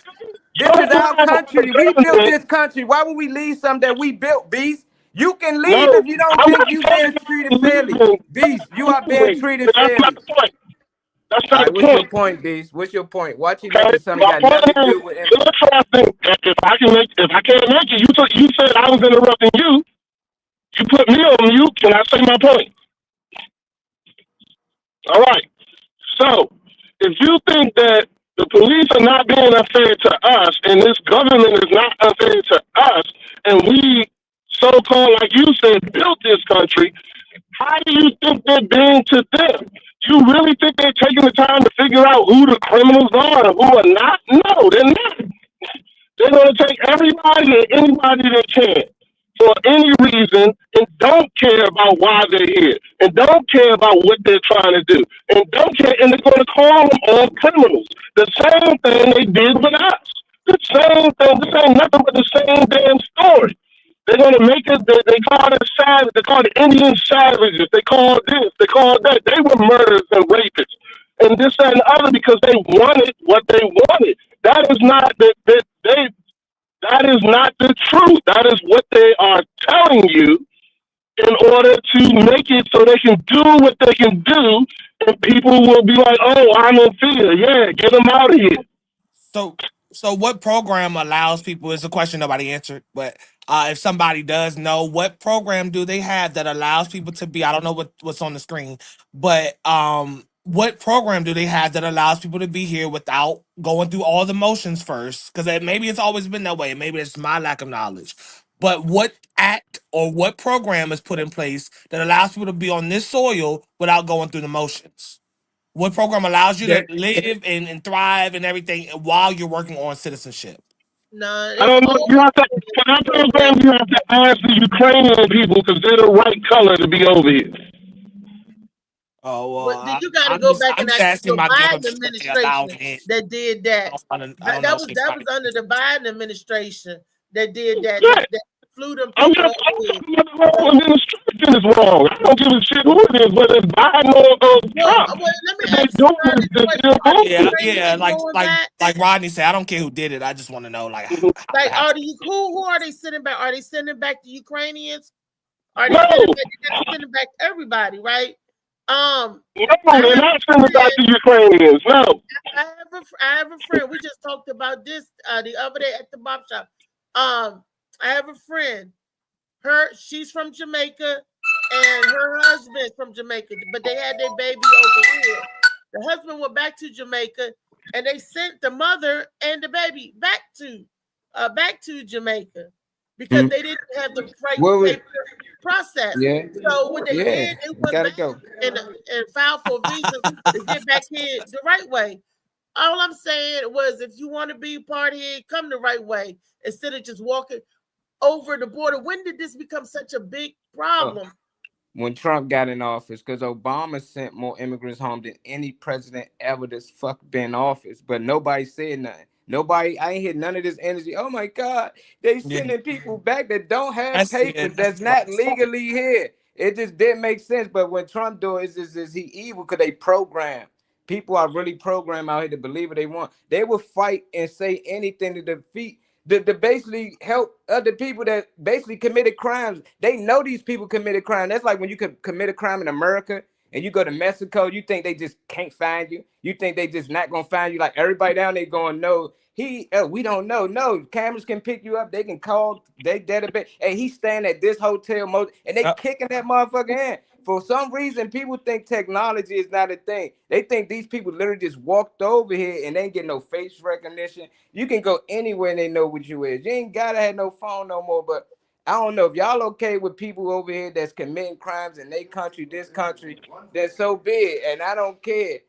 This is our country. We built this country. Why would we leave something that we built, Beast? You can leave No, if you don't I'm think not you telling being treated you fairly. Beast, you are being treated That's not fairly. the point. That's All not right, the what's your point. point, Beast? What's your point? Watch you Okay, mention something my got nothing to point is, do with you're trusting that if I can't make it, you said I was interrupting you. You put me on mute. Can I say my point? All right. So, if you think that the police are not being unfair to us, and this government is not unfair to us, and we, so-called, like you said, built this country, how do you think they're being to them? You really think they're taking the time to figure out who the criminals are and who are not? No, they're not. They're going to take everybody and anybody they can for any reason and don't care about why they're here and don't care about what they're trying to do and don't care, and they're going to call them all criminals. The same thing they did with us. The same thing. This ain't nothing but the same damn story. They're going to make it, they call it savage, they call it Indian savages, they call this, they call that. They were murderers and rapists and this, that, and the other because they wanted what they wanted. That is not that is not the truth. That is what they are telling you in order to make it so they can do what they can do, and people will be like, "Oh, I'm in fear. Yeah, get them out of here." So what program allows people? It's a question nobody answered, but if somebody does know, what program do they have that allows people to be? I don't know what's on the screen, but what program do they have that allows people to be here without going through all the motions first? Because maybe it's always been that way. Maybe it's my lack of knowledge. But what act or what program is put in place that allows people to be on this soil without going through the motions? What program allows you to There, live and thrive and everything while you're working on citizenship? No, I don't know. You have to, for that program, you have to ask the Ukrainian people because they're the right color to be over here. Oh well, Well, then you got to go back I'm and just ask asking the my Biden government if they allow administration me in. that did that. I don't know That if was they that try was to- under the Biden administration that did that. Yeah. That flew them I'm people just over here. talking about the whole administration is wrong. I don't give a shit who it is, whether it's Biden or Well, Trump. let me What they ask doing somebody is this that question: they're Are the Yeah, bullshit. yeah, Ukrainians going back? like Rodney said, I don't care who did it. I just want to know like how Like, that happened. who are they sending back? Are they sending back the Ukrainians? Are they No. sending back everybody? Right? No, they're not sending back the Ukrainians. No. I have a friend. We just talked about this the other day at the barber shop. I have a friend. She's from Jamaica, and her husband's from Jamaica, but they had their baby over here. The husband went back to Jamaica, and they sent the mother and the baby back to Jamaica. because Hmm. they didn't have the right What would? paper process. Yeah, So what they yeah. did, it was Gotta back go. and filed for visas to get back here the right way. All I'm saying was, if you want to be part here, come the right way instead of just walking over the border. When did this become such a big problem? When Trump got in office, because Obama sent more immigrants home than any president ever that's fuck been in office, but nobody said nothing. Nobody, I ain't hear none of this energy. Oh my God, they Yeah, sending people back that don't have that's papers, that's what not I'm saying. legally here. It just didn't make sense. But when Trump do it, is he evil? Because they program. People are really programmed out here to believe what they want. They will fight and say anything to defeat to basically help other people that basically committed crimes. They know these people committed crime. That's like when you commit a crime in America and you go to Mexico, you think they just can't find you. You think they just not gonna find you. Like everybody down there going, no, we don't know. No, cameras can pick you up. They can call they database. Hey, he's staying at this hotel and they kicking that motherfucker in. For some reason, people think technology is not a thing. They think these people literally just walked over here and they ain't get no face recognition. You can go anywhere and they know what you is. You ain't gotta have no phone no more. But I don't know if y'all okay with people over here that's committing crimes in their country, this country, that's so big. And I don't care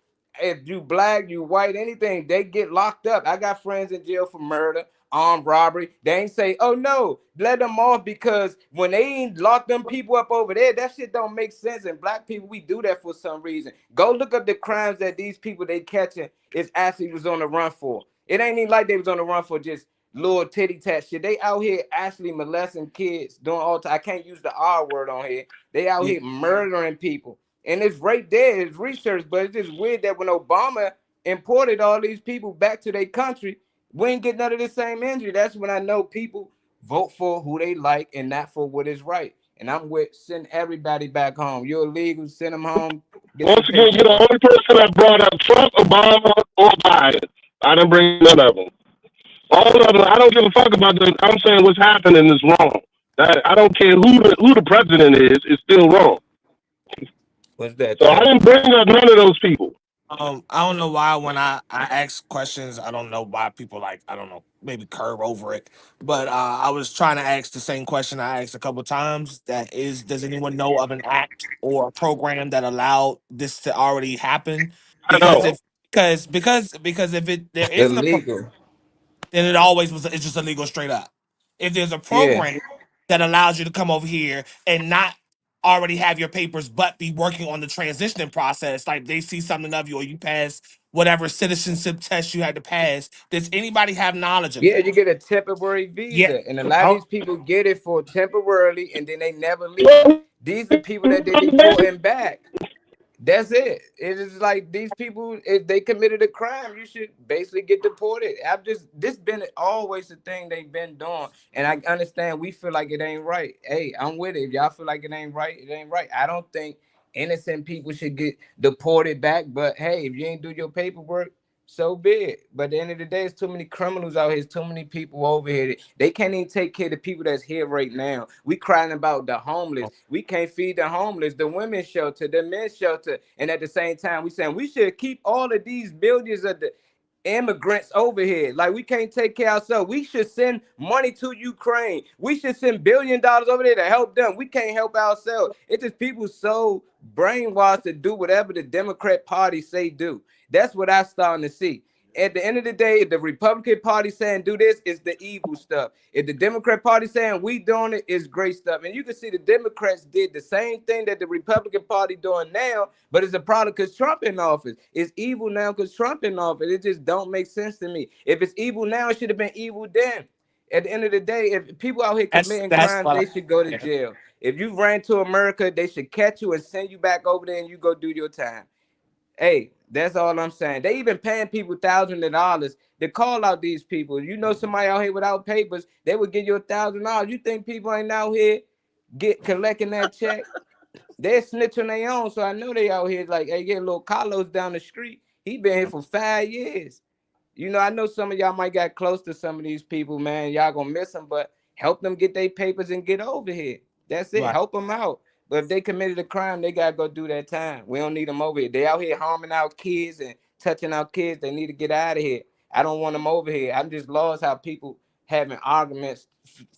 if you black, you white, anything, they get locked up. I got friends in jail for murder, armed robbery. They ain't say, oh no, let them off, because when they ain't lock them people up over there, that shit don't make sense. And black people, we do that for some reason. Go look up the crimes that these people they catching is actually was on the run for. It ain't even like they was on the run for just little titty tat shit. They out here actually molesting kids, doing all time. I can't use the R word on here. They out here murdering people. And it's right there, it's research, but it's just weird that when Obama imported all these people back to their country, we ain't get none of the same injury. That's when I know people vote for who they like and not for what is right. And I'm with send everybody back home. You're illegal, send them home. Once again, you're the only person that brought up Trump, Obama, or Biden. I didn't bring none of them. All of them, I don't give a fuck about them. I'm saying what's happening is wrong. I don't care who the president is, it's still wrong. What's that? So I didn't bring up none of those people. I don't know why when I ask questions, I don't know why people like, I don't know, maybe curve over it. But I was trying to ask the same question I asked a couple times. That is, does anyone know of an act or a program that allowed this to already happen? I Because know. if because if there isn't a Illegal. then it always was, it's just illegal straight up. If there's a Yeah. program that allows you to come over here and not already have your papers but be working on the transitioning process, like they see something of you or you pass whatever citizenship test you had to pass, does anybody have knowledge of Yeah, that? you get a temporary Yeah. visa, and a lot of Oh, these people get it for temporarily, and then they never leave. These are people that they deporting back. That's it. It is like these people, if they committed a crime, you should basically get deported. This been always the thing they've been doing, and I understand we feel like it ain't right. Hey, I'm with it. If y'all feel like it ain't right, it ain't right. I don't think innocent people should get deported back, but hey, if you ain't do your paperwork, so be it. But at the end of the day, it's too many criminals out here. It's too many people over here. They can't even take care of the people that's here right now. We crying about the homeless. We can't feed the homeless, the women's shelter, the men's shelter. And at the same time, we saying we should keep all of these millions of the immigrants over here. Like we can't take care of ourselves. We should send money to Ukraine. We should send $1 billion over there to help them. We can't help ourselves. It's just people so brainwashed to do whatever the Democrat Party say do. That's what I'm starting to see. At the end of the day, if the Republican Party saying do this, is the evil stuff. If the Democrat Party saying we doing it, is great stuff. And you can see the Democrats did the same thing that the Republican Party doing now, but it's a problem because Trump in office. It's evil now because Trump in office. It just don't make sense to me. If it's evil now, it should have been evil then. At the end of the day, if people out here committing that's crimes, what they should go to yeah. jail. If you ran to America, they should catch you and send you back over there and you go do your time. Hey, that's all I'm saying. They even paying people thousands of dollars to call out these people. You know somebody out here without papers, they would give you $1,000. You think people ain't out here collecting that check? They're snitching their own. So I know they out here like, hey, get little Carlos down the street. He been here for 5 years. You know, I know some of y'all might got close to some of these people, man. Y'all gonna miss them, but help them get their papers and get over here. That's it. Right. Help them out. But if they committed a crime, they gotta go do that time. We don't need them over here. They out here harming our kids and touching our kids. They need to get out of here. I don't want them over here. I'm just lost how people having arguments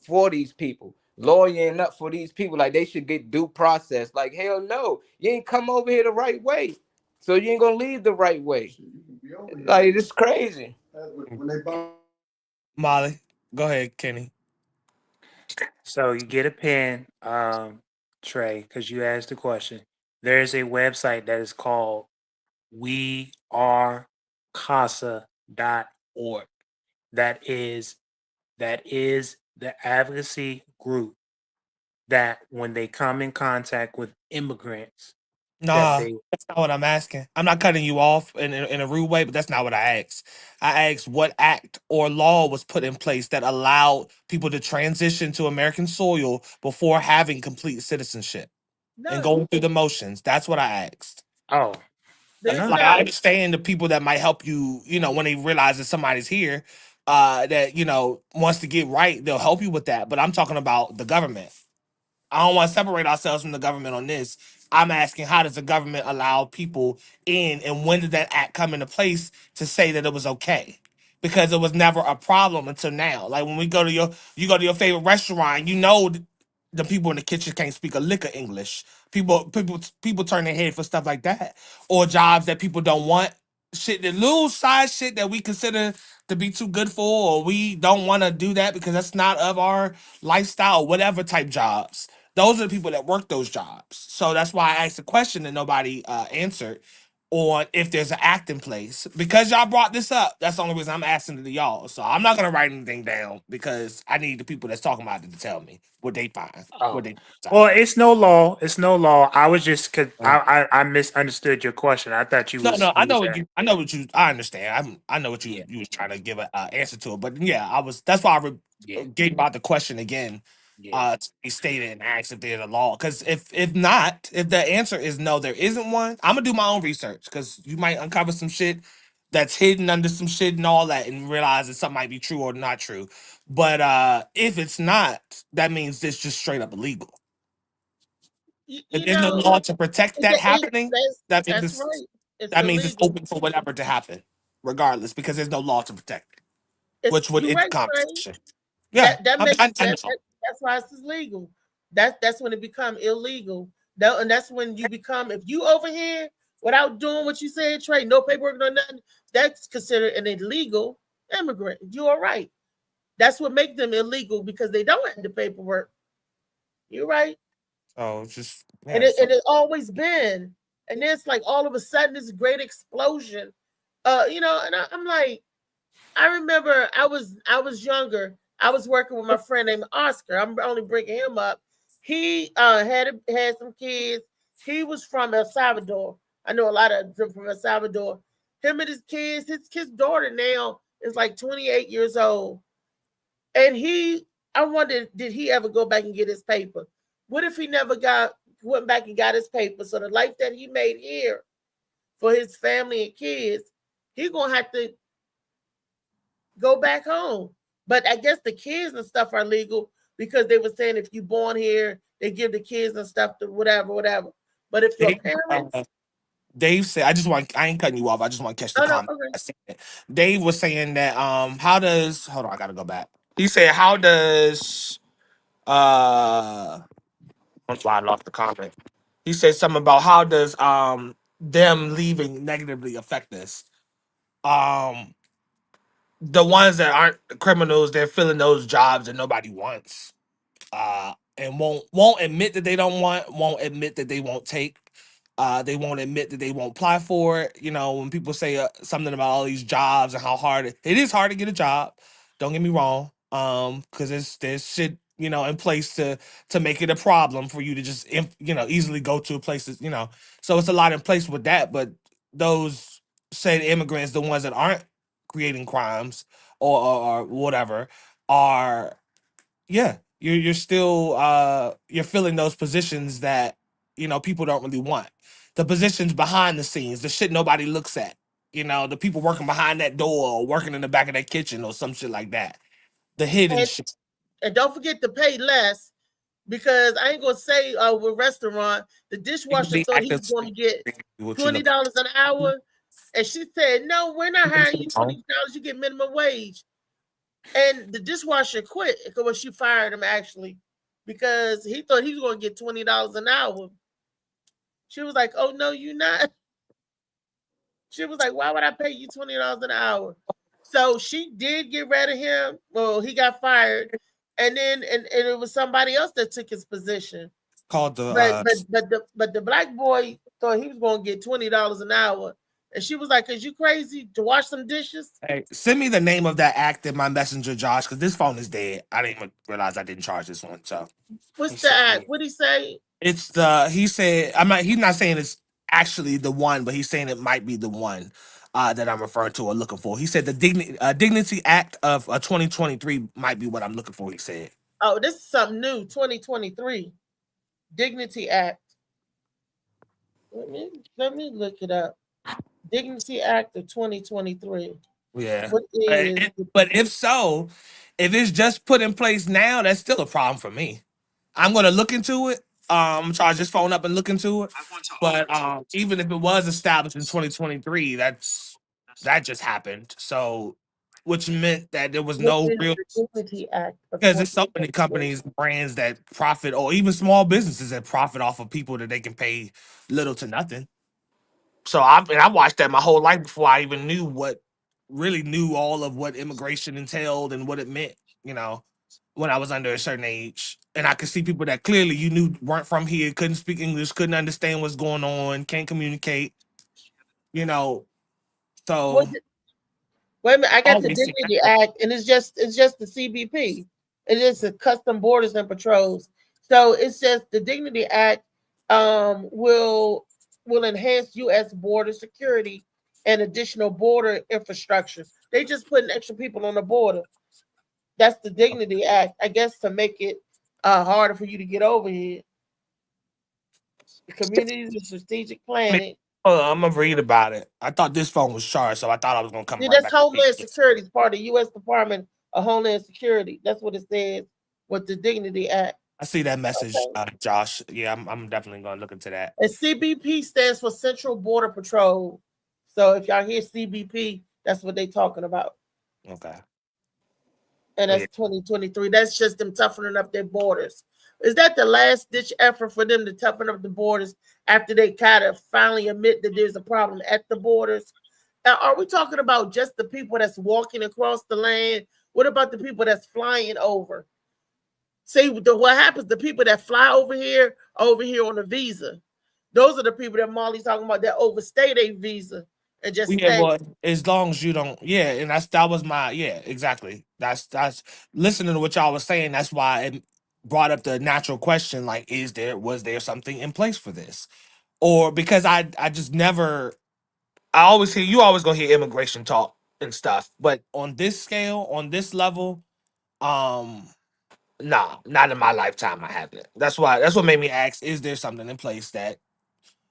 for these people, lawyering up for these people. Like they should get due process. Like hell no, you ain't come over here the right way, so you ain't gonna leave the right way. Like it's crazy. Molly, go ahead, Kenny. So you get a pen, Trey, because you asked the question. There is a website that is called wearecasa.org. That is the advocacy group that when they come in contact with immigrants, that Nah, they that's not what I'm asking. I'm not cutting you off in a rude way, but that's not what I asked. I asked what act or law was put in place that allowed people to transition to American soil before having complete citizenship and None. going through the motions. That's what I asked. oh There's Like I none. understand the people that might help you, when they realize that somebody's here, that wants to get right, they'll help you with that. But I'm talking about the government. I don't want to separate ourselves from the government on this. I'm asking, how does the government allow people in, and when did that act come into place to say that it was okay? Because it was never a problem until now. Like when you go to your favorite restaurant, the people in the kitchen can't speak a lick of English. People turn their head for stuff like that, or jobs that people don't want. Shit, the little side shit that we consider to be too good for, or we don't want to do that because that's not of our lifestyle, whatever type jobs. Those are the people that work those jobs. So that's why I asked the question that nobody answered on if there's an act in place. Because y'all brought this up, that's the only reason I'm asking it to y'all. So I'm not gonna write anything down because I need the people that's talking about it to tell me what they find. What they well, it's no law. It's no law. I was just cause I misunderstood your question. I thought you No, was no, I know asking. I understand. I know what you was trying to give an answer to it, but yeah, that's why I gave about the question again, to be stated and asked if there's a law. Because if the answer is no, there isn't one, I'm gonna do my own research because you might uncover some shit that's hidden under some shit and all that, and realize that something might be true or not true. But if it's not, that means it's just straight up illegal. If there's no law to protect that happening, that means That's right. It's that means it's illegal. open for whatever to happen, regardless, because there's no law to protect it, which would You're end the right, Trey. conversation. Yeah, That I makes know. that's why it's illegal. That's when it become illegal. And that's when you become, if you over here without doing what you said, Trey, no paperwork, no nothing, that's considered an illegal immigrant. You are right. That's what makes them illegal, because they don't have the paperwork. You're right. So it's just And it's always been. And then it's like all of a sudden this great explosion. And I'm like, I remember I was younger. I was working with my friend named Oscar. I'm only bringing him up. He had some kids. He was from El Salvador. I know a lot of them from El Salvador. Him and his kids, his daughter now is like 28 years old. And I wondered, did he ever go back and get his paper? What if he never went back and got his paper? So the life that he made here for his family and kids, he's gonna have to go back home. But I guess the kids and stuff are legal, because they were saying if you're born here, they give the kids and stuff to whatever. But if your parents, Dave said, I ain't cutting you off. I just want to catch the comment. okay. I said it. Dave was saying that hold on, I gotta go back. He said, how does that's why I lost the comment. He said something about how does them leaving negatively affect this. The ones that aren't criminals, they're filling those jobs that nobody wants. And won't admit that they don't want, won't admit that they won't take. They won't admit that they won't apply for it. When people say something about all these jobs and how hard it is hard to get a job. Don't get me wrong. Because there's shit in place to make it a problem for you to just easily go to places. So it's a lot in place with that. But those said immigrants, the ones that aren't creating crimes or whatever, are you're still you're filling those positions that people don't really want, the positions behind the scenes, the shit nobody looks at, the people working behind that door or working in the back of that kitchen or some shit like that, the hidden shit. And don't forget to pay less, because I ain't gonna say with restaurant, the dishwasher thought he was going to get $20 an hour, and she said, "No, we're not hiring you $20. You get minimum wage." And the dishwasher quit when she fired him, actually, because he thought he was going to get $20 an hour. She was like, "Oh no, you not." She was like, "Why would I pay you $20 an hour?" So she did get rid of him. Well, he got fired, and then and it was somebody else that took his position. Called the But the black boy thought he was going to get $20 an hour, and she was like, "Is you crazy to wash some dishes?" Hey, send me the name of that act in my messenger, Josh, because this phone is dead. I didn't even realize I didn't charge this one. So What's the act? What'd he say? it's he said he's not saying it's actually the one, but he's saying it might be the one that I'm referring to or looking for. He said the Dignity Act of 2023 might be what I'm looking for, he said. Oh, this is something new, 2023. Dignity Act. Let me look it up. Dignity Act of 2023. Yeah. What is But if so, if it's just put in place now, that's still a problem for me. I'm gonna look into it. Charge this phone up and look into it. But even if it was established in 2023, that just happened. So, which meant that there was what no is real, the Dignity Act of because there's so many 2023? companies, brands that profit, or even small businesses that profit off of people that they can pay little to nothing. So I watched that my whole life before I even really knew all of what immigration entailed and what it meant, you know, when I was under a certain age. And I could see people that clearly you knew weren't from here, couldn't speak English, couldn't understand what's going on, can't communicate, you know. So Wait a minute, I got the always see that. Dignity Act, and it's just the CBP. It is the Custom Borders and Patrols. So it says the Dignity Act will enhance U.S. border security and additional border infrastructure. They just putting extra people on the border. That's the Dignity Act, I guess, to make it harder for you to get over here. The communities and strategic planning. I'm gonna read about it. I thought this phone was charged, so I thought I was gonna come right That's back. Homeland Security. It's part of the U.S. Department of Homeland Security. That's what it says with the Dignity Act. I see that message, Josh. Yeah, I'm definitely gonna look into that. And CBP stands for Central Border Patrol. So if y'all hear CBP, that's what they're talking about. Okay. And that's 2023. That's just them toughening up their borders. Is that the last ditch effort for them to toughen up the borders after they kind of finally admit that there's a problem at the borders? Now, are we talking about just the people that's walking across the land? What about the people that's flying over? See, what happens, the people that fly over here on a visa. Those are the people that Molly's talking about that overstay their visa and just stay. Well, as long as you don't, and that was my, exactly. That's listening to what y'all was saying. That's why it brought up the natural question, like, was there something in place for this? Or because I just never, I always hear, you always gonna hear immigration talk and stuff, but on this scale, on this level, nah, not in my lifetime. I haven't. That's what made me ask, is there something in place that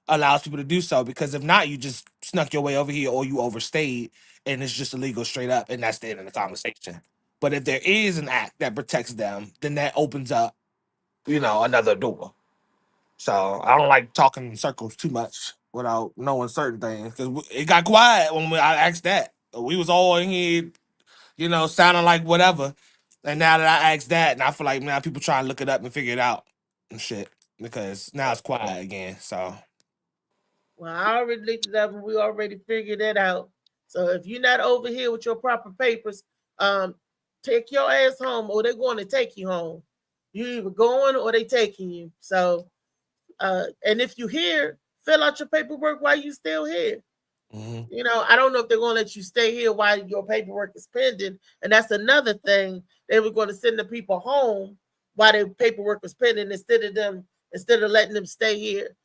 allows people to do so? Because if not, you just snuck your way over here or you overstayed and it's just illegal straight up, and that's the end of the conversation. But if there is an act that protects them, then that opens up, another door. So I don't like talking in circles too much without knowing certain things, because it got quiet when I asked that. We was all in here, sounding like whatever. And now that I asked that, and I feel like now people try and look it up and figure it out and shit, because now it's quiet again. So well, I already looked it up and we already figured that out. So if you're not over here with your proper papers, take your ass home, or they're going to take you home. You either going or they taking you. So, and if you here, fill out your paperwork while you still here. Mm-hmm. I don't know if they're going to let you stay here while your paperwork is pending. And that's another thing. They were going to send the people home while their paperwork was pending instead of letting them stay here.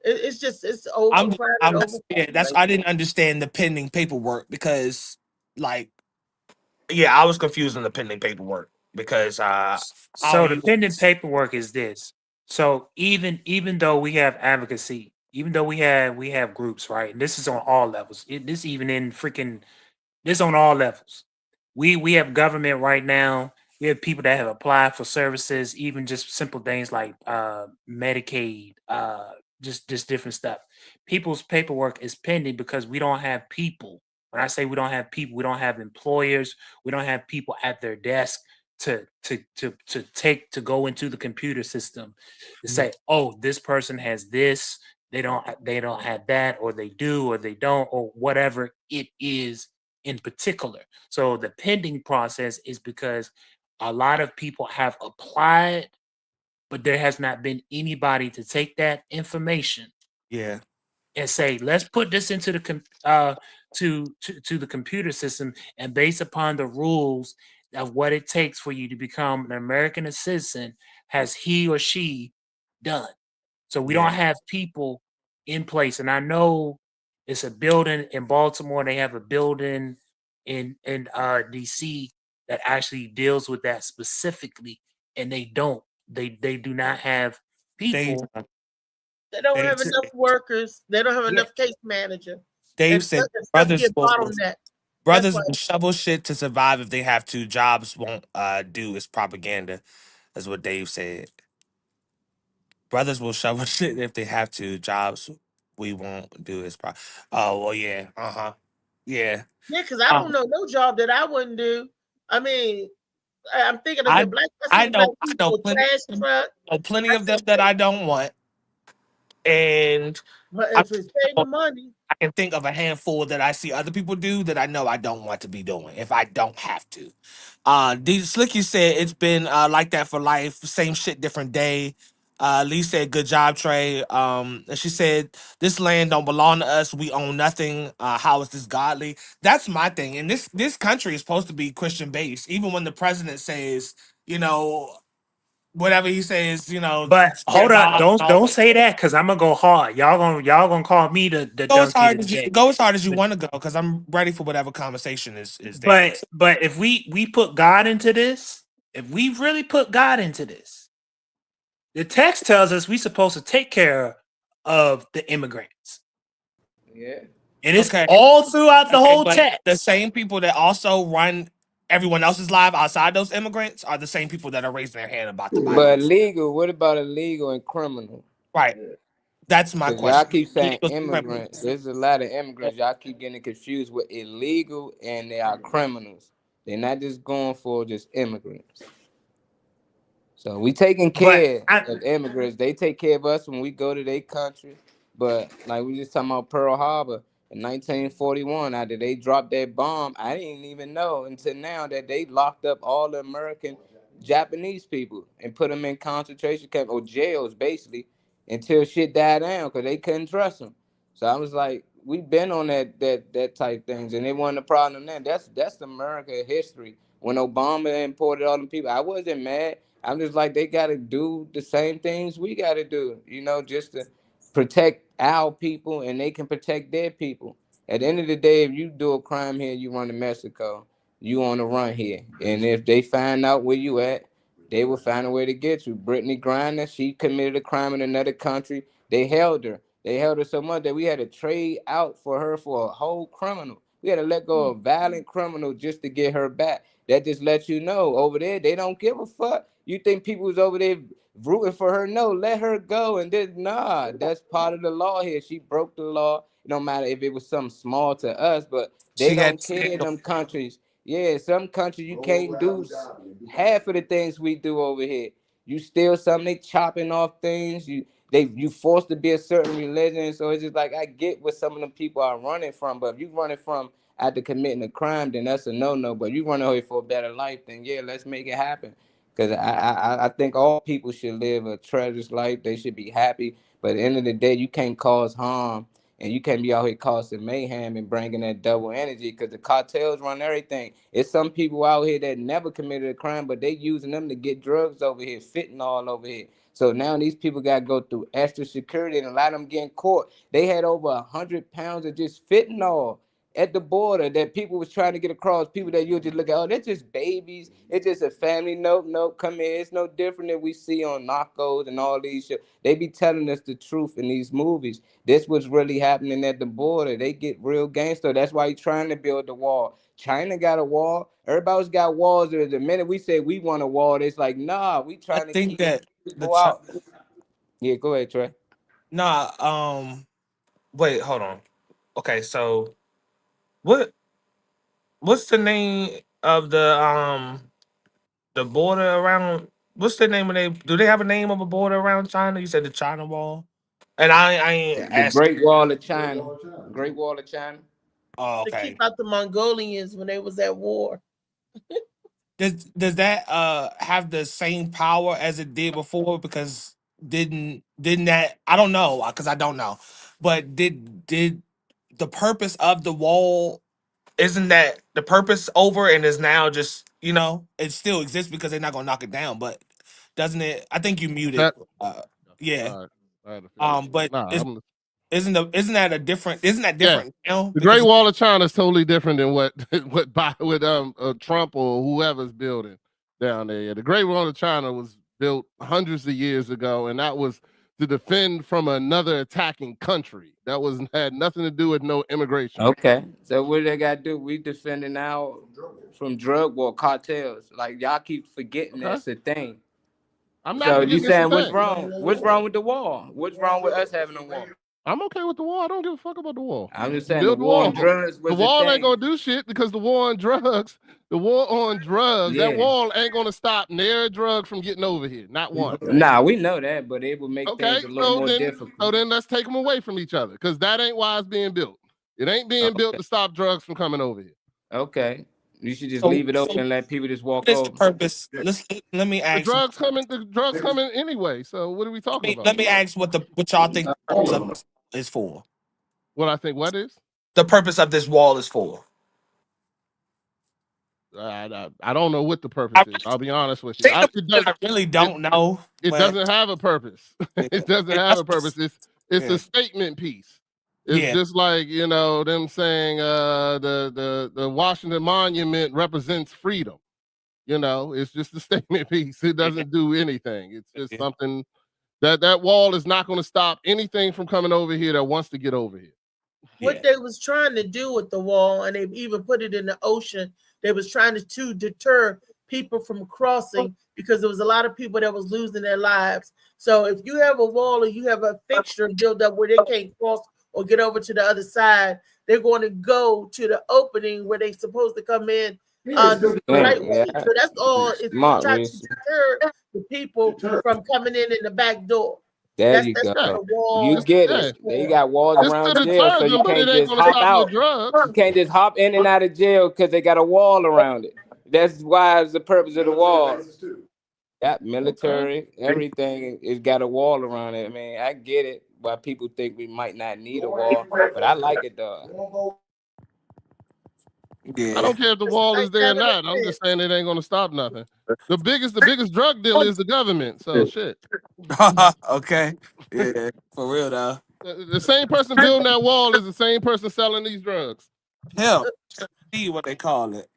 It's overcrowded. I didn't understand the pending paperwork, because, I was confused on the pending paperwork because so the pending paperwork is this. So even though we have advocacy, even though we have groups, right? And this is on all levels. This on all levels. We have government right now. We have people that have applied for services, even just simple things like Medicaid, just different stuff. People's paperwork is pending because we don't have people When I say we don't have people, we don't have employers, we don't have people at their desk to go into the computer system to say, oh, this person has this, they don't have that, or they do, or they don't, or whatever it is in particular. So the pending process is because a lot of people have applied, but there has not been anybody to take that information Yeah. and say, let's put this into the to the computer system, and based upon the rules of what it takes for you to become an American citizen, has he or she done? So we don't have people in place. And I know it's a building in Baltimore. They have a building in DC that actually deals with that specifically, and they don't. They do not have people. They don't have Dave- enough workers. They don't have enough case manager. Dave And said stuff brothers get will, bottlenecked. brothers That's why- will shovel shit to survive if they have to. Jobs won't do. It's propaganda. That's what Dave said. Brothers will shovel shit if they have to. Jobs we won't do. It's oh well, yeah. Yeah. Yeah, because I don't know no job that I wouldn't do. I mean, I'm thinking of I- the black. I see black know people, plenty, trash truck. plenty of them that I don't want, and But I- if it's paying the money, I can think of a handful that I see other people do that I know I don't want to be doing if I don't have to. Slicky said it's been like that for life. Same shit, different day. Lee said, "Good job, Trey." And she said, "This land don't belong to us. We own nothing. How is this godly?" That's my thing. And this country is supposed to be Christian based. Even when the president says, whatever he says, But hold up, God, don't say that, because I'm gonna go hard. Y'all gonna call me the Go as donkey hard of as the you day. go as hard as you want to go, because I'm ready for whatever conversation is there. But if we put God into this, if we really put God into this, the text tells us we're supposed to take care of the immigrants. Yeah. And it's all throughout the whole but text. the same people that also run everyone else's life outside those immigrants are the same people that are raising their hand about the Bible. But legal, what about illegal and criminal? Right. That's my Y'all question. keep saying Legal immigrants. There's a lot of immigrants. Y'all keep getting confused with illegal and they are criminals. They're not just going for just immigrants. So we taking care of immigrants. They take care of us when we go to their country. But like we just talking about Pearl Harbor in 1941, after they dropped that bomb, I didn't even know until now that they locked up all the American Japanese people and put them in concentration camps or jails basically until shit died down because they couldn't trust them. So I was like, we've been on that type things, and it wasn't a problem then. That's America history. When Obama imported all them people, I wasn't mad. I'm just like, they gotta do the same things we gotta do, just to protect our people, and they can protect their people. At the end of the day, if you do a crime here, you run to Mexico, you on the run here. And if they find out where you at, they will find a way to get you. Brittany Griner, she committed a crime in another country. They held her. They held her so much that we had to trade out for her for a whole criminal. We had to let go of a violent criminal just to get her back. That just lets you know over there, they don't give a fuck. You think people was over there rooting for her? No, let her go. And then, nah, that's part of the law here. She broke the law. No matter if it was something small to us, but they don't care in them countries. Yeah, some countries you can't do half of the things we do over here. You steal something, they chopping off things. You forced to be a certain religion. So it's just like, I get what some of them people are running from, but if you running from after committing a crime, then that's a no-no. But you run away for a better life, then yeah, let's make it happen. Because I think all people should live a treacherous life. They should be happy. But at the end of the day, you can't cause harm, and you can't be out here causing mayhem and bringing that double energy, because the cartels run everything. It's some people out here that never committed a crime, but they using them to get drugs over here, fentanyl over here. So now these people got to go through extra security, and a lot of them getting caught. They had over 100 pounds of just fentanyl at the border that people was trying to get across. People that you just look at, oh, they're just babies. It's just a family. Nope, come here. It's no different than we see on Narcos and all these shit. They be telling us the truth in these movies. This was really happening at the border. They get real gangster. That's why he's trying to build the wall. China got a wall. Everybody's got walls. The minute we say we want a wall, it's like, nah, we trying to keep people out. Yeah, go ahead, Trey. Nah, wait, hold on. Okay, so what what's the name of the border around? What's the name of they? Do they have a name of a border around China? You said the China Wall, and I ain't The asking. Great Wall of China. Great Wall of China. Oh, To okay. keep out the Mongolians when they was at war. Does that have the same power as it did before? Because didn't that, I don't know, because I don't know, but did the purpose of the wall, isn't that the purpose over and is now just, it still exists because they're not gonna knock it down, but doesn't it? I think you muted. That Yeah. all right. I had to figure it out. But Nah, I'm isn't that yeah. different now? The Great Because Wall of China is totally different than what with Trump or whoever's building down there. Yeah, the Great Wall of China was built hundreds of years ago, and that was to defend from another attacking country. That had nothing to do with no immigration. Okay. So what they got to do? We defending now from drug war cartels. Like y'all keep forgetting that's a thing. I'm not So forgetting you it's a saying what's thing. wrong? What's wrong with the wall? What's wrong with us having a wall? I'm okay with the wall. I don't give a fuck about the wall. I'm just saying Build the war on wall. drugs The was wall a ain't thing. gonna do shit because the war on drugs, Yeah. that wall ain't gonna stop near drug from getting over here. Not one. Nah, we know that, but it would make Okay, things a little more so difficult. then let's take them away from each other because that ain't why it's being built. It ain't being built to stop drugs from coming over here. Okay. You should just So- leave it open so and let people just walk what is the over. purpose? Let me The ask. drugs coming anyway. So what are we talking about? Let me ask what y'all think the purpose of this is for. What I think what is? The purpose of this wall is for. I don't know what the purpose is. I'll be honest with you. I really don't know. It but- doesn't have a purpose. It doesn't have a purpose. It's Yeah. a statement piece. It's Yeah. just like them saying the Washington Monument represents freedom. It's just a statement piece. It doesn't do anything. It's just something that wall is not going to stop anything from coming over here that wants to get over here. What they was trying to do with the wall, and they even put it in the ocean, they was trying to deter people from crossing because there was a lot of people that was losing their lives. So if you have a wall or you have a fixture built up where they can't cross or get over to the other side, they're going to go to the opening where they're supposed to come in the right way. So that's all. It's Smart, trying Reese. to deter the people from coming in the back door. There you That's go. what the wall You get it. They got walls It's around to jail, deter so you them, but can't it ain't just gonna hop stop no out. drugs. You can't just hop in and out of jail because they got a wall around it. That's why it's the purpose of the wall. That military, everything, it's got a wall around it. I mean, I get it. Why people think we might not need a wall, but I like it though. I don't care if the wall is there or not. I'm just saying it ain't gonna stop nothing. The biggest drug deal is the government. So shit. Okay. Yeah, for real though. The same person building that wall is the same person selling these drugs. Hell, see what they call it.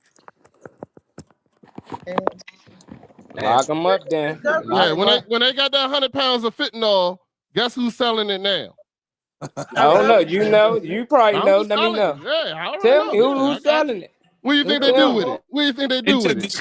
Lock them up then. Yeah, when they got that 100 pounds of fentanyl, guess who's selling it now? I don't know. You probably I'm know. just Let me telling know. you. Yeah, I already Tell know. me Yeah, I who's got selling it. What do you think they do with it? What do you think they do with it?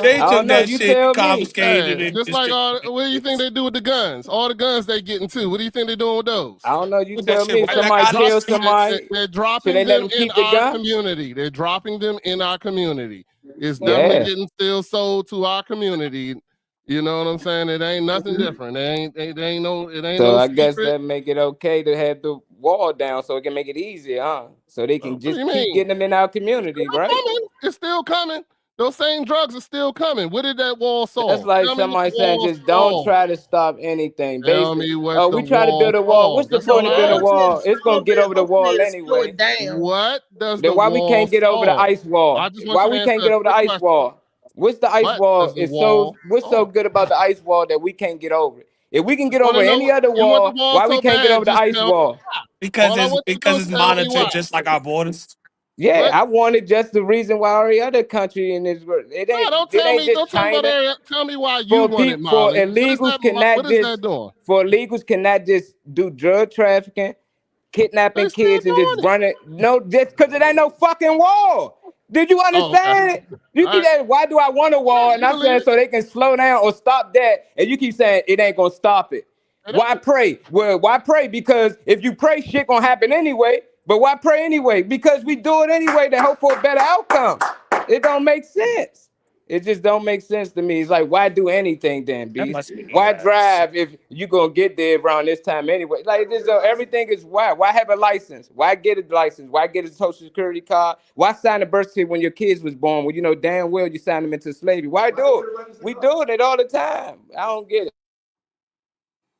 They I don't took know. that You shit, tell me. confiscated it. Just like what do you think they do with the guns? All the guns they getting too. What do you think they're doing with those? I don't know. You Put that tell shit me. right If back somebody out kills the street. somebody, They're should dropping they let them them in keep the our gun? community. They're dropping them in our community. It's Yeah. definitely getting still sold to our community. You know what I'm saying? It ain't nothing different. It ain't no So I guess secret. that make it okay to have the wall down so it can make it easier, huh? So they can What do just you keep mean? getting them in our community, It's right? coming. It's still coming. Those same drugs are still coming. What did that wall solve? That's like Tell me what somebody the saying wall just don't solved. try to stop anything. Tell Basically, me what oh, the we try to wall build a wall. What's solved. the That's all point of I building a asked. wall? It's gonna get over the wall anyway. What does Then the why we wall can't get over the solve? ice wall? I just want Why you to we answer can't a get over the quick ice question. wall? What's the ice What wall? does the It's wall what's so solve? good about the ice wall that we can't get over it? If we can I get just want over to know. any other You want the wall, wall why we so can't get bad? over the Just ice tell me wall? why. Because All I want you to do is it's tell me monitored why. just like our borders. Yeah, What? I wanted just the reason why every other country in this world. It No, ain't. don't It tell ain't me. just Don't tell me about China. area. Tell me why you want it, For Molly. illegals What cannot is just that doing? cannot just do drug trafficking, kidnapping They still kids, and just doing it. run it. No, just because it ain't no fucking wall. Did you Oh, okay. understand it? You All keep right. saying, why do I want a wall? And You I'm believe saying it? so they can slow down or stop that. And you keep saying it ain't gonna stop it. It Why ain't. pray? Well, why pray? Because if you pray, shit gonna happen anyway. But why pray anyway? Because we do it anyway to hope for a better outcome. It don't make sense. It just don't make sense to me. It's like, why do anything then, That Beast? must be Why nuts. drive if you gonna get there around this time anyway? Like this, everything is why. Why have a license? Why get a license? Why get a social security card? Why sign a birth certificate when your kids was born? When you know damn well you signed them into slavery. Why do it? We doing it all the time. I don't get it.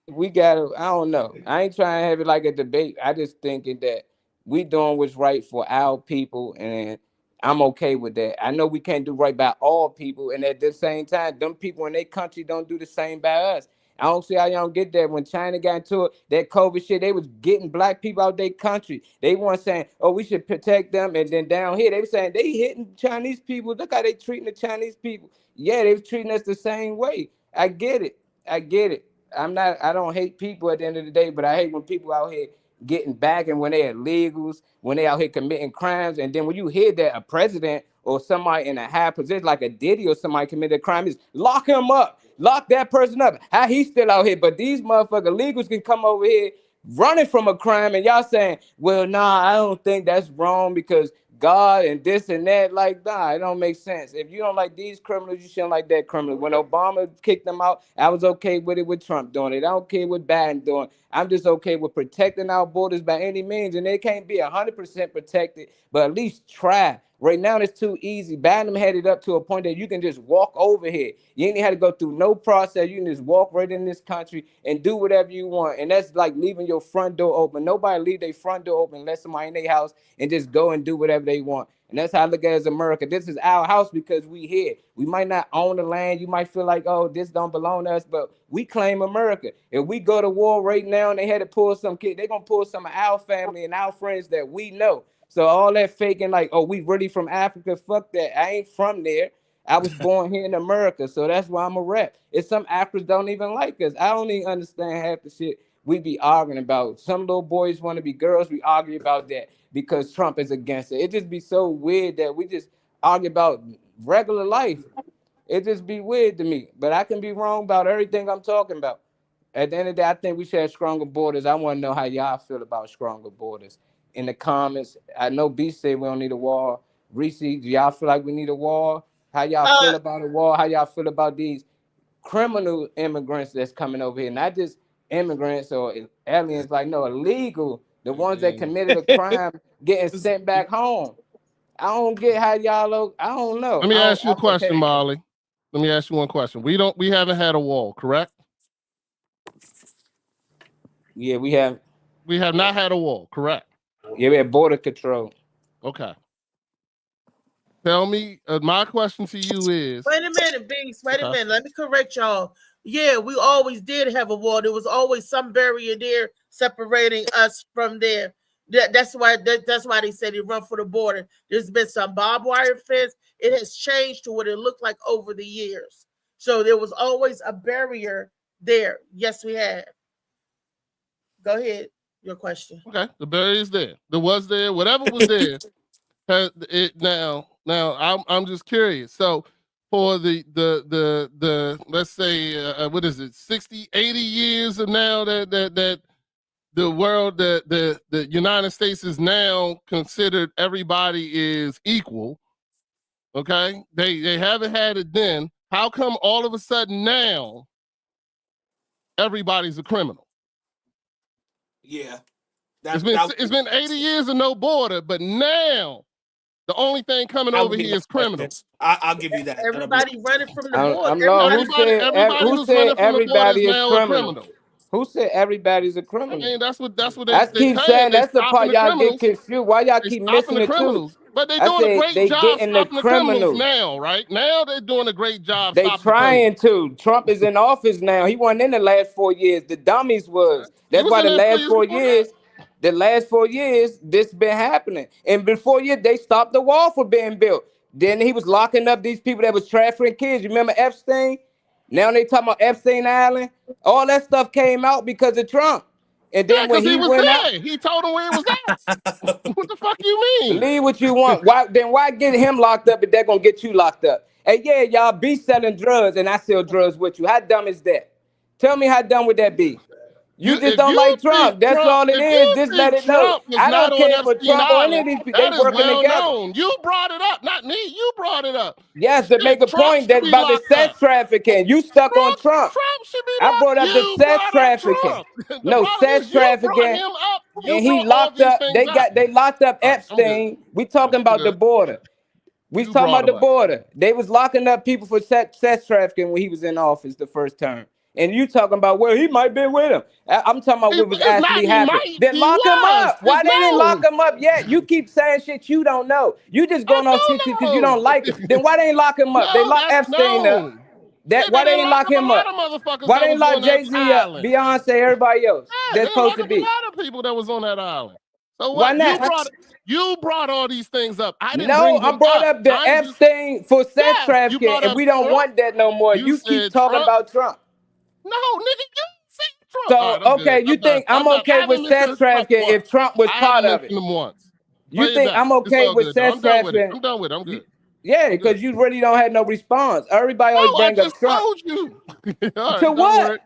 We gotta, I don't know. I ain't trying to have it like a debate. I just thinking that we doing what's right for our people, and I'm okay with that. I know we can't do right by all people, and at the same time, them people in their country don't do the same by us. I don't see how y'all don't get that. When China got into it, that COVID shit, they was getting black people out their country. They weren't saying, oh, we should protect them. And then down here, they were saying they hitting Chinese people. Look how they treating the Chinese people. Yeah, they was treating us the same way. I get it. I get it. I don't hate people at the end of the day, but I hate when people out here getting back and when they're illegals, when they out here committing crimes. And then when you hear that a president or somebody in a high position like a Diddy or somebody committed a crime, is lock him up, lock that person up. How he still out here? But these motherfucking illegals can come over here running from a crime and y'all saying, well, nah, I don't think that's wrong because God and this and that. Like, nah, it don't make sense. If you don't like these criminals, you shouldn't like that criminal. When Obama kicked them out, I was okay with it with Trump doing it. I don't care what Biden doing. I'm just okay with protecting our borders by any means. And they can't be 100% protected, but at least try. Right now, it's too easy. Biden had it up to a point that you can just walk over here. You ain't had to go through no process. You can just walk right in this country and do whatever you want. And that's like leaving your front door open. Nobody leave their front door open unless somebody in their house and just go and do whatever they want. And that's how I look at it as America. This is our house because we here. We might not own the land. You might feel like, oh, this don't belong to us, but we claim America. If we go to war right now and they had to pull some kid, they're going to pull some of our family and our friends that we know. So all that faking like, oh, we really from Africa, fuck that. I ain't from there. I was born here in America, so that's why I'm a rep. It's some Africans don't even like us. I don't even understand half the shit we be arguing about. Some little boys want to be girls. We argue about that because Trump is against it. It just be so weird that we just argue about regular life. It just be weird to me. But I can be wrong about everything I'm talking about. At the end of the day, I think we should have stronger borders. I want to know how y'all feel about stronger borders. In the comments, I know B said we don't need a wall. Reese, do y'all feel like we need a wall? How y'all feel about a wall? How y'all feel about these criminal immigrants that's coming over here? Not just immigrants or aliens, like no, illegal. The ones that committed a crime getting sent back home. I don't get how y'all. I don't know. Let me ask you a question, Molly. Let me ask you one question. We haven't had a wall, correct? Yeah, we have. We have not had a wall, correct? Yeah, we have border control. Okay. Tell me, my question to you is... Wait a minute, Beast. Wait a minute. Let me correct y'all. Yeah, we always did have a wall. There was always some barrier there separating us from there. That's why they said they run for the border. There's been some barbed wire fence. It has changed to what it looked like over the years. So there was always a barrier there. Yes, we have. Go ahead. Your question. Okay, the barrier is there. There was there. Whatever was there. Now I'm just curious. So for the let's say what is it, 60, 80 years of now that the world, the United States is now considered everybody is equal. Okay, they haven't had it then. How come all of a sudden now everybody's a criminal? Yeah. It's been 80 years of no border, but now the only thing coming over here is criminals. I'll give you that. Everybody running from the border. Everybody who's running from the border is now a criminal. Who said everybody's a criminal? I mean, that's what they keep saying. That's the part y'all get confused. Why y'all keep missing the criminals? But they're doing a great job stopping the criminals now, right? Now they're doing a great job. They trying to. Trump is in office now. He wasn't in the last 4 years. The dummies was. That's why the last 4 years. The last 4 years, this been happening. And before they stopped the wall from being built. Then he was locking up these people that was trafficking kids. You remember Epstein? Now they talking about Epstein Island. All that stuff came out because of Trump. And then when he went out, he told him where it was at. What the fuck you mean? Believe what you want. Why get him locked up if they're gonna get you locked up? Hey, yeah, y'all be selling drugs and I sell drugs with you. How dumb is that? Tell me how dumb would that be? You just if don't you like think Trump. That's Trump, all it if is. you Just think let it know. Trump was I not don't on care for Epstein Trump or any of Island, these people. that They is working well together. known. You brought it up, not me. You brought it up. Yes, to make a Trump point should that be about the locked sex up. trafficking. You stuck on Trump. Trump should be I locked. brought up the You sex brought up trafficking. Trump. The No, problem sex is you brought trafficking. him up. You And he brought all locked these up. things up. They locked up All right, I'm good. Epstein. We talking about the good. border. We You talking brought about the him up. border. They was locking up people for sex trafficking when he was in office the first term. And you talking about, well, he might be with him. I'm talking about what was It's not actually he happening. might, Then he lock him was. up. Why It's they didn't lock known. him up yet? You keep saying shit you don't know. You just going off shit because you don't like it. Then why they ain't lock him up? They No, locked that's Epstein up. known. Why they didn't ain't lock up him a lot up? of motherfuckers Why that they ain't was lock on that Jay-Z up, island. Beyonce, everybody else Yeah, that's they supposed locked to up be? a lot of people that was on that island. So Why what? not? You brought all these things up. I didn't No, bring I them brought up. up the I'm just Epstein for sex yes, you trafficking, brought and up we don't Trump. want that no more. You keep said talking Trump. about Trump. No, nigga, you said Trump. So, All right, I'm okay, good. you I'm done. think I'm done. I okay haven't with sex mentioned Trump trafficking once. if Trump was I part haven't of it? mentioned him once. You Play it think back. I'm It's okay all with good, though. sex I'm done with it. trafficking? I'm done with it. I'm good. Yeah, because you really don't have no response. Everybody No, always I bring up just Trump. told you. All right, To don't what? worry.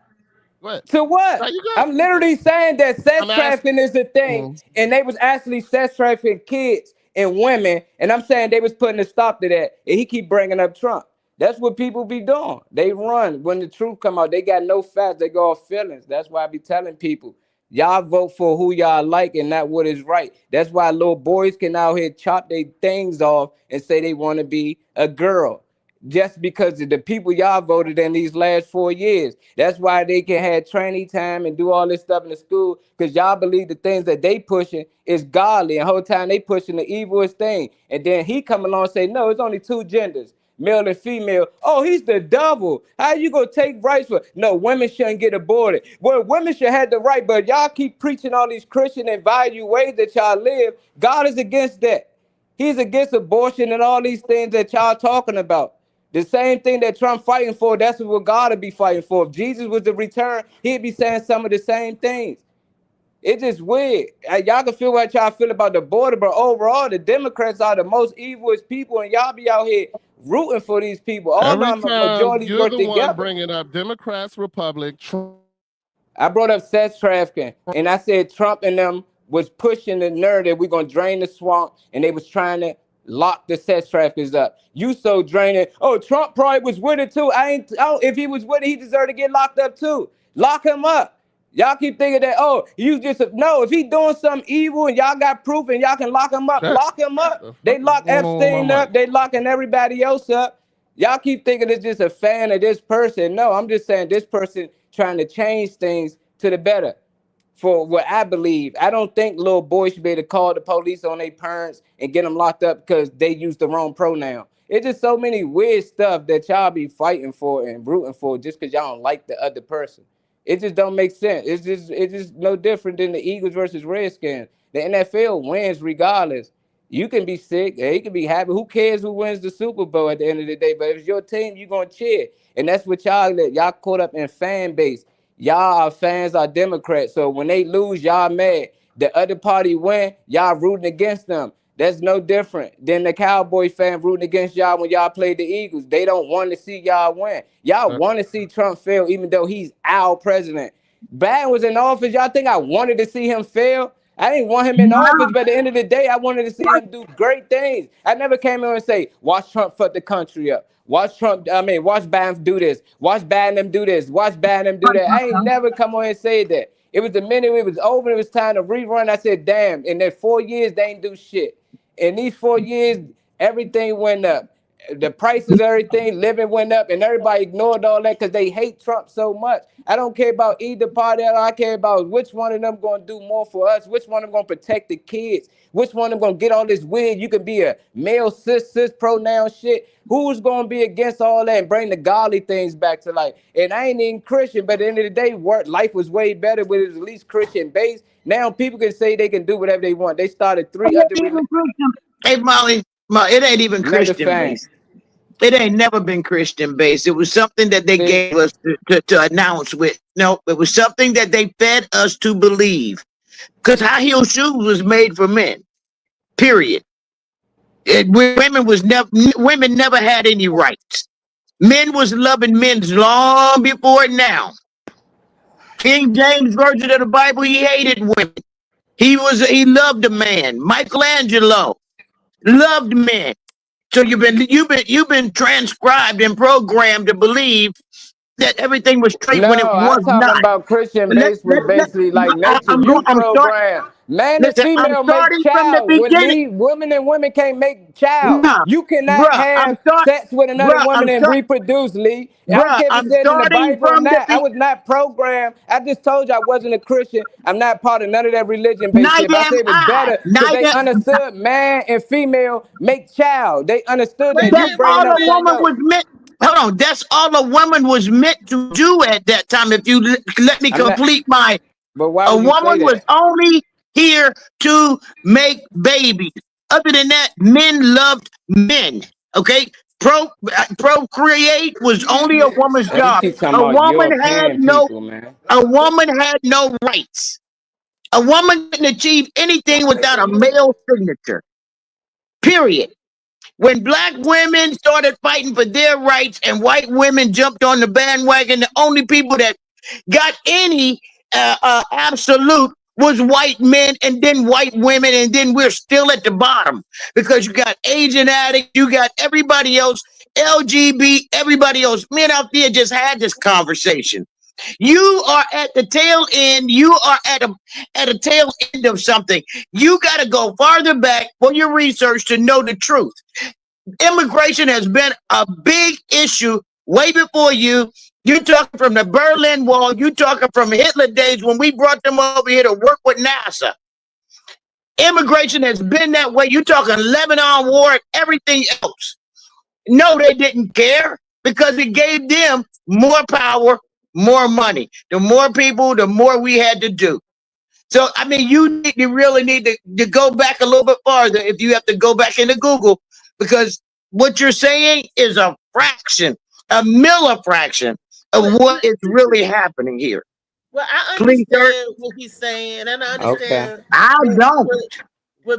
What? To what? No, you good. I'm literally saying that sex I'm asking. trafficking is a thing, and they was actually sex trafficking kids and women, and I'm saying they was putting a stop to that, and he keep bringing up Trump. That's what people be doing. They run when the truth come out. They got no facts. They go off feelings. That's why I be telling people, y'all vote for who y'all like and not what is right. That's why little boys can out here chop their things off and say they want to be a girl. Just because of the people y'all voted in these last 4 years. That's why they can have training time and do all this stuff in the school, because y'all believe the things that they pushing is godly, and the whole time they pushing the evilest thing. And then he come along and say, no, it's only two genders, male and female. Oh, he's the devil. How you gonna take rights for? No, women shouldn't get aborted. Well, women should have the right, but y'all keep preaching all these Christian and value ways that y'all live. God is against that. He's against abortion and all these things that y'all talking about. The same thing that Trump fighting for, that's what God would be fighting for. If Jesus was to return, he'd be saying some of the same things. It's just weird. Y'all can feel what y'all feel about the border, but overall, the Democrats are the most evilest people, and y'all be out here rooting for these people. All Every of them time majorities you're work the together. one bringing up Democrats, Republic, Trump. I brought up sex trafficking, and I said Trump and them was pushing the narrative we're gonna drain the swamp, and they was trying to lock the sex traffickers up. You so draining. Oh, Trump probably was with it too. If he was with it, he deserved to get locked up too. Lock him up. Y'all keep thinking that, oh, you just no, if he doing something evil and y'all got proof and y'all can lock him up, lock him up. They lock Epstein up, they locking everybody else up. Y'all keep thinking it's just a fan of this person. No, I'm just saying this person trying to change things to the better. For what I believe, I don't think little boys should be able to call the police on their parents and get them locked up because they used the wrong pronoun. It's just so many weird stuff that y'all be fighting for and rooting for just because y'all don't like the other person. It just don't make sense. It's just no different than the Eagles versus Redskins. The NFL wins regardless. You can be sick, or you can be happy. Who cares who wins the Super Bowl at the end of the day? But if it's your team, you're gonna cheer. And that's what y'all caught up in fan base. Y'all are fans are Democrats. So when they lose, y'all mad. The other party win, y'all rooting against them. That's no different than the Cowboy fan rooting against y'all when y'all played the Eagles. They don't want to see y'all win. Y'all want to see Trump fail, even though he's our president. Biden was in office. Y'all think I wanted to see him fail? I didn't want him in office, but at the end of the day, I wanted to see him do great things. I never came in and say, watch Trump fuck the country up. Watch Biden do this. Watch Biden them do this. Watch Biden them do that. I ain't never come on and say that. It was the minute it was over, it was time to rerun. I said, damn, in that 4 years, they ain't do shit. In these 4 years, everything went up. The prices of everything, living went up, and everybody ignored all that because they hate Trump so much. I don't care about either party. All I care about is which one of them going to do more for us, which one of them going to protect the kids, which one of them going to get all this weird, you can be a male, cis pronoun shit. Who's going to be against all that and bring the godly things back to life? And I ain't even Christian, but at the end of the day, life was way better with it was at least Christian based. Now people can say they can do whatever they want. They started 3 other religions. Hey, Molly, it ain't even Christian based. It ain't never been Christian based. It was something that they gave us to announce with. No, it was something that they fed us to believe. Because high heel shoes was made for men. Period. Women never had any rights. Men was loving men long before now. King James version of the Bible, he hated women. He loved a man. Michelangelo loved men. So you've been transcribed and programmed to believe that everything was straight No, when it was I'm talking not. about Christian Let, based was basically like nature. You I'm starting. program. Man and Listen, I'm female make starting from the child. beginning. Women and women can't make child. Nah, You cannot have sex with another woman and reproduce, Lee. I don't care if I'm it said in the starting Bible or from the not. I was not programmed. I just told you I wasn't a Christian. I'm not part of none of that religion based shit. But I say it was better because they understood man and female make child. They understood that. That's You bringing all up a something woman else. was meant. Hold on, that's all a woman was meant to do at that time. If you let me I'm not. complete my, But why a would you say woman was that? only here to make babies. Other than that, men loved men. Okay, procreate was only a woman's Man, you job. keep talking A about woman had European no, people, man. a woman had no rights. A woman couldn't achieve anything without a male signature. Period. When black women started fighting for their rights and white women jumped on the bandwagon, the only people that got any absolute was white men and then white women, and then we're still at the bottom because you got Asian addicts, you got everybody else, LGBT, everybody else. Men out there just had this conversation. You are at the tail end. You are at a tail end of something. You got to go farther back for your research to know the truth. Immigration has been a big issue way before you. You're talking from the Berlin Wall. You're talking from Hitler days when we brought them over here to work with NASA. Immigration has been that way. You're talking Lebanon War and everything else. No, they didn't care because it gave them more power, more money. The more people, the more we had to do. So, I mean, you really need to go back a little bit farther if you have to go back into Google, because what you're saying is a fraction, a millifraction of what is really happening here. Well, I Please, sir. understand what he's saying, and I Okay. understand. I don't.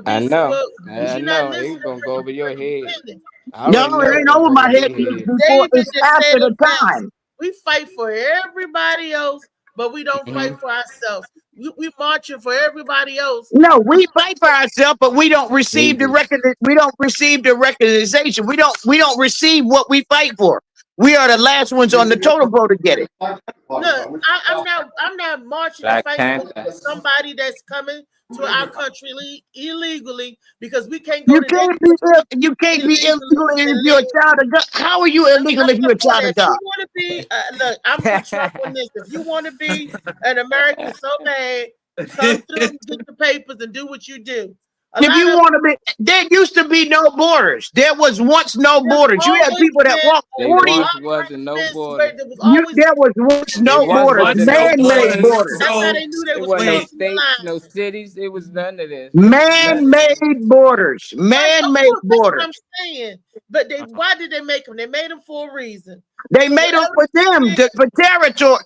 I know. But I you're not know. It's listening. gonna go over your head. I No, already it know ain't it's gonna over go my over head. your It's head. before, David it's just said after the it best. time. We fight for everybody else, but we don't fight for ourselves. We marching for everybody else. No, we fight for ourselves, but we don't receive the Jesus. we don't receive the recognition. We don't receive what we fight for. We are the last ones on the totem pole to get it. Look, I'm not marching to Black fight Panther. for somebody that's coming to our country illegally, because we can't go You to their can't be country you can't be illegally illegal if and you're a live. child of God. How are you illegal if you're a child of If you God? want to be, look, I'm with Trump on this. If you want to be an American so bad, come through and get the papers and do what you do. If you want to be, there used to be no borders. There was once no borders. You had people that walked They 40. once wasn't no border. There was once It no once borders, wasn't no man-made border. borders. That's how they knew they It was wasn't no crossing the states, line. no cities. It was none of this. Man-made borders. Man-made That's what I'm borders. saying. But why did they make them? They made them for a reason. They made them for them, for territory,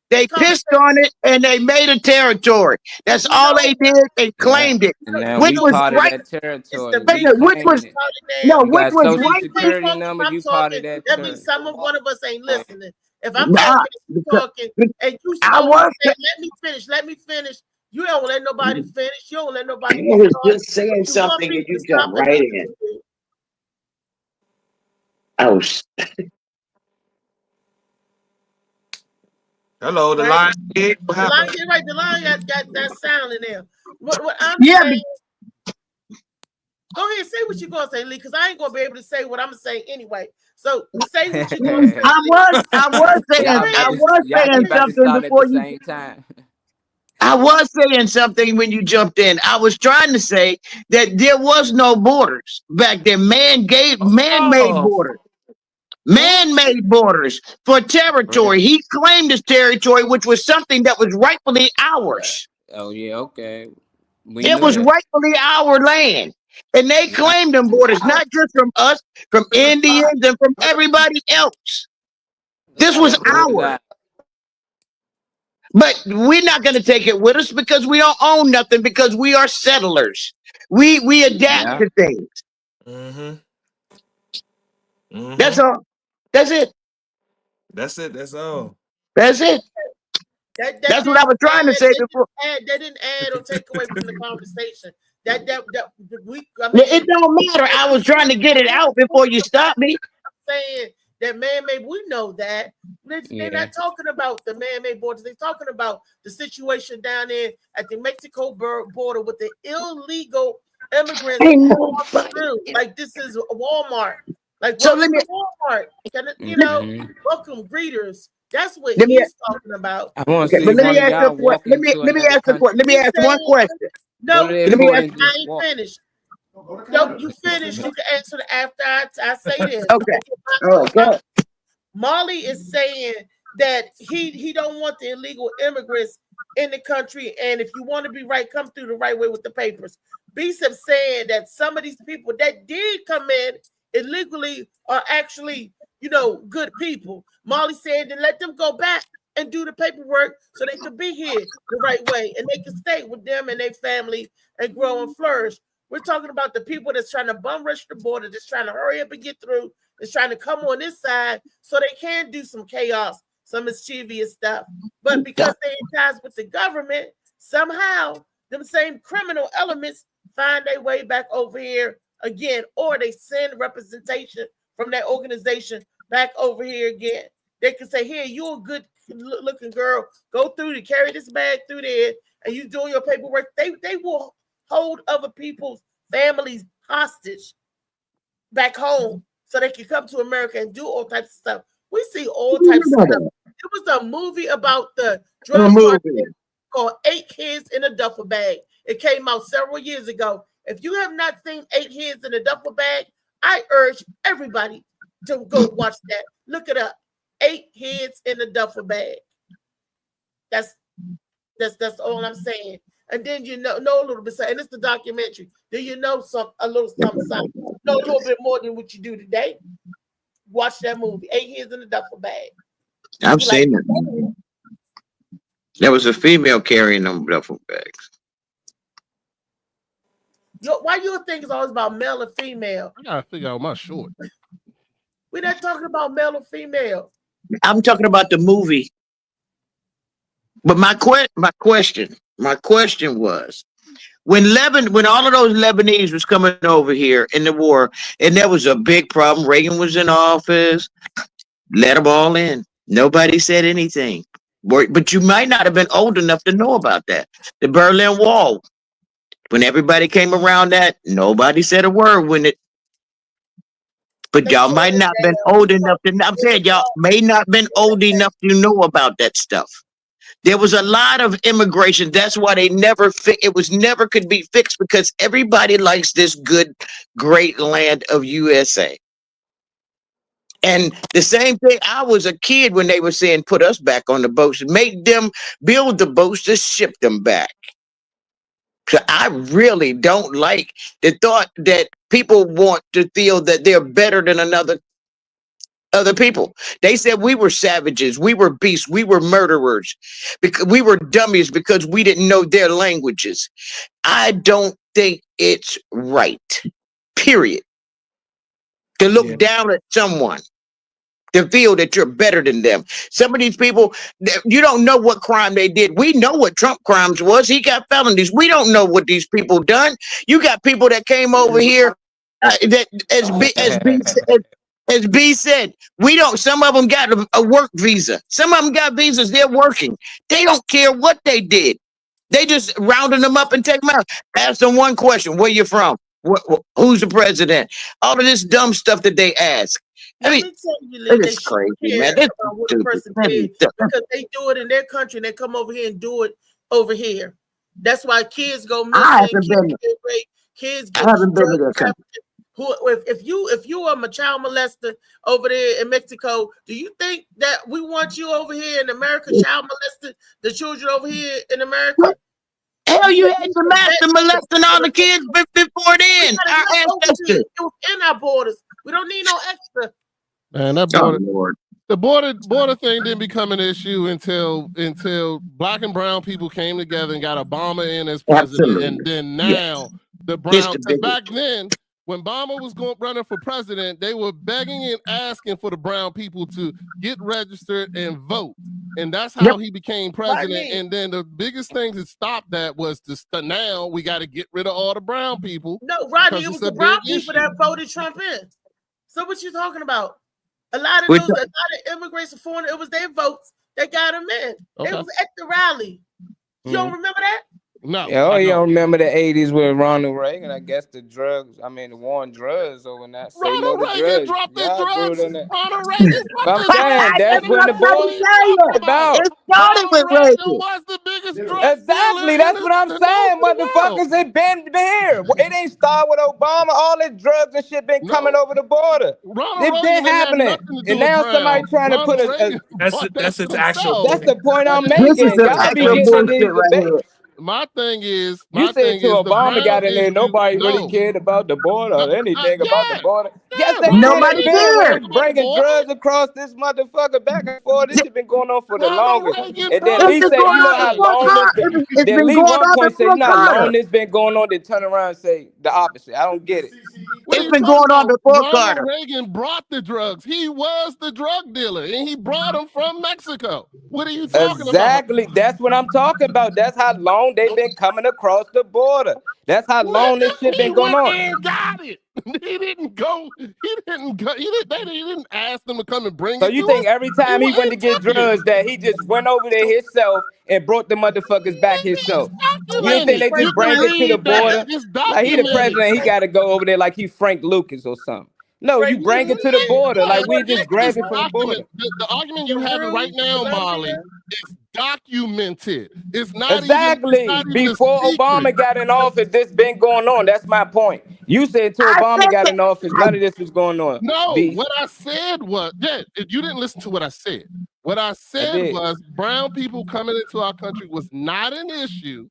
They pissed on it and they made a territory. That's all they did. They claimed it, And now which we was part of right. that territory. Which was no, You which got was social right. security number. You part of that That means territory. one of us ain't listening. If I'm Nah, talking, you talking, and you I always was. say, let me finish. You don't let nobody finish. You don't let nobody I was start. just saying You want something and people you to jump stop and right listen in. to you. Oh, Hello, the Right? line. What The happened? line, you're right. The line got that sound in there. What I'm yeah. saying. Go ahead, say what you're gonna say, Lee, because I ain't gonna be able to say what I'm gonna say anyway. So say what you're gonna say. I was saying something start at before the you. same time. I was saying something when you jumped in. I was trying to say that there was no borders back then. Man-made borders. Man-made borders for territory. He claimed his territory, which was something that was rightfully ours. Oh yeah, okay. We It knew was that. rightfully our land. And they claimed them borders, not just from us, from Indians and from everybody else. This was ours. But we're not going to take it with us because we don't own nothing, because we are settlers. We adapt to things. That's all. That's it. That's it. That's all. That's it. That's what I was trying to say before. They didn't add or take away from the conversation. I mean, It don't matter. I was trying to get it out before you stopped me. Saying that man-made, we know that. They're not talking about the man-made borders. They're talking about the situation down there at the Mexico border with the illegal immigrants. Like this is Walmart. Like so let me Walmart. You know, welcome greeters. That's what let he's talking about. I want to okay, see but let one me of ask y'all you walk let me into let me another ask you country. let me ask one question. No, Go to that Let me border ask and I just ain't walk. finished. No, you finish. You can answer it after I say this. Okay. All right, go ahead. Molly is saying that he don't want the illegal immigrants in the country, and if you want to be right, come through the right way with the papers. Bishop saying that some of these people that did come in illegally are actually, you know, good people. Molly said to let them go back and do the paperwork so they could be here the right way and they can stay with them and their family and grow and flourish. We're talking about the people that's trying to bum rush the border, that's trying to hurry up and get through, that's trying to come on this side so they can do some chaos, some mischievous stuff. But because they in ties with the government, somehow them same criminal elements find their way back over here again, or they send representation from that organization back over here again. They can say, here, you're a good looking girl, go through to carry this bag through there, and you doing your paperwork. They will hold other people's families hostage back home so they can come to America and do all types of stuff. We see all types of stuff. It was a movie about the drug cartel called 8 Kids in a Duffel Bag. It came out several years ago. If you have not seen 8 Kids in a Duffel Bag, I urge everybody to go watch that. Look it up. 8 Kids in a Duffel Bag. That's all I'm saying. And then you know a little bit, and it's the documentary. Then you know a little something. Know a little bit more than what you do today. Watch that movie. 8 Kids in a Duffel Bag. I've seen it. There was a female carrying them duffel bags. Why you think it's always about male and female? I gotta figure out my short. We're not talking about male or female. I'm talking about the movie. But my question was, when all of those Lebanese was coming over here in the war, and there was a big problem. Reagan was in office. Let them all in. Nobody said anything. But you might not have been old enough to know about that. The Berlin Wall. When everybody came around that, nobody said a word when it. But y'all might not have been old enough to. I'm saying y'all may not have been old enough to know about that stuff. There was a lot of immigration. That's why they never it was never could be fixed, because everybody likes this good, great land of USA. And the same thing, I was a kid when they were saying, put us back on the boats, make them build the boats to ship them back. So I really don't like the thought that people want to feel that they're better than other people. They said we were savages, we were beasts, we were murderers, because we were dummies because we didn't know their languages. I don't think it's right, period, to look down at someone, to feel that you're better than them. Some of these people, you don't know what crime they did. We know what Trump crimes was. He got felonies. We don't know what these people done. You got people that came over here that as B said, we don't. Some of them got a work visa. Some of them got visas. They're working. They don't care what they did. They just rounding them up and take them out. Ask them one question: where you from? Who's the president? All of this dumb stuff that they ask. I mean, it's crazy, man. This what the person did, because they do it in their country and they come over here and do it over here. That's why kids go missing. Kids get trafficked. If you are a child molester over there in Mexico, do you think that we want you over here in America child molesting the children over here in America? Hell, you had the master molesting all the kids before then. Our ancestors. It was in our borders. We don't need no extra. Man, that border thing didn't become an issue until black and brown people came together and got Obama in as president. Absolutely. And then now the brown, back then when Obama was running for president, they were begging and asking for the brown people to get registered and vote. And that's how he became president. Rodney. And then the biggest thing to stop that was now we got to get rid of all the brown people. No, Rodney, because it was it's a the brown big people issue. that voted Trump in. So what you talking about? A lot of Which- those, a lot of immigrants and foreign, it was their votes that got him in. Okay. It was at the rally. You don't remember that? No. Yeah, oh, I you don't. don't remember the 80s with Ronald Reagan? I guess the war on drugs over that. Say no Ronald to Reagan drugs. dropped the Y'all drugs. brewed on that. Ronald Reagan But dropped I'm the saying drugs. that's when the What are boy you talking about? It started with Ronald Reagan Reagan. was the biggest drug Exactly, dealer that's in what I'm the saying, known world. motherfuckers. It been here. It ain't start with Obama. All this drugs and shit been coming over the border. Ronald It Reagan been didn't have happening, nothing to do and with now drugs. somebody trying to put Ronald a. Reagan brought that That's his to actual himself. That's the point I'm This making. is the Y'all be actual getting in these bullshit right debates. here. My thing is, You said to the Obama brown got in there, issue. nobody really No, cared about the border or anything about the yeah, border. Yes, yeah. they Ronald did. Nobody They Reagan been didn't cared. talk about the bringing border. drugs across this motherfucker back and forth. This shit been going on for the Ronald longest. Reagan And then brought It's Lee been said, the going you know on how drugs. before long this Carter. been. It's Then been Lee going one on point say, before you know how long Carter. this been going on. Then turn around and say the opposite. I don't get it. What are It's you been talking going on about? before Ronald Carter. Reagan brought the drugs. He was the drug dealer, and he brought them from Mexico. What are you talking about? Exactly. That's what I'm talking about. That's how long they've been coming across the border. That's how long this shit He been going went on. there and got it. He didn't go. He didn't go. He didn't ask them to come and bring So it you to think us. every time he went to get took it. drugs that he just went over there himself and brought the motherfuckers back himself? You don't think they You just can bring it to the read that. border? It's Like he the documented. president, he got to go over there like he Frank Lucas or something. No, you bring it to the border. Like we just grab it from the border. The argument you having right now, Molly, is documented. It's not Exactly. even Before a secret. Obama got in office, this been going on. That's my point. You said till Obama got in office, none of this was going on. No, Beast. what I said was, you didn't listen to what I said. What I said did. was brown people coming into our country was not an issue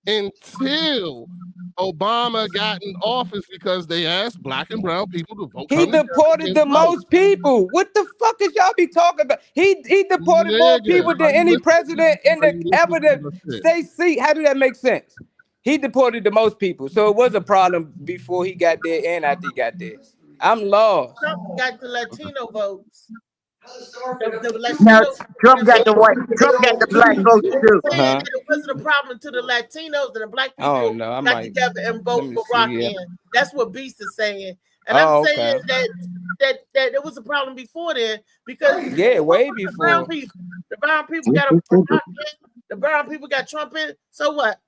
until Obama got in office because they asked black and brown people to vote. He deported the most people. What the fuck is y'all be talking about? He deported more people than any president in the ever the state seat. How do that make sense? He deported the most people, so it was a problem before he got there and after he got there. I'm lost. Trump got the Latino votes. The Now Latino, Trump got the white. Trump got the black votes too. saying Huh? that it wasn't a problem to the Latinos and the black I people don't know. I got might together and let vote me for see, Rock yeah. in. That's what Beast is saying. And Oh, I'm saying okay. that it was a problem before then because Yeah, way the brown before. people, the brown people got a Rock in, the brown people got Trump in. So what?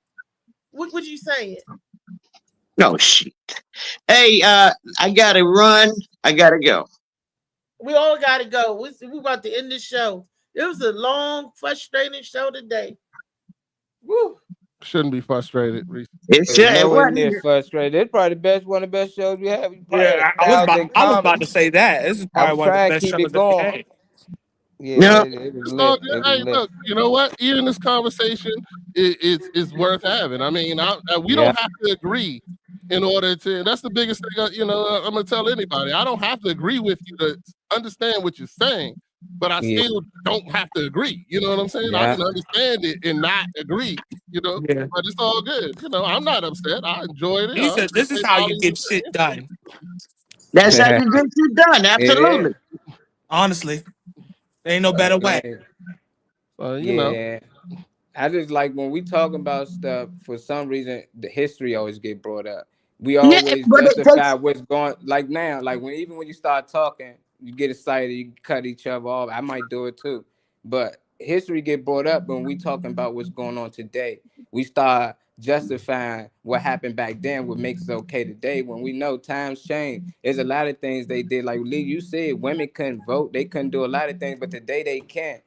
What you saying? No shit. Hey, I gotta run. I gotta go. We all gotta go. We about to end the show. It was a long, frustrating show today. Woo. Shouldn't be frustrated, Reese. It's Nowhere near frustrated. It's probably one of the best shows we have. We probably Yeah, had I was about to say that. This is I probably was one of the trying to best keep shows it that we going. had. Yeah, No. it was It's lit. all It good. was Hey, lit. look, you know what? Even this conversation is worth having. I mean, we Yeah. don't have to agree in order to. That's the biggest thing. I'm gonna tell anybody. I don't have to agree with you to understand what you're saying, but I Yeah. still don't have to agree. You know what I'm saying? I Yeah. can understand it and not agree. But it's all good. I'm not upset. I enjoyed it. He said, "This is how you get shit done." That's how you get you done. Absolutely. Honestly, there ain't no better way. Yeah. I just like when we talk about stuff, for some reason, the history always get brought up. We always but it justify takes- what's going like now. Like even when you start talking, you get excited, you cut each other off. I might do it too. But history get brought up when we talking about what's going on today. We start justifying what happened back then, what makes it okay today, when we know times change. There's a lot of things they did. Like Lee, you said women couldn't vote, they couldn't do a lot of things, but today they can.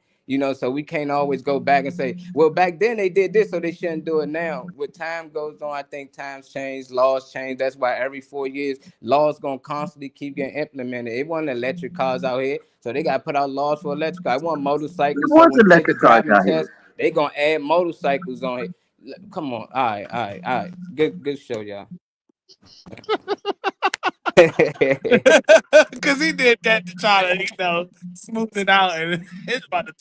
So we can't always go back and say, well, back then they did this, so they shouldn't do it now. With time goes on, I think times change, laws change. That's why every 4 years, laws gonna constantly keep getting implemented. It wasn't electric cars out here, so they got to put out laws for electric cars. It wasn't motorcycles, so when you take the driving test, they gonna add motorcycles on it. Come on, all right. Good show, y'all. Because he did that to try to, smooth it out, and it's about to.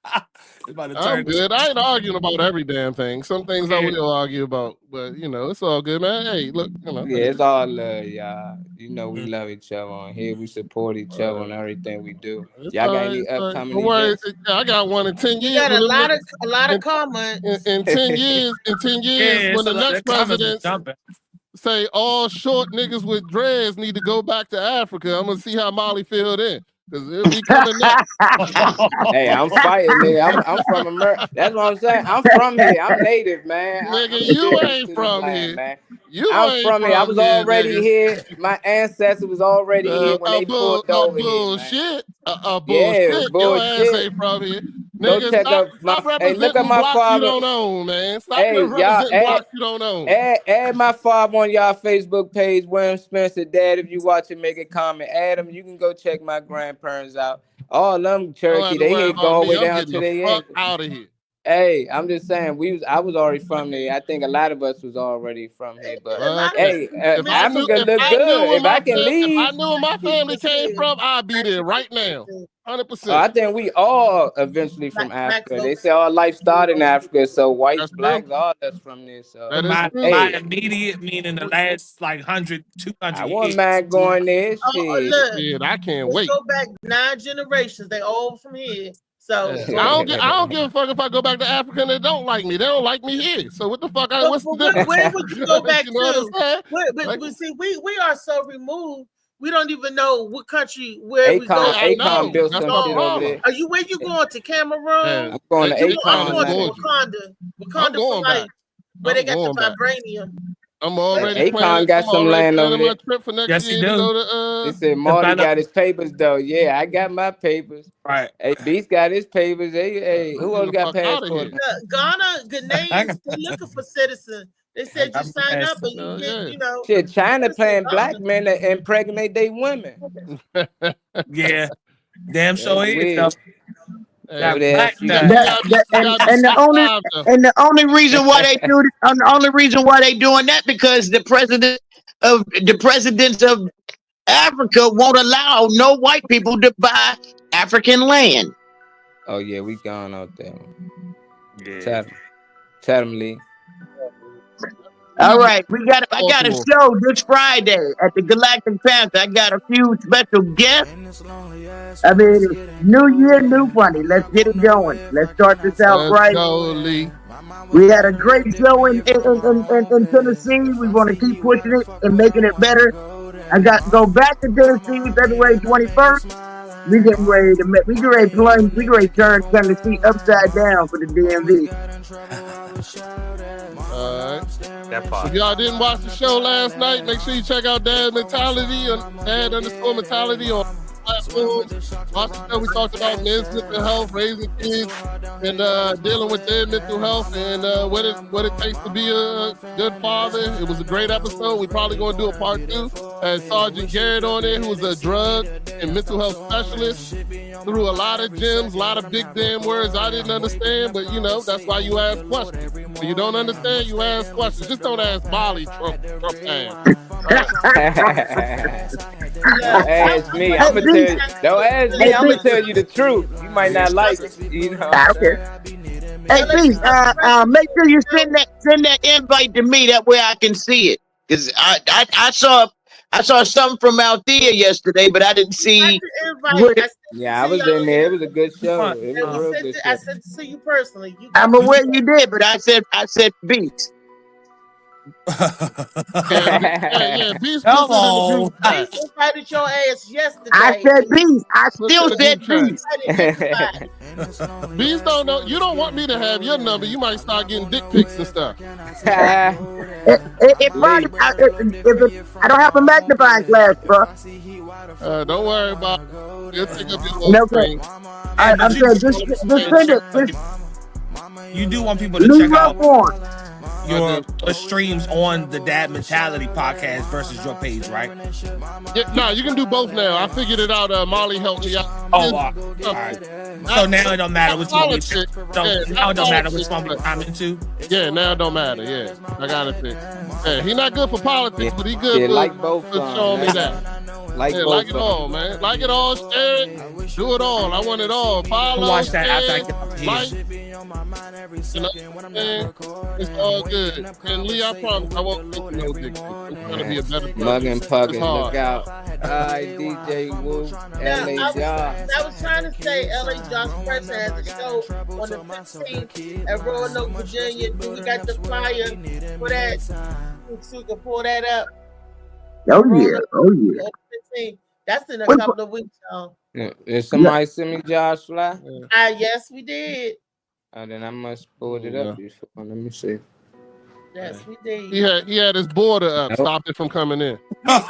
It's about to I'm turn. good. I ain't arguing about every damn thing. Some things I will argue about, but you know, it's all good, man. Hey, look, you know. Yeah, it's all love, y'all. You know, we love each other on here. We support each other on everything we do. It's Y'all all got right, any it's all right. upcoming Don't worry. events? I got one in 10 You years. got when a the lot next- of comments. in 10 years, Yeah, when the next president jumping. say all short niggas with dreads need to go back to Africa, I'm gonna see how Molly feel then. Because it'll be coming next. Hey, I'm fighting, nigga. I'm from America. That's what I'm saying. I'm from here. I'm native, man. Nigga, I'm you indigenous ain't to this from land, here. man. You I'm ain't from here. I was here, already nigga. here. My ancestor was already here when they pulled over here, man. Bullshit. Yeah, Bullshit. Your ass bullshit. ain't from here. Go Nigga, check stop, up my. stop Hey, look at representing my blocks you father. don't own, man. Stop Hey, y'all, representing blocks you don't own. add my father on y'all Facebook page, William Spencer. Dad, if you watch it, make a comment. Add him. You can go check my grandparents out. All them Don't have Cherokee, to they worry here about go all the me. way I'm down getting to the their fuck end. out of here. Hey, I'm just saying, I was already from there. I think a lot of us was already from here. But hey, If I knew, Africa look good. where If I my can if I leave, knew where my family came from, I'd be there right now. 100%. I think we all eventually from Africa. They say all life started in Africa, so whites, blacks, all that's from there. So My hey, immediate meaning the last like 100, 200 I years. wouldn't mind going there. Shit. Look, I can't let's wait. go back 9 generations. They all from here. So I don't give a fuck if I go back to Africa and they don't like me. They don't like me here. So what the fuck? What's the difference? where would you go back You know what I'm to? saying? But see, we are so removed. We don't even know what country where we go. Akon built some shit over there. Are you where you going to Cameroon? I'm going to You Akon. going to Like, Wakanda? I'm Wakanda for going life. back. Where I'm they got the going back. vibranium. I'm already Akon planning. got I'm some already land over planning my there. trip for next Yes, he year to do. go to. They said Marty got his papers though. Yeah, I got my papers. Right. Hey, Beast got his papers. Hey, who else got passports? Ghana, Ghanaians, they looking for citizens. They said you sign up and you get, you know. Shit, China playing black men to impregnate their women. Yeah. Damn sure is. weird. though. That black you guy. And the only reason why they do and the only reason why they doing that because the presidents of Africa won't allow no white people to buy African land. Oh yeah, we gone out there. Yeah. Tell them, Lee. All right, I got a show this Friday at the Galactic Panther. I got a few special guests. I mean, new year, new funny. Let's get it going. Let's start this out right. We had a great show in Tennessee. We want to keep pushing it and making it better. I got to go back to Tennessee February 21st. We getting ready to plunge. We ready to turn Tennessee upside down for the DMV. That part. If y'all didn't watch the show last night, make sure you check out Dad Mentality on Dad_Mentality on platforms. Watch the show. We talked about men's mental health, raising kids, and dealing with their mental health and what it takes to be a good father. It was a great episode. We're probably going to do a part 2. Had Sergeant Garrett on there, who was a drug and mental health specialist. Through a lot of gems, a lot of big damn words I didn't understand, but you know, that's why you ask questions. When you don't understand, you ask questions. Just don't ask Molly Trump ass. Don't ask me. I'm gonna tell you. Don't ask me. I'm gonna tell you the truth. You might not like it. You know. Hey, please, make sure you send that invite to me. That way I can see it. Cause I saw something from Althea yesterday, but I didn't see. Yeah, I was in there. It was a good show. It was a real good I show. sent it to you personally. I'm aware you did, but I said Beats. Beast Hello. Beast invited your ass yesterday. I said Beast. I still said Beast. Beast don't know. You don't want me to have your number. You might start getting dick pics and stuff. I don't have a magnifying glass, bro. Don't worry about it. You'll take up your little screen. I'm saying just send it. You do want people to check out your streams on the Dad Mentality podcast versus your page, right? Yeah, no, you can do both now. I figured it out. Molly helped me out. Oh, all right. So now it don't matter which one we now it don't matter which one we comment to. Yeah, now it don't matter. Yeah, I got it fixed. Yeah, he not good for politics, but he good for like both showing me that. Like Yeah, both like it of all, them. man. Like it all, share it, do it all. I want it all. Follow, Watch that after I share, get off here. like. You know what I'm saying? It's all good. And Lee, I promise I won't make you no dick. I'm trying to be a better person. Mug and It's Puggin, hard. look out. Alright, DJ Woo, Now, LA Josh. I was trying to say LA Josh Preston has a show on the 15th at Roanoke, Virginia. Do we got the flyer for that? So we can pull that up. Oh yeah, oh yeah. On the 15th. That's in a What- couple of weeks, y'all. Did somebody send me Josh Fly? Yes, we did. Then I must pull it up before. Let me see. Yes, we did. He had his border up, stopped it from coming in. Yeah,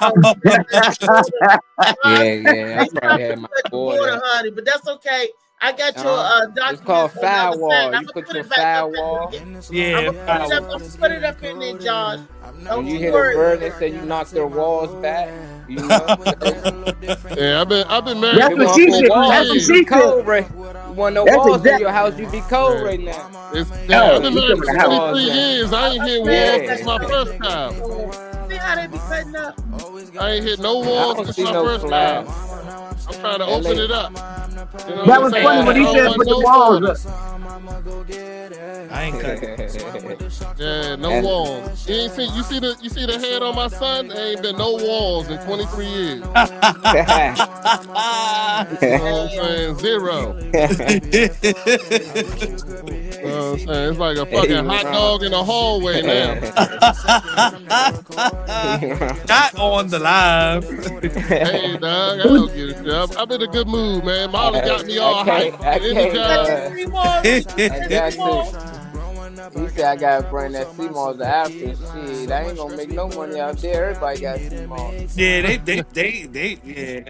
I probably had my board Border, up. honey, but that's okay. I got your document. It's called on the other firewall. side. You I'ma put put your it back up in firewall. Yeah, I'm gonna put it up in there, Josh. When Don't you you hear the worry. word that say you knock their walls back, you know. Yeah, I've been married That's to what my she for said. 4 That's what years. she said. cold right. You want no That's walls in exact- your house, you be cold right now. I've been married for you talking 23 years. I ain't hit walls Yeah. since my first time. See how they be cutting up? I ain't hit no I walls don't since see my no first flag. time. I'm trying to open it up. You know That what was I'm funny saying? when he I don't said want put the no walls borders. up. I ain't cutting. Yeah, no And- walls. You ain't see you see the head on my son? There ain't been no walls in 23 years. You know what I'm saying? Zero. You know what I'm saying? It's like a fucking hot dog in the hallway now. Not on the live. Hey, dog, I don't get it. I'm in a good mood, man. Molly got me all hyped. I got to. He said I gotta bring that CMOS after. Shit, I ain't gonna make no money out there. Everybody got CMOS. Yeah, they, yeah.